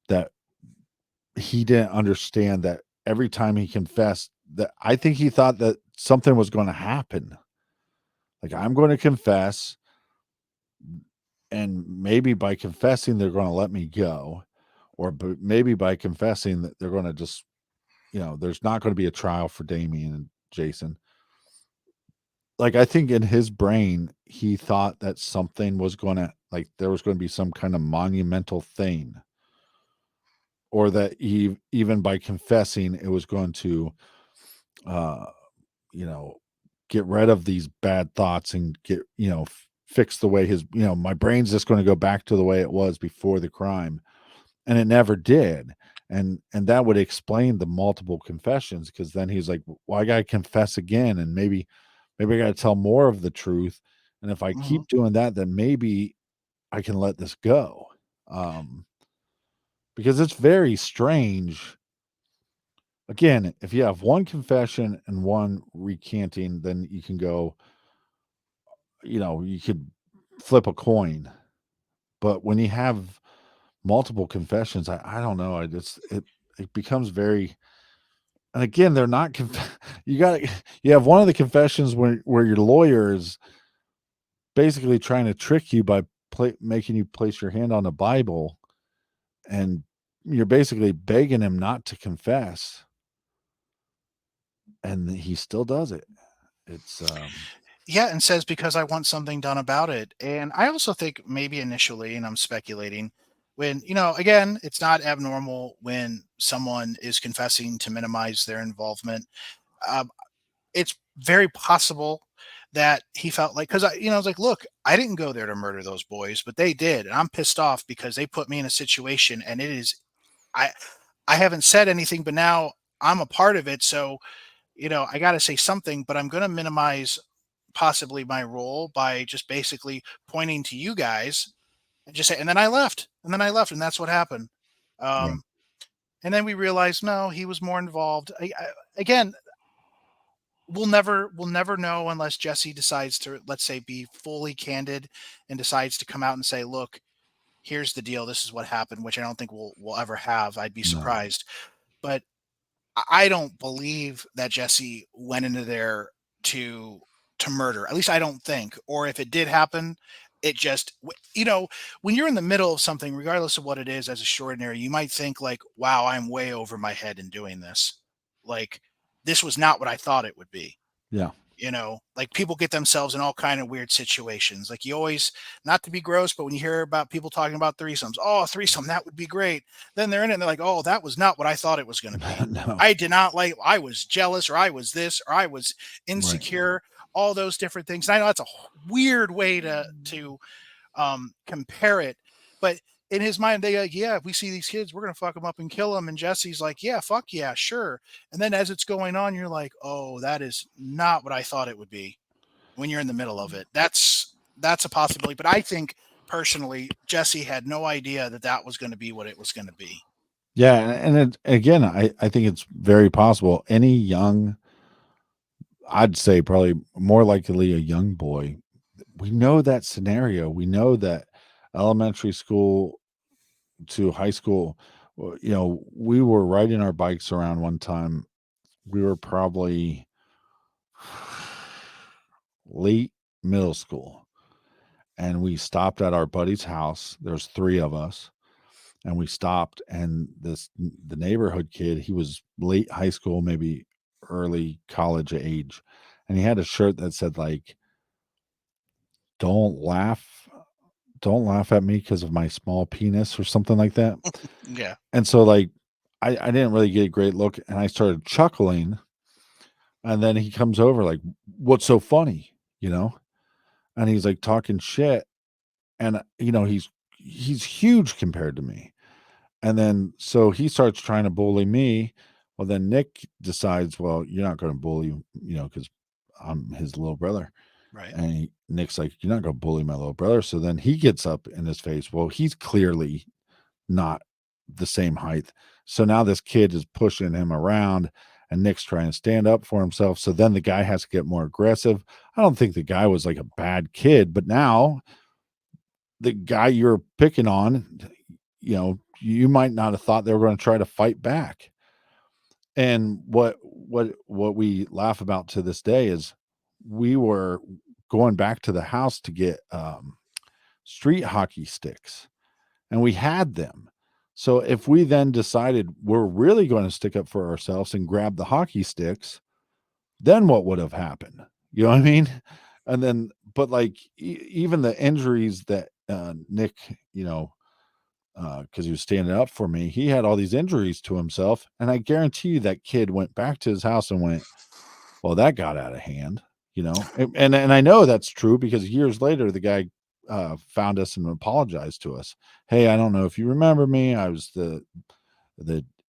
that he didn't understand, that every time he confessed, that I think he thought that something was going to happen. Like, I'm going to confess, and maybe by confessing, they're going to let me go. Or maybe by confessing that they're going to just, there's not going to be a trial for Damien and Jason. Like, I think in his brain, he thought that something was going to, like, there was going to be some kind of monumental thing. Or that even by confessing, it was going to, get rid of these bad thoughts and get, fix the way his, my brain's just going to go back to the way it was before the crime. And it never did. And that would explain the multiple confessions, because then he's like, well, I got to confess again. And maybe I got to tell more of the truth. And if I keep doing that, then maybe I can let this go. Because it's very strange. Again, if you have one confession and one recanting, then you can go, you could flip a coin. But when you have multiple confessions, I don't know. It becomes very, and again, they're not, you have one of the confessions where your lawyer is basically trying to trick you by making you place your hand on the Bible, and you're basically begging him not to confess. and he still does it. It's Yeah, and says because I want something done about it. And I also think maybe initially, and I'm speculating, when, again, it's not abnormal when someone is confessing to minimize their involvement. Um, it's very possible that he felt like, because I was like, look, I didn't go there to murder those boys, but they did, and I'm pissed off because they put me in a situation, and it is, I, I haven't said anything, but now I'm a part of it, so I got to say something, but I'm going to minimize possibly my role by just basically pointing to you guys and just say, and then I left, and that's what happened. yeah, Um, and then we realized, no, he was more involved. Again, we'll never know unless Jesse decides to, let's say, be fully candid and decides to come out and say, look, here's the deal. This is what happened, which I don't think we'll ever have. I'd be no, surprised. But I don't believe that Jesse went into there to murder. At least I don't think. Or if it did happen, it just when you're in the middle of something, regardless of what it is, as extraordinary, you might think like, "Wow, I'm way over my head in doing this. Like this was not what I thought it would be." yeah, Like people get themselves in all kind of weird situations. Like you always, not to be gross, but when you hear about people talking about threesomes, oh, a threesome, that would be great. Then they're in it and they're like, oh, that was not what I thought it was going to be. no, I did not like, I was jealous, or I was this, or I was right, insecure, all those different things. And I know that's a weird way to compare it, but in his mind, they like, yeah, if we see these kids, we're gonna fuck them up and kill them. And Jesse's like, yeah, fuck yeah, sure. And then as it's going on, you're like, oh, that is not what I thought it would be. When you're in the middle of it, that's a possibility. But I think personally, Jesse had no idea that that was going to be what it was going to be. yeah, and again, I think it's very possible any young, I'd say probably more likely a young boy. We know that scenario. We know that elementary school to high school, we were riding our bikes around one time. We were probably late middle school, and we stopped at our buddy's house. There's three of us, and we stopped, and the neighborhood kid, he was late high school, maybe early college age, and he had a shirt that said like, don't laugh don't laugh at me because of my small penis or something like that. Yeah, And so like I didn't really get a great look, and I started chuckling, and then he comes over like, what's so funny, you know? And he's like talking shit, and he's huge compared to me. And then so he starts trying to bully me. Well, then Nick decides, well, you're not going to bully, because I'm his little brother. right. And Nick's like, you're not going to bully my little brother. So then he gets up in his face. Well, he's clearly not the same height. So now this kid is pushing him around, and Nick's trying to stand up for himself. So then the guy has to get more aggressive. I don't think the guy was like a bad kid, but now the guy you're picking on, you might not have thought they were going to try to fight back. And what we laugh about to this day is we were going back to the house to get street hockey sticks, and we had them. So if we then decided we're really going to stick up for ourselves and grab the hockey sticks, then what would have happened? You know what I mean? And then, but like even the injuries that Nick, because he was standing up for me, he had all these injuries to himself, and I guarantee you that kid went back to his house and went, "Well, that got out of hand," and I know that's true because years later the guy found us and apologized to us. Hey, I don't know if you remember me. I was the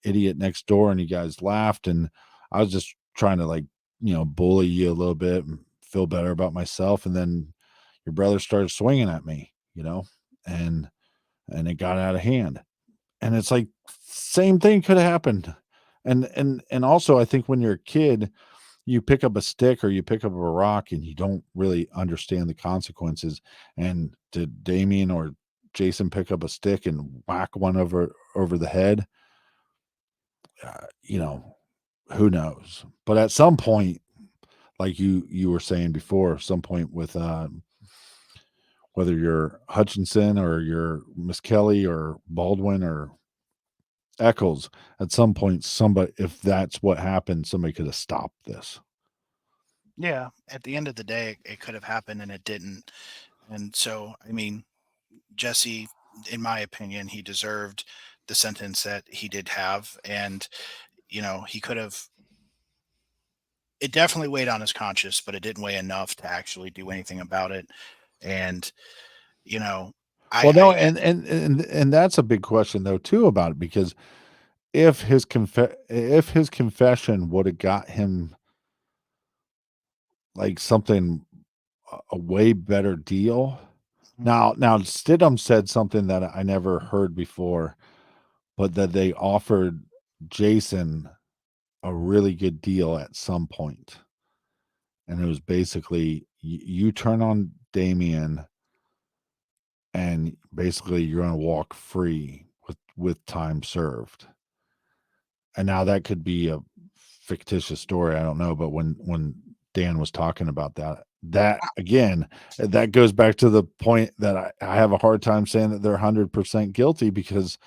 idiot next door, and you guys laughed, and I was just trying to like bully you a little bit and feel better about myself, and then your brother started swinging at me, and it got out of hand. And it's like same thing could have happened. And also I think when you're a kid, you pick up a stick or you pick up a rock and you don't really understand the consequences. And did Damien or Jason pick up a stick and whack one over the head? Uh, you know, who knows? But at some point, like you were saying before, some point with whether you're Hutchinson or you're Miss Kelly or Baldwin or Eccles, at some point, somebody, if that's what happened, somebody could have stopped this. Yeah, at the end of the day, it could have happened and it didn't. And so, I mean, Jesse, in my opinion, he deserved the sentence that he did have. And, he could have, it definitely weighed on his conscience, but it didn't weigh enough to actually do anything about it. And, you know, Well, no, I and that's a big question though too about it, because if his confession would have got him like something, a way better deal. Now Stidham said something that I never heard before, but that they offered Jason a really good deal at some point. And it was basically you turn on Damien and basically you're going to walk free with time served. And now that could be a fictitious story, I don't know, but when Dan was talking about that again, that goes back to the point that I have a hard time saying that they're 100% guilty, because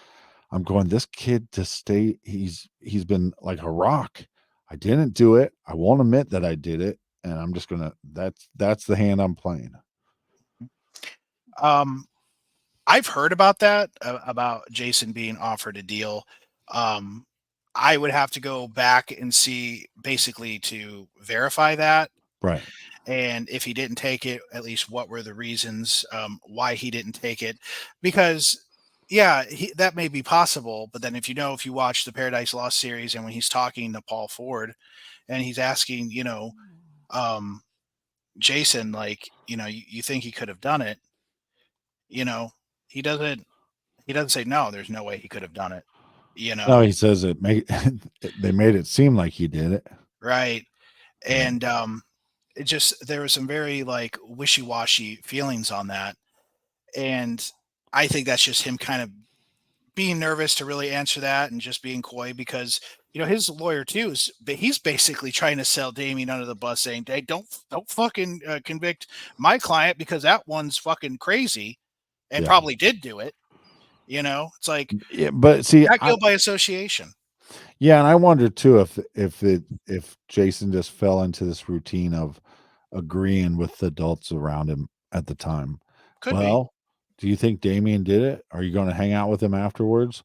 I'm going, this kid to stay, he's been like a rock. I didn't do it. I won't admit that I did it. And I'm just gonna, that's the hand I'm playing. I've heard about that, about Jason being offered a deal. I would have to go back and see basically to verify that. Right. And if he didn't take it, at least what were the reasons why he didn't take it? Because, yeah, that may be possible. But then if you watch the Paradise Lost series and when he's talking to Paul Ford and he's asking, um, Jason, like, you think he could have done it? You know, he doesn't. He doesn't say no. There's no way he could have done it. No, he says it they made it seem like he did it. Right. And it just there was some very like wishy-washy feelings on that. And I think that's just him kind of being nervous to really answer that and just being coy because his lawyer too he's basically trying to sell Damien under the bus, saying, "Hey, don't fucking convict my client because that one's fucking crazy and Yeah. probably did do it." It's like, Yeah, but see, not guilt by association. yeah, and I wonder too if Jason just fell into this routine of agreeing with the adults around him at the time. Could be. Well, do you think Damien did it? Are you going to hang out with him afterwards?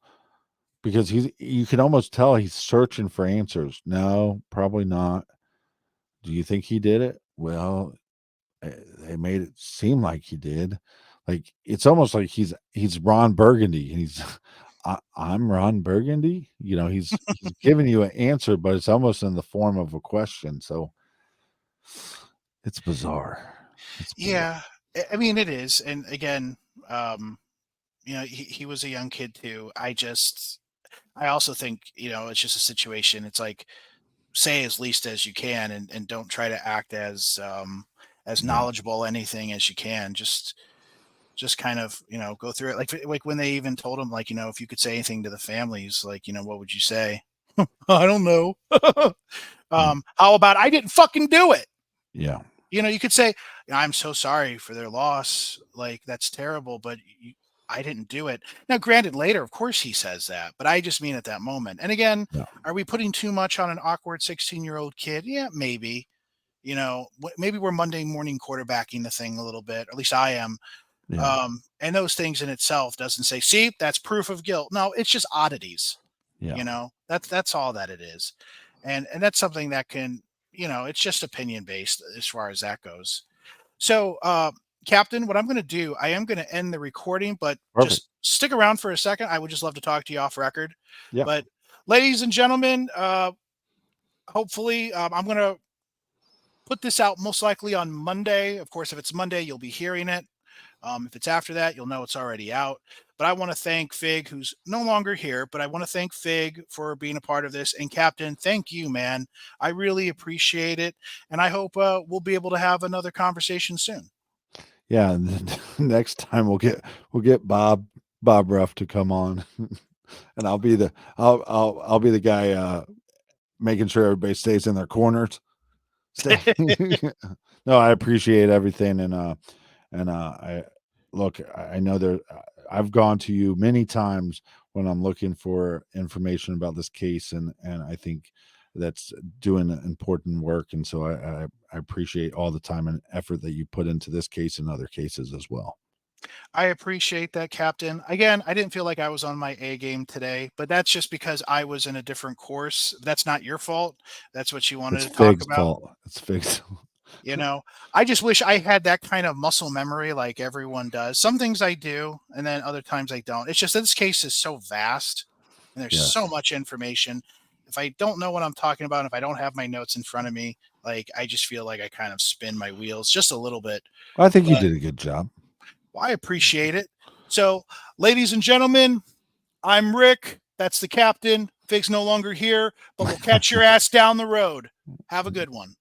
Because you can almost tell he's searching for answers. No, probably not. Do you think he did it? Well, they made it seem like he did. Like it's almost like he's Ron Burgundy, and he's I'm Ron Burgundy. He's giving you an answer, but it's almost in the form of a question. So it's bizarre. Yeah, I mean it is, and again, he was a young kid too. I also think it's just a situation. It's like say as least as you can, and don't try to act as knowledgeable anything as you can. Just kind of go through it. Like when they even told him, like, if you could say anything to the families, like, what would you say? I don't know. How about I didn't fucking do it? Yeah. You could say, I'm so sorry for their loss. Like, that's terrible, but I didn't do it. Now, granted, later, of course, he says that, but I just mean at that moment. And again, Yeah. are we putting too much on an awkward 16-year-old kid? Yeah, maybe. Maybe we're Monday morning quarterbacking the thing a little bit. Or at least I am. Yeah. And those things in itself doesn't say, see, that's proof of guilt. No, it's just oddities. Yeah. That's all that it is. And that's something that can, it's just opinion based as far as that goes. So, Captain, what I'm going to do, I am going to end the recording, but Perfect. just stick around for a second. I would just love to talk to you off record. Yeah. But ladies and gentlemen, hopefully I'm going to put this out most likely on Monday. Of course, if it's Monday, you'll be hearing it. If it's after that, you'll know it's already out. But I want to thank Fig, who's no longer here, but I want to thank Fig for being a part of this. And Captain, thank you, man. I really appreciate it. And I hope we'll be able to have another conversation soon. Yeah. And then next time we'll get Bob Ruff to come on, and I'll be the guy making sure everybody stays in their corners. No, I appreciate everything, and I look. I know I've gone to you many times when I'm looking for information about this case, and I think that's doing important work. And so I appreciate all the time and effort that you put into this case and other cases as well. I appreciate that, Captain. Again, I didn't feel like I was on my A game today, but that's just because I was in a different course. That's not your fault. That's what you wanted It's to talk Fig's about. fault. It's Fig's. You know, I just wish I had that kind of muscle memory like everyone does. Some things I do, and then other times I don't. It's just that this case is so vast and there's Yes. so much information. If I don't know what I'm talking about, and if I don't have my notes in front of me, like I just feel like I kind of spin my wheels just a little bit. I think you But did a good job. well, I appreciate it. So, ladies and gentlemen, I'm Rick. That's the captain. Fig's no longer here, but we'll catch your ass down the road. Have a good one.